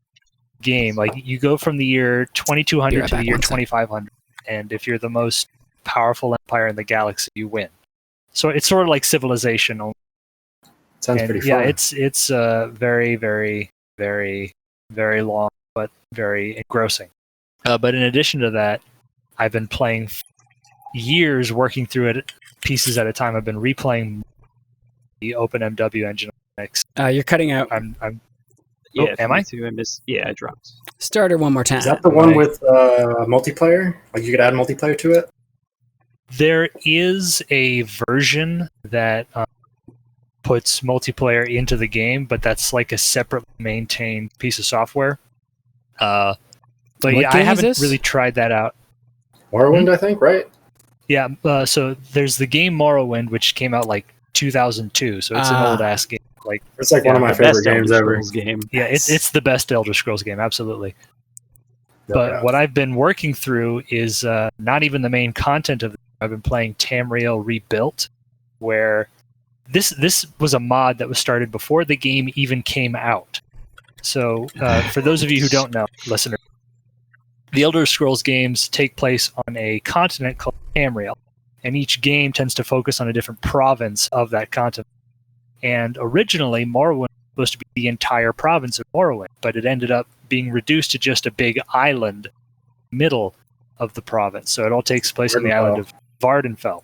game. Like you go from the year 2200 to the year 2500, and if you're the most powerful empire in the galaxy, you win. So it's sort of like Civilization. Sounds pretty fun. Yeah, it's very, very, very, very long, but very engrossing. But in addition to that, I've been playing years, working through it pieces at a time. I've been replaying the OpenMW engine on Linux. You're cutting out. Am I? I dropped. Start it one more time. Is that the one with multiplayer? Like you could add multiplayer to it? There is a version that puts multiplayer into the game, but that's like a separate maintained piece of software. But yeah, I haven't really tried that out. Morrowind, I think, right? Yeah, so there's the game Morrowind, which came out like 2002, so it's an old-ass game. Like it's like one of my favorite games ever. Yeah, it's the best Elder Scrolls game, absolutely. But what I've been working through is not even the main content of it. I've been playing Tamriel Rebuilt, where this was a mod that was started before the game even came out. So for those of you who don't know, listeners, the Elder Scrolls games take place on a continent called Tamriel, and each game tends to focus on a different province of that continent. And originally, Morrowind was supposed to be the entire province of Morrowind, but it ended up being reduced to just a big island middle of the province. So it all takes place on the island of Vardenfell.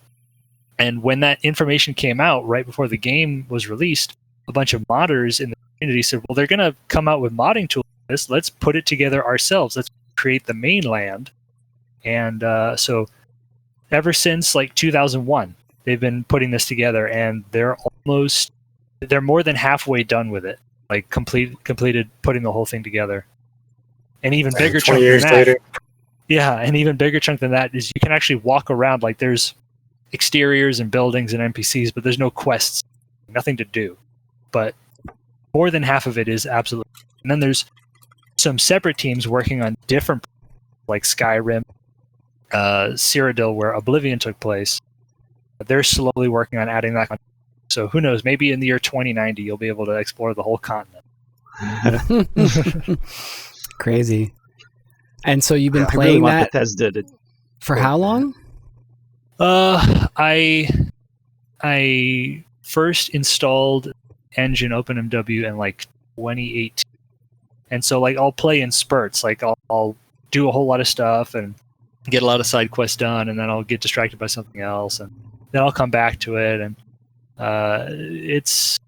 And when that information came out, right before the game was released, a bunch of modders in the community said, well, they're going to come out with modding tools for this. Let's put it together ourselves. Let's create the mainland. And so ever since like 2001, they've been putting this together, and they're more than halfway done with it. Like completed putting the whole thing together. And even bigger chunk than that. Later. Yeah, an even bigger chunk than that is you can actually walk around. Like there's exteriors and buildings and NPCs, but there's no quests, nothing to do. But more than half of it is absolutely. And then there's some separate teams working on different, like Skyrim, Cyrodiil, where Oblivion took place. They're slowly working on adding that. So who knows? Maybe in the year 2090, you'll be able to explore the whole continent. Crazy. And so you've been playing that Bethesda for how long? I first installed engine OpenMW in like 2018, and so like I'll play in spurts. Like I'll do a whole lot of stuff and get a lot of side quests done, and then I'll get distracted by something else, and then I'll come back to it. And it's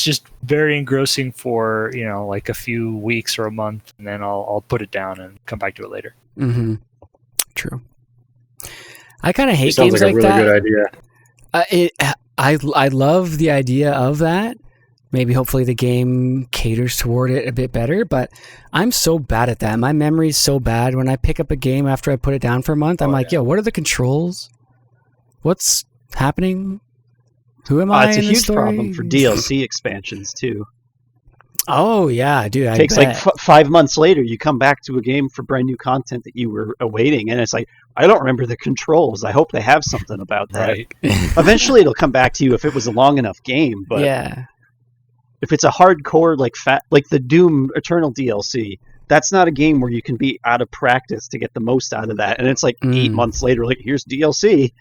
just very engrossing for like a few weeks or a month, and then I'll put it down and come back to it later. Mm-hmm. True. I kind of hate games like that. Sounds like a really good idea. I love the idea of that. Maybe hopefully the game caters toward it a bit better, but I'm so bad at that. My memory's so bad. When I pick up a game after I put it down for a month, I'm like, yo, what are the controls? What's happening? Who am I? It's in a huge problem for DLC expansions too. Oh yeah, dude. It takes like 5 months later, you come back to a game for brand new content that you were awaiting, and it's like, I don't remember the controls. I hope they have something about that. Right. Eventually, it'll come back to you if it was a long enough game. But yeah, if it's a hardcore like the Doom Eternal DLC, that's not a game where you can be out of practice to get the most out of that. And it's like 8 months later, like here's DLC.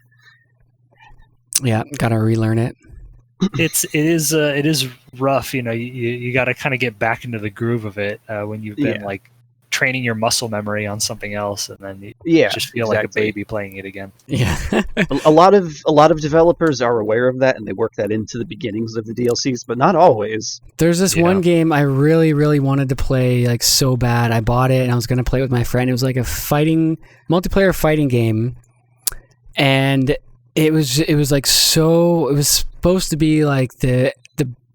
Yeah, gotta relearn it. It is rough, you got to kind of get back into the groove of it when you've been like training your muscle memory on something else, and then you just feel like a baby playing it again. Yeah. a lot of developers are aware of that, and they work that into the beginnings of the DLCs, but not always. There's this one game I really, really wanted to play like so bad. I bought it and I was going to play it with my friend. It was like a multiplayer fighting game, and it was supposed to be like the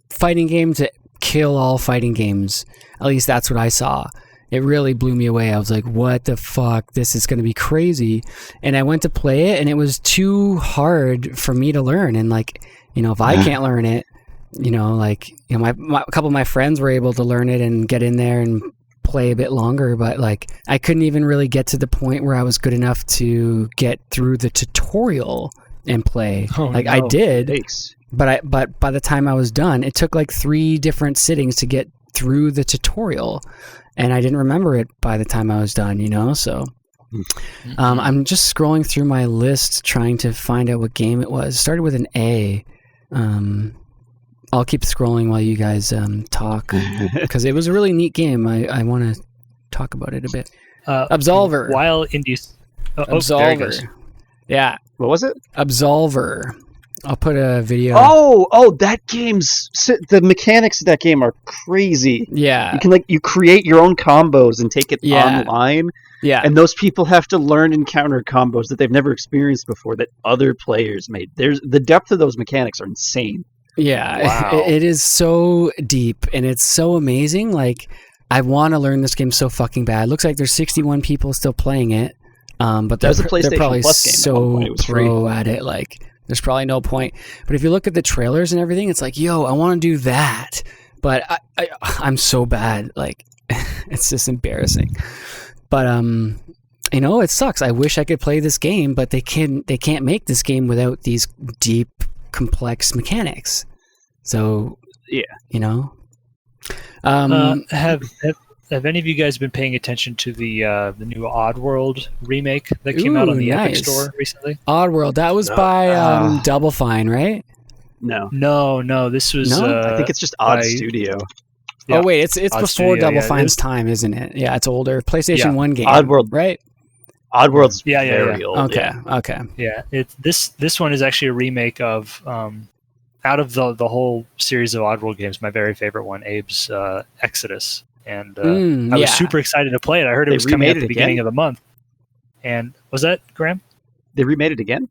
fighting game to kill all fighting games. At least that's what I saw. it really blew me away. I was like, what the fuck? This is going to be crazy. And I went to play it, and it was too hard for me to learn. And like, you know, if I can't learn it, you know, like, you know, a couple of my friends were able to learn it and get in there and play a bit longer, but like I couldn't even really get to the point where I was good enough to get through the tutorial and play. I did, but by the time I was done, it took like 3 different sittings to get through the tutorial, and I didn't remember it by the time I was done, you know. So I'm just scrolling through my list trying to find out what game it was. It started with an A. I'll keep scrolling while you guys talk, because it was a really neat game. I want to talk about it a bit. Absolver. While Indies... Absolver. Yeah. What was it? Absolver. I'll put a video. Oh, that game's... The mechanics of that game are crazy. Yeah. You can, you create your own combos and take it online. Yeah. And those people have to learn and counter combos that they've never experienced before that other players made. The depth of those mechanics are insane. Yeah, wow. It is so deep, and it's so amazing. Like, I want to learn this game so fucking bad. It looks like there's 61 people still playing it, but they're probably Plus game so pro at it. Like, there's probably no point. But if you look at the trailers and everything, it's like, yo, I want to do that, but I'm so bad. Like, it's just embarrassing. But you know, it sucks. I wish I could play this game, but they can't make this game without these deep, complex mechanics. So yeah, you know. Have any of you guys been paying attention to the new Oddworld remake that came out on the Epic Store recently? Oddworld, that was by Double Fine, right? No. This was. I think it's just Odd Studio. Yeah. Oh wait, it's before Double Fine's time, isn't it? Yeah, it's older. PlayStation 1 game. Oddworld, right? Oddworld's very old. Okay. Yeah, this one is actually a remake of out of the whole series of Oddworld games. My very favorite one, Abe's Exodus, and I was super excited to play it. I heard it was coming at the beginning of the month. And was that Graham? They remade it again?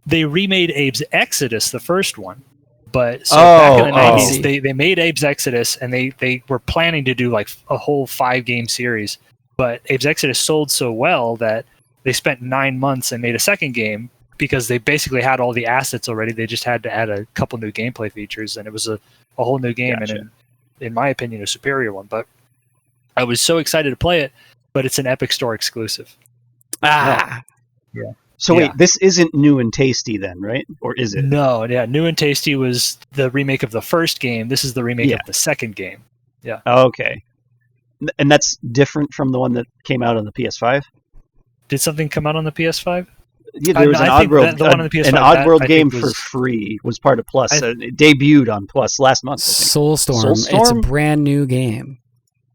They remade Abe's Exodus, the first one. But back in the 90s, they made Abe's Exodus, and they were planning to do like a whole 5-game series. But Abe's Exodus sold so well that they spent 9 months and made a second game because they basically had all the assets already. They just had to add a couple new gameplay features, and it was a whole new game, and in my opinion, a superior one. But I was so excited to play it, but it's an Epic Store exclusive. Yeah. So wait, this isn't New and Tasty then, right? Or is it? No, New and Tasty was the remake of the first game. This is the remake of the second game. Yeah. Okay. And that's different from the one that came out on the PS5? Did something come out on the PS5? Yeah, there was an Oddworld, the one on the PS5, an Oddworld game for free was part of Plus. It debuted on Plus last month. Soulstorm. It's a brand new game.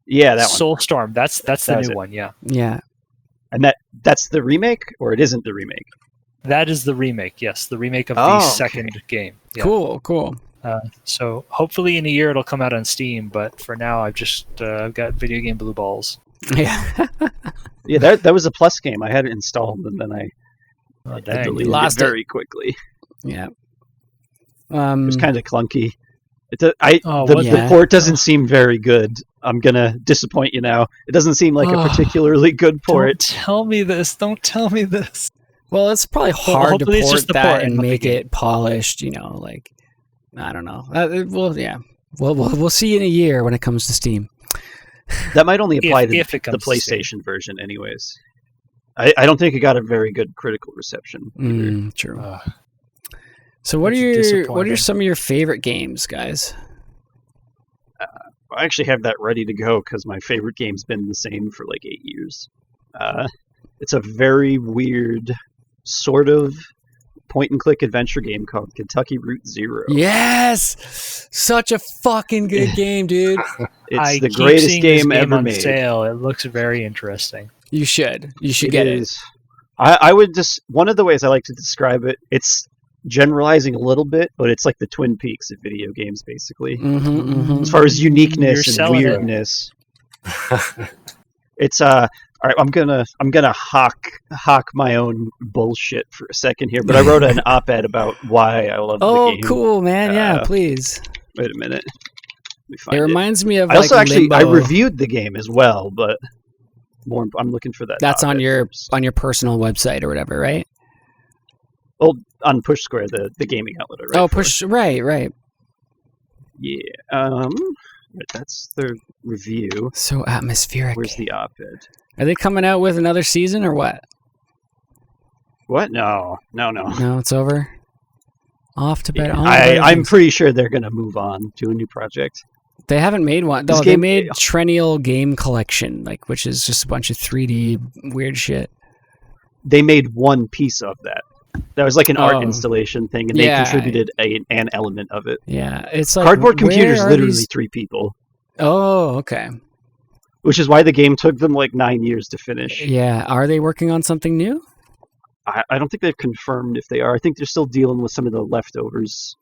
Yeah, that one. Soulstorm. That's the new one. Yeah. Yeah. And that's the remake, or it isn't the remake? That is the remake. Yes, the remake of the second game. Yeah. Cool. So hopefully in a year it'll come out on Steam, but for now I've got video game blue balls. Yeah. Yeah, that was a Plus game. I had it installed, and then I deleted it very quickly. Yeah. It was kind of clunky. The port doesn't seem very good. I'm gonna disappoint you now. It doesn't seem like a particularly good port. Don't tell me this. Well, it's probably hard to port that and make it polished. You know, like I don't know. We'll see in a year when it comes to Steam. That might only apply to the PlayStation version, anyways. I don't think it got a very good critical reception. True. So what are some of your favorite games, guys? I actually have that ready to go because my favorite game's been the same for like 8 years. It's a very weird sort of point-and-click adventure game called Kentucky Route Zero. Yes! Such a fucking good game, dude. It's the greatest game ever made. Sale. It looks very interesting. You should get it. I would just... One of the ways I like to describe it, it's generalizing a little bit, but it's like the Twin Peaks of video games, basically. As far as uniqueness and weirdness. It's all right. I'm gonna hawk my own bullshit for a second here, but I wrote an op-ed about why I love the game. Oh, cool, man! Yeah, please. Wait a minute. me find It reminds me of. I also Limbo. I reviewed the game as well, but I'm looking for that. That's on your first. personal website or whatever, right? Oh, on Push Square, the gaming outlet. Oh, right. Yeah. That's the review. So atmospheric. Where's the op-ed? Are they coming out with another season or what? What? No. No, it's over. Off to bed. Yeah, I'm pretty sure they're going to move on to a new project. They haven't made one. No, they made Triennial Game Collection, which is just a bunch of 3D weird shit. They made one piece of that. That was like an art installation thing, and they contributed an element of it. Yeah, it's like Cardboard Computer's literally 3 people. Oh, okay. Which is why the game took them like 9 years to finish. Yeah, are they working on something new? I don't think they've confirmed if they are. I think they're still dealing with some of the leftovers.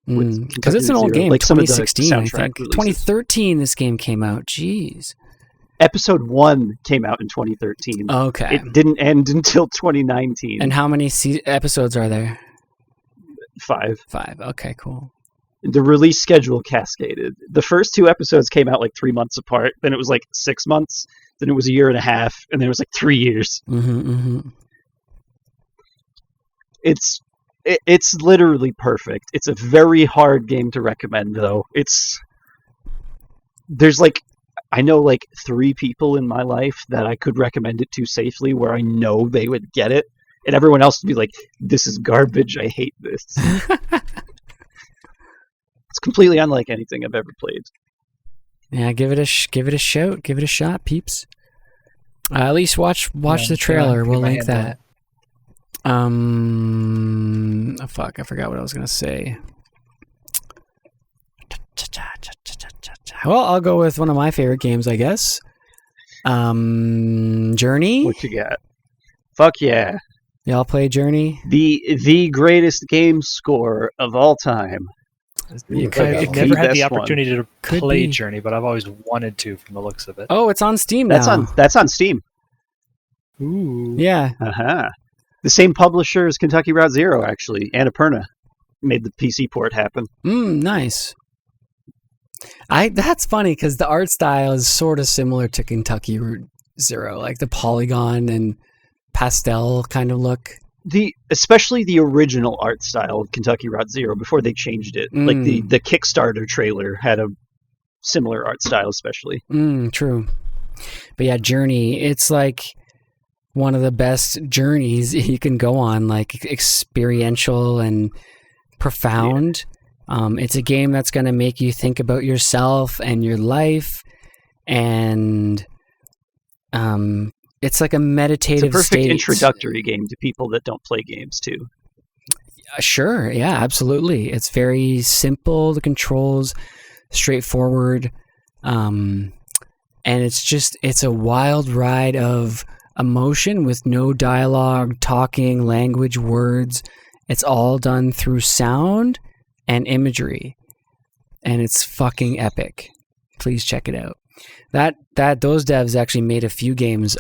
Because it's an old game, like 2016, I think. Releases. 2013 this game came out. Jeez. Episode 1 came out in 2013. Okay. It didn't end until 2019. And how many episodes are there? 5. 5. Okay, cool. The release schedule cascaded. The first 2 episodes came out like 3 months apart. Then it was like 6 months. Then it was a year and a half. And then it was like 3 years. Mm-hmm. It's literally perfect. It's a very hard game to recommend, though. There's like, I know like 3 people in my life that I could recommend it to safely where I know they would get it. And everyone else would be like, this is garbage. I hate this. It's completely unlike anything I've ever played. Yeah, give it a shout. Give it a shot, peeps. At least watch the trailer. We'll link that. Fuck, I forgot what I was gonna say. Well, I'll go with one of my favorite games, I guess. Journey. What you got? Fuck yeah. Y'all play Journey? The greatest game score of all time. I've never had the opportunity to play Journey, but I've always wanted to from the looks of it. Oh, it's on Steam now. That's on Steam. Ooh. Yeah. Uh-huh. The same publisher as Kentucky Route Zero, actually. Annapurna made the PC port happen. Nice. That's funny because the art style is sort of similar to Kentucky Route Zero, like the polygon and pastel kind of look. Especially the original art style of Kentucky Route Zero before they changed it. Like the Kickstarter trailer had a similar art style, especially. True. But yeah, Journey, it's like one of the best journeys you can go on, like experiential and profound. Yeah. It's a game that's going to make you think about yourself and your life, and it's like a meditative It's a perfect state. Introductory game to people that don't play games too. Sure, yeah, absolutely. It's very simple. The controls straightforward, and it's a wild ride of emotion with no dialogue, talking, language, words. It's all done through sound and imagery, and it's fucking epic. Please check it out. Those devs actually made a few games.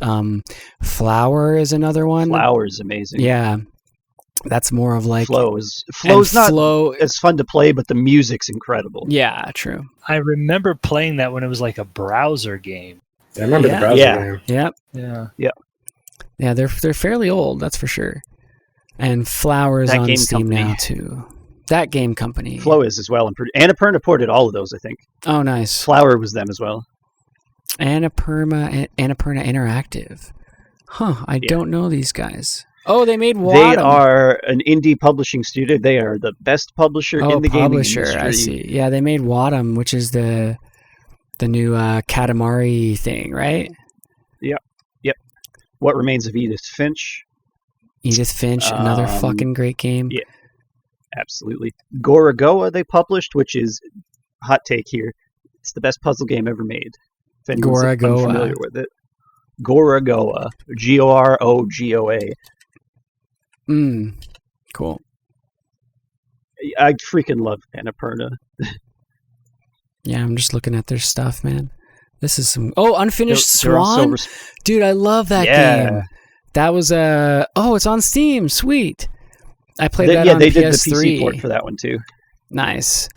Flower is another one. Flower is amazing. Yeah, that's more of like Flow's not as fun to play, but the music's incredible. Yeah, true. I remember playing that when it was like a browser game. I remember the browser game. Yeah. Yeah, they're fairly old, that's for sure. And Flower's on Steam now too. That game company. Flow is as well. Annapurna ported all of those, I think. Oh, nice. Flower was them as well. Annapurna Interactive. Huh, I don't know these guys. Oh, they made Wadham. They are an indie publishing studio. They are the best publisher in the gaming industry. I see. Yeah, they made Wadham, which is the new Katamari thing, right? Yep. What Remains of Edith Finch. Another fucking great game. Yeah, absolutely. Gorogoa they published, which is, hot take here, it's the best puzzle game ever made. If anyone's unfamiliar with it. Gorogoa. Gorogoa. Cool. I freaking love Annapurna. Yeah, I'm just looking at their stuff, man. This is some... Oh, Unfinished Swan? Dude, I love that game. That was it's on Steam. Sweet. I played that on PS3. They did the PC port for that one, too. Nice.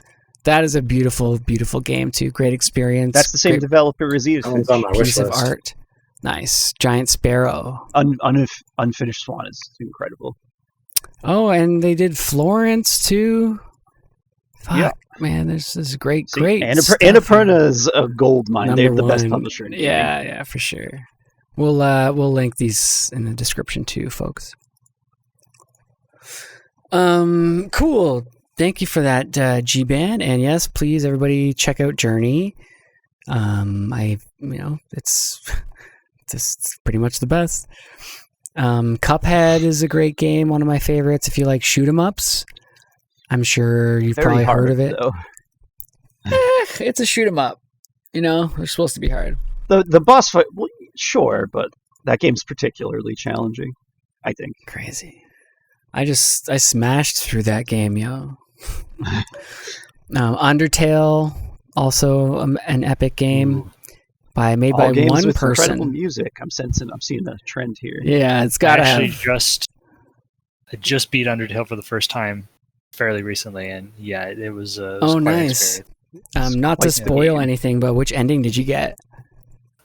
That is a beautiful, beautiful game too. Great experience. That's the same Great developer as Eve. That one's on my wish piece of list. art. Nice. Giant Sparrow. Unfinished Swan is incredible. Oh, and they did Florence too. Fuck, Yeah. man, this is great, See, great. Annapurna is a gold mine. They're Number the best one. publisher in gaming. Yeah, for sure. We'll link these in the description too, folks. Cool. Thank you for that, G-Ban. And yes, please, everybody, check out Journey. It's pretty much the best. Cuphead is a great game, one of my favorites. If you like shoot 'em ups, I'm sure you've Very probably hard, heard of it. though. It's a shoot 'em up. They're supposed to be hard. The boss fight, well, sure, but that game's particularly challenging, I think. Crazy. I smashed through that game, yo. Undertale, also an epic game made by All games one with person. incredible music. I'm seeing a trend here. Yeah, it's got to have. I just beat Undertale for the first time fairly recently, and yeah, it was. Oh, quite an nice. experience. Not to spoil anything, but which ending did you get?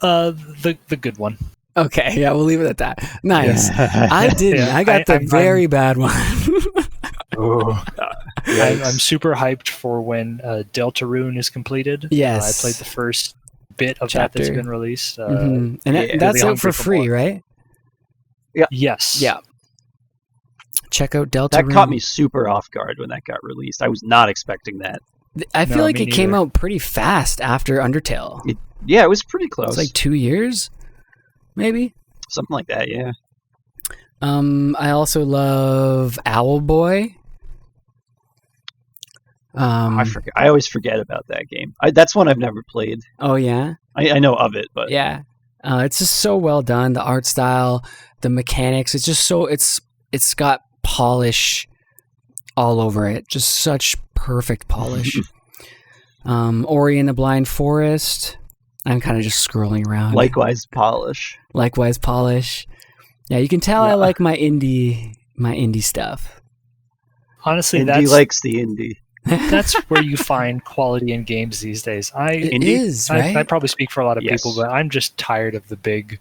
The good one. Okay, yeah, we'll leave it at that. Nice. Yeah. I didn't. Yeah, I got the I'm very bad one. I'm super hyped for when Deltarune is completed. Yes. I played the first bit of Chapter. that that's been released. Mhm. And yeah, that's really out for hungry free, more. right? Yes. Yeah. Check out Delta. That caught me super off guard when that got released. I was not expecting that. I feel No, like me it came neither. out pretty fast after Undertale. Yeah, it was pretty close. It's like 2 years, maybe. Something like that, yeah. I also love Owlboy. I always forget about that game. That's one I've never played. Oh yeah, I know of it, but yeah. It's just so well done. The art style, the mechanics. It's just so it's got polish all over it. Just such perfect polish. Ori and the Blind Forest. I'm kind of just scrolling around. likewise polish. Likewise polish. Yeah, you can tell I like my indie stuff. Honestly, Indie likes the indie. that's where you find quality in games these days. It is, right? I probably speak for a lot of Yes. people, but I'm just tired of the big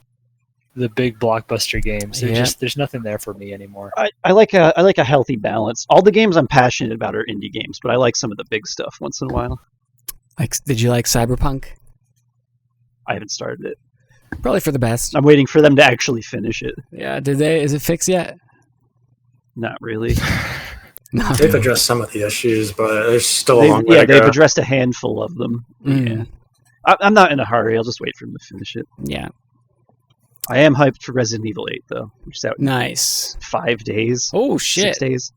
blockbuster games. There's nothing there for me anymore. I like a healthy balance. All the games I'm passionate about are indie games, but I like some of the big stuff once in a while. Did you like Cyberpunk? I haven't started it. Probably for the best. I'm waiting for them to actually finish it. Yeah, is it fixed yet? Not really. No. They've addressed some of the issues, but there's still a long way to They've go. addressed a handful of them. Mm. Yeah. I'm not in a hurry. I'll just wait for them to finish it. Yeah. I am hyped for Resident Evil 8, though, which is out in Nice. 5 days. Oh, 6 shit. days.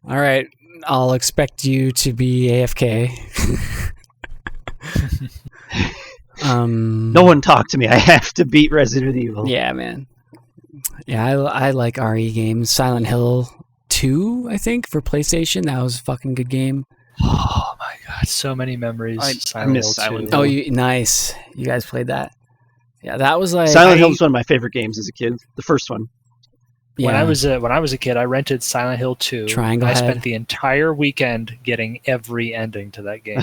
All right. I'll expect you to be AFK. No one talk to me. I have to beat Resident Evil. Yeah, man. Yeah, I like RE games. Silent Hill 2, I think, for PlayStation. That was a fucking good game. Oh my god, so many memories. I miss Silent Hill. Oh, nice. You guys played that? Yeah, that was like Silent Hill was one of my favorite games as a kid. The first one. When I was a kid, I rented Silent Hill 2. Triangle I Head. spent the entire weekend getting every ending to that game.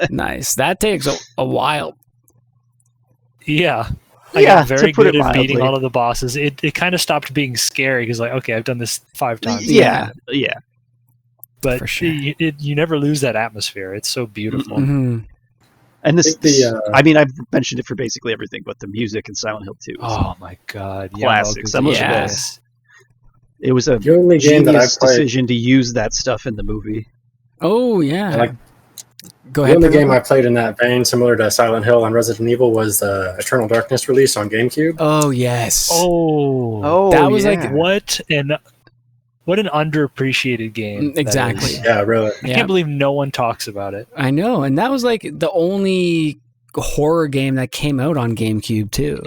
Nice. That takes a while. Yeah. I Yeah, got very to put good it at beating mildly. all of the bosses. It kind of stopped being scary because, like, okay, I've done this 5 times. Yeah. But for sure. you never lose that atmosphere. It's so beautiful. Mhm. And this, I think I mean, I've mentioned it for basically everything, but the music in Silent Hill 2 is Oh my god. classic. Yamaoka's Some of the Yes. best. It was a The only game that I genius played, decision to use that stuff in the movie. Oh, yeah. like, Go the ahead. only game Prenoko. I played in that vein, similar to Silent Hill and Resident Evil, was the Eternal Darkness release on GameCube. Oh, yes. Oh, That was like- what an underappreciated game. that Exactly. is. Yeah, really. I Yeah. can't believe no one talks about it. I know. And that was like the only horror game that came out on GameCube, too.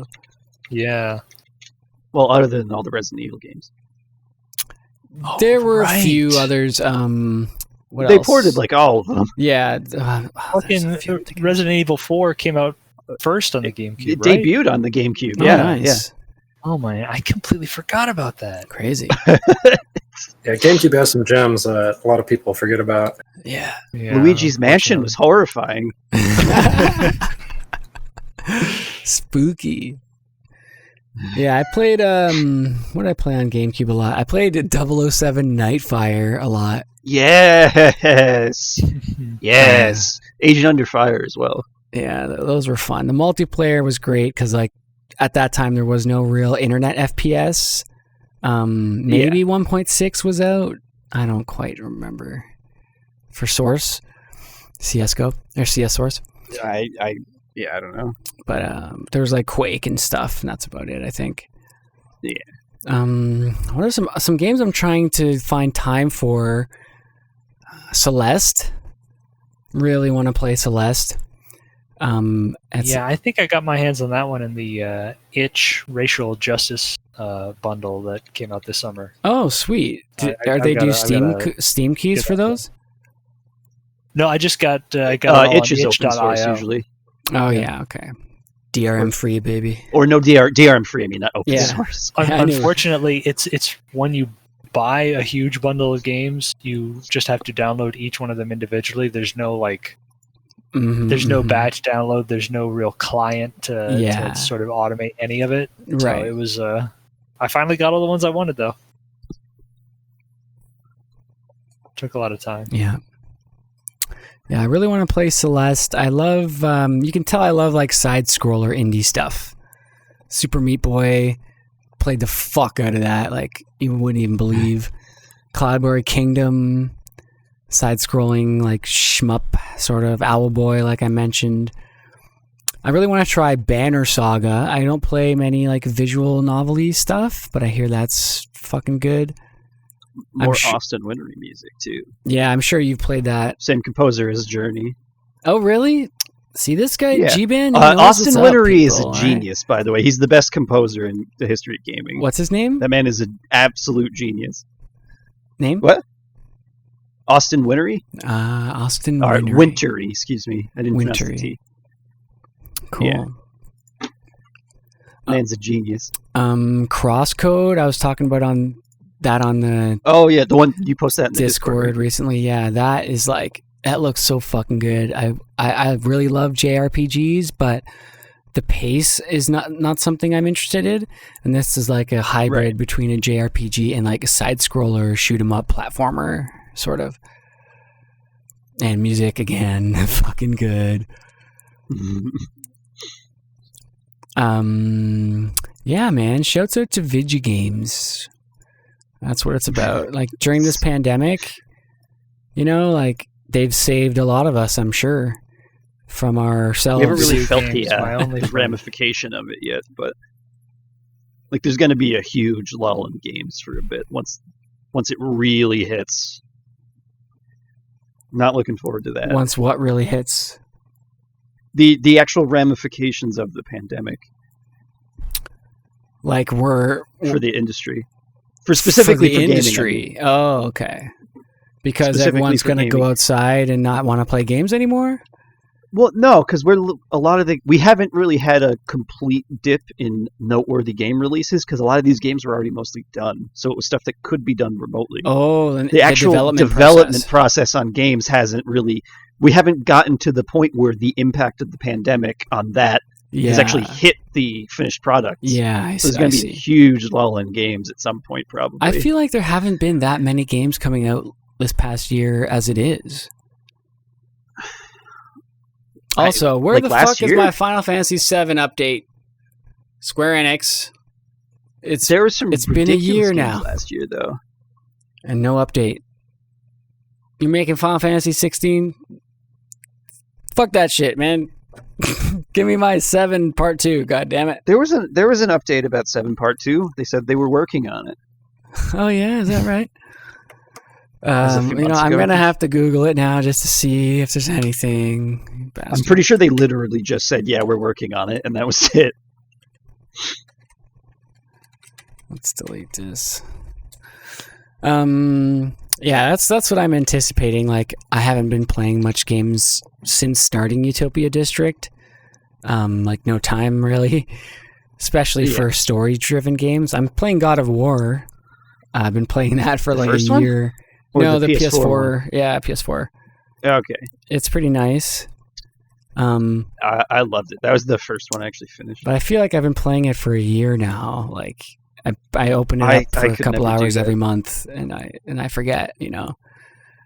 Yeah. Well, other than all the Resident Evil games. There were right. a few others. What They else? ported like all of them. Yeah. Fucking Resident Evil 4 came out first on the It GameCube, right? debuted on the GameCube. Oh, Yeah, nice. Oh my, I completely forgot about that. Crazy. Yeah, GameCube has some gems that a lot of people forget about. Yeah. Luigi's Mansion was horrifying. Spooky. Yeah, I played what did I play on GameCube a lot? I played 007 Nightfire a lot. Yes. Yes. Agent Under Fire as well. Yeah, those were fun. The multiplayer was great because, like, at that time there was no real internet FPS. Maybe 1.6 was out. I don't quite remember. For Source, CS:GO or CS Source. I don't know. But there was like Quake and stuff, and that's about it, I think. Yeah. What are some games I'm trying to find time for? Celeste. Really want to play Celeste. I think I got my hands on that one in the itch racial justice bundle that came out this summer. Oh, sweet! They do Steam keys for those? No, I just got it all itch on is open source itch.io. usually. Oh yeah, okay. DRM free, baby. Or no DRM free. I mean, not open Yeah. source. Unfortunately, it's when you buy a huge bundle of games, you just have to download each one of them individually. There's no there's no batch download. There's no real client to sort of automate any of it. Right. So it was. I finally got all the ones I wanted though. Took a lot of time. Yeah. Yeah, I really want to play Celeste. I love, you can tell I love like side-scroller indie stuff. Super Meat Boy, played the fuck out of that. Like, you wouldn't even believe. Cloudberry Kingdom, side-scrolling like shmup, sort of. Owl Boy, like I mentioned. I really want to try Banner Saga. I don't play many like visual novelty stuff, but I hear that's fucking good. More Austin Wintory music too. Yeah, I'm sure you've played that. Same composer as Journey. Oh, really? See this guy, Yeah. G-Band? Austin Wintory is a genius, by the way. He's the best composer in the history of gaming. What's his name? That man is an absolute genius. Name? What? Austin Wintory? Austin Or Wintory. Wintory, excuse me. I didn't pronounce the Wintory. T. Cool. Yeah. Man's a genius. Crosscode, I was talking about on the Oh yeah, the one you posted that in the Discord recently. Yeah, that is like, that looks so fucking good. I really love JRPGs, but the pace is not something I'm interested in. And this is like a hybrid between a JRPG and like a side-scroller, shoot-'em-up platformer, sort of. And music, again, fucking good. Yeah, man, shouts out to Vidya Games. That's what it's about. Like, during this pandemic, you know, like, they've saved a lot of us, I'm sure, from ourselves. We haven't really felt the the ramification of it yet, but like, there's going to be a huge lull in games for a bit once it really hits. Not looking forward to that. Once what really hits? The actual ramifications of the pandemic. Like, we're for the industry. Specifically for industry. Gaming, Oh, okay. Because everyone's going to go outside and not want to play games anymore? Well, no, because we haven't really had a complete dip in noteworthy game releases because a lot of these games were already mostly done. So it was stuff that could be done remotely. Oh, the actual development process on games hasn't really. We haven't gotten to the point where the impact of the pandemic on that has actually hit the finished product. Yeah, so there's going to be a huge lull in games at some point, probably. I feel like there haven't been that many games coming out this past year as it is. Also, where the fuck is my Final Fantasy VII update? Square Enix. It's been a year now. Last year, though, and no update. You're making Final Fantasy 16? Fuck that shit, man. Give me my 7 Part 2, god damn it. There was an update about 7 Part 2. They said they were working on it. Oh yeah, is that right? I'm gonna have to Google it now just to see if there's anything. I'm pretty sure they literally just said, "Yeah, we're working on it," and that was it. Let's delete this. Yeah, that's what I'm anticipating. Like, I haven't been playing much games since starting Utopia District. Like, no time really, especially for story-driven games. I'm playing God of War. I've been playing that for The like first a one? year. Or No, the the PS4 PS4. Yeah, PS4. Okay. It's pretty nice. I loved it. That was the first one I actually finished. But I feel like I've been playing it for a year now. Like I open it up for a could couple never do hours that. every month, and I forget.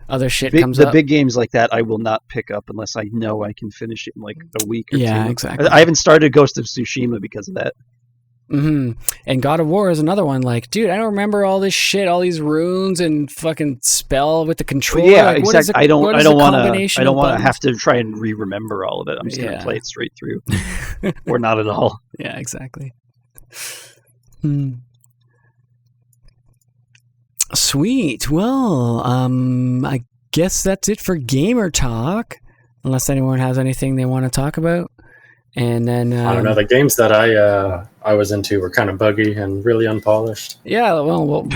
Other shit Big, comes the up. big games like that I will not pick up unless I know I can finish it in like a week or Yeah, two. exactly. I haven't started Ghost of Tsushima because of that. And God of War is another one. Like, dude, I don't remember all this shit, all these runes and fucking spell with the controller. Yeah, like, what is exactly. I don't want to buttons? have to try and remember all of it. I'm just going to play it straight through, or not at all. Yeah, exactly. Sweet. Well, I guess that's it for Gamer Talk. Unless anyone has anything they want to talk about. And then I don't know. The games that I was into were kind of buggy and really unpolished. Yeah. Well,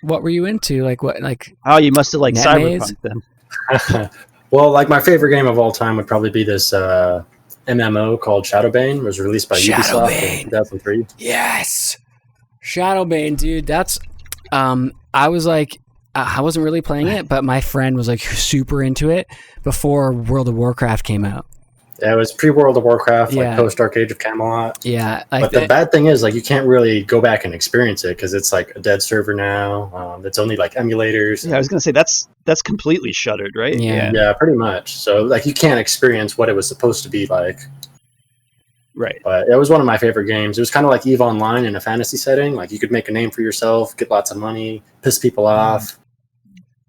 what were you into? Like what? Like you must have liked Net Cyberpunk Maze? then. Well, like my favorite game of all time would probably be this MMO called Shadowbane. It was released by Ubisoft in 2003. Yes, Shadowbane, dude. That's I was like, I wasn't really playing it, but my friend was like super into it before World of Warcraft came out. Yeah, it was pre-World of Warcraft, Yeah. like post-Dark Age of Camelot. Yeah, But the bad thing is, like, you can't really go back and experience it because it's like a dead server now. It's only like emulators. Yeah, I was going to say that's completely shuttered, right? Yeah, pretty much. So like you can't experience what it was supposed to be like. Right. But it was one of my favorite games. It was kind of like EVE Online in a fantasy setting. Like you could make a name for yourself, get lots of money, piss people off.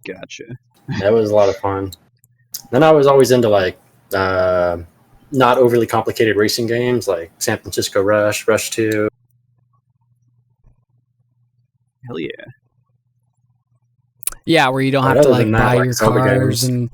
Gotcha. That was a lot of fun. Then I was always into like not overly complicated racing games like San Francisco Rush, Rush 2. Hell yeah. Yeah, where you don't have But to other like than that, buy like, your Zelda cars games. and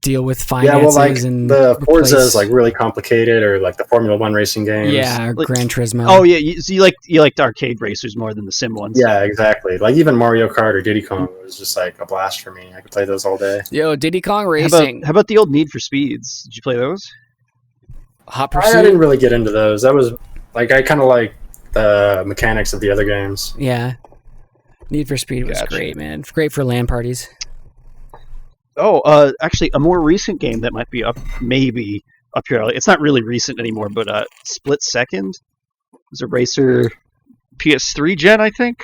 deal with Yeah, finances well, like and the Forza replace- is like really complicated, or like the Formula One racing games. Yeah, or Like- Gran Turismo. Oh yeah, so you liked arcade racers more than the sim ones. Yeah, exactly. Like even Mario Kart or Diddy Kong was just like a blast for me. I could play those all day. Yo, Diddy Kong How Racing, about the old Need for Speeds? Did you play those? Hot I Pursuit. didn't really get into those. That was like I kind of like the mechanics of the other games. Yeah, Need for Speed was Gotcha. great, man. Great for LAN parties. Oh, actually, a more recent game that might be maybe up here. It's not really recent anymore, but Split Second is a racer, PS3 gen, I think,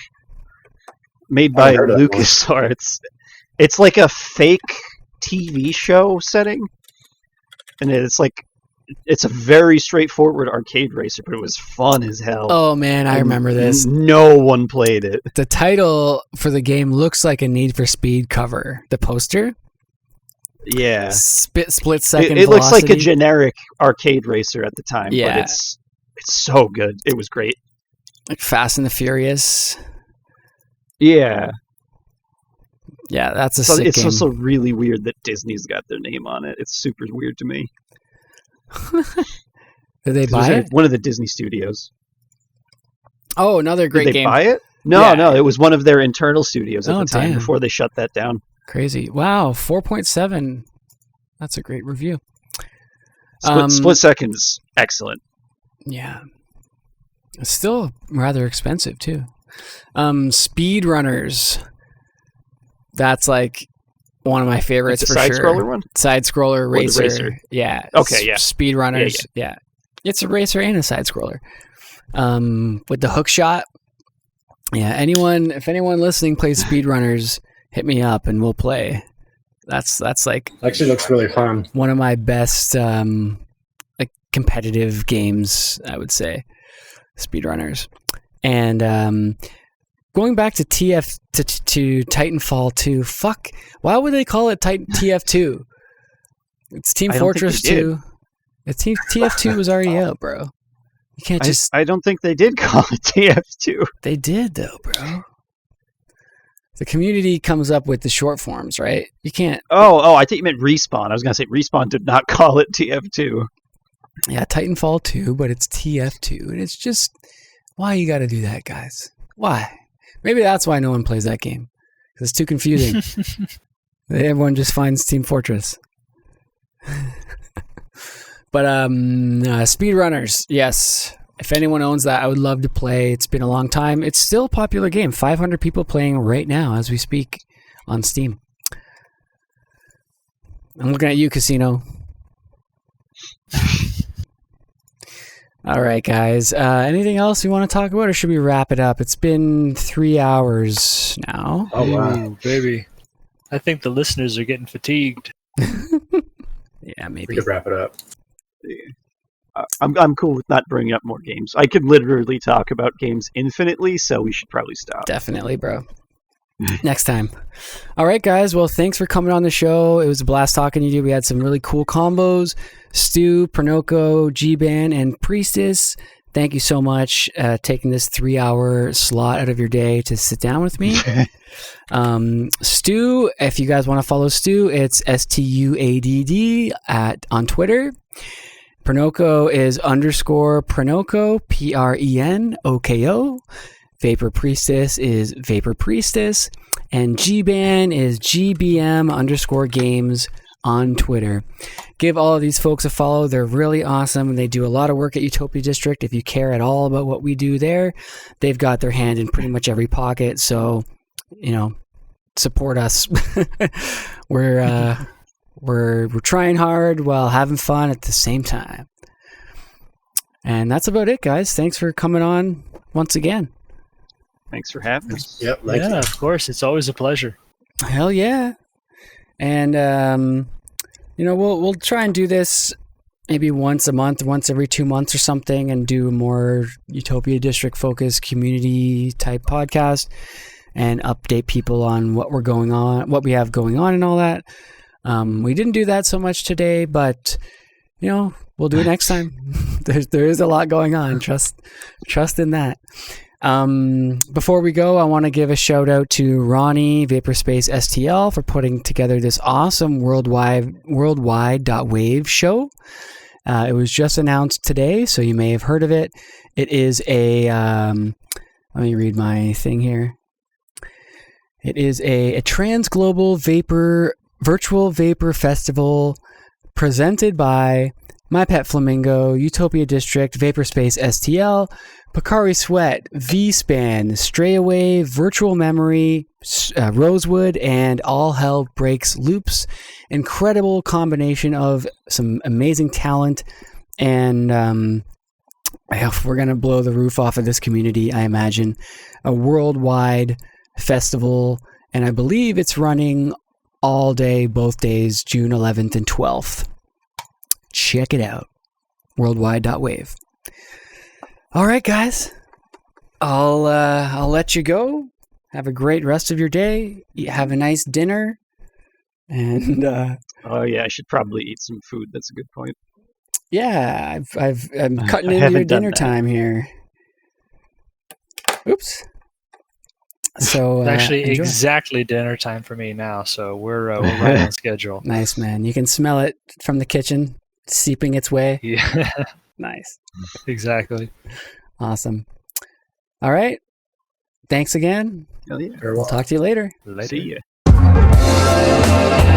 made by heard of that one. LucasArts. It's like a fake TV show setting, and it's a very straightforward arcade racer, but it was fun as hell. Oh man, I And remember this. No one played it. The title for the game looks like a Need for Speed cover. The poster, Yeah. split second. It looks like a velocity. generic arcade racer at the time, Yeah. but it's so good. It was great. Like Fast and the Furious. Yeah. Yeah, that's a So sick it's game. also really weird that Disney's got their name on it. It's super weird to me. Did they It was buy like it? one of the Disney studios. Oh, another great Did they game. buy it? No, Yeah. no. It was one of their internal studios at Oh, the time damn. before they shut that down. Crazy. Wow, 4.7. That's a great review. Split Second's excellent. Yeah. It's still rather expensive too. Speedrunners. That's like one of my favorites It's a for side sure. scroller one? Side scroller the racer. racer? Yeah. Okay, yeah. Speedrunners. Yeah. It's a racer and a side scroller. With the hook shot. Yeah. If anyone listening plays Speedrunners, hit me up and we'll play. That's like Actually, looks really fun. one of my best like competitive games, I would say. Speedrunners. And going back to to Titanfall 2, fuck, why would they call it TF2? It's Team I don't think Fortress they did. 2. TF2 was already out, bro. You can't just I don't think they did call it TF2. They did though, bro. The community comes up with the short forms, right? You can't. Oh, I think you meant Respawn. I was going to say Respawn did not call it TF2. Yeah, Titanfall 2, but it's TF2. And it's just, why you got to do that, guys? Why? Maybe that's why no one plays that game. 'Cause it's too confusing. Everyone just finds Team Fortress. But Speedrunners, yes. If anyone owns that, I would love to play. It's been a long time. It's still a popular game. 500 people playing right now as we speak on Steam. I'm looking at you, Casino. All right, guys. Anything else you want to talk about, or should we wrap it up? It's been 3 hours now. Oh, wow. Ooh, baby. I think the listeners are getting fatigued. Yeah, maybe. We could wrap it up. I'm cool with not bringing up more games. I could literally talk about games infinitely, so we should probably stop. Definitely, bro. Next time. All right, guys. Well, thanks for coming on the show. It was a blast talking to you. We had some really cool combos. Stu, Prenoko, G-Ban, and Priestess. Thank you so much taking this 3-hour slot out of your day to sit down with me. Stu, if you guys want to follow Stu, it's STUADD on Twitter. Prenoko is _Prenoko, PRENOKO. Vapor Priestess is Vapor Priestess. And G-Ban is GBM_games on Twitter. Give all of these folks a follow. They're really awesome. They do a lot of work at Utopia District. If you care at all about what we do there, they've got their hand in pretty much every pocket. So, support us. We're trying hard while having fun at the same time. And that's about it, guys. Thanks for coming on once again. Thanks for having us. Yep. Thank you. Of course. It's always a pleasure. Hell yeah. And, we'll try and do this maybe once a month, once every 2 months or something, and do a more Utopia District focused community type podcast and update people on what we have going on and all that. We didn't do that so much today, but we'll do it next time. There is a lot going on. Trust in that. Before we go, I want to give a shout out to Ronnie Vaporspace STL for putting together this awesome worldwide.wave show. It was just announced today, so you may have heard of it. It is a let me read my thing here. It is a trans-global virtual vapor festival presented by My Pet Flamingo, Utopia District, Vaporspace STL, Picari Sweat, V-Span, Stray Away, Virtual Memory, Rosewood, and All Hell Breaks Loops. Incredible combination of some amazing talent, and we're going to blow the roof off of this community, I imagine. A worldwide festival, and I believe it's running all day, both days, June 11th and 12th. Check it out. Worldwide.wave. All right, guys. I'll let you go. Have a great rest of your day. Have a nice dinner. And oh yeah, I should probably eat some food. That's a good point. Yeah, I'm cutting into your dinner time here. Oops. So It's actually enjoy. exactly dinner time for me now, so we're right on schedule. Nice, man. You can smell it from the kitchen seeping its way. Yeah, Nice. exactly. Awesome. All right. Thanks again. Hell yeah. We'll talk to you later. Later. See ya.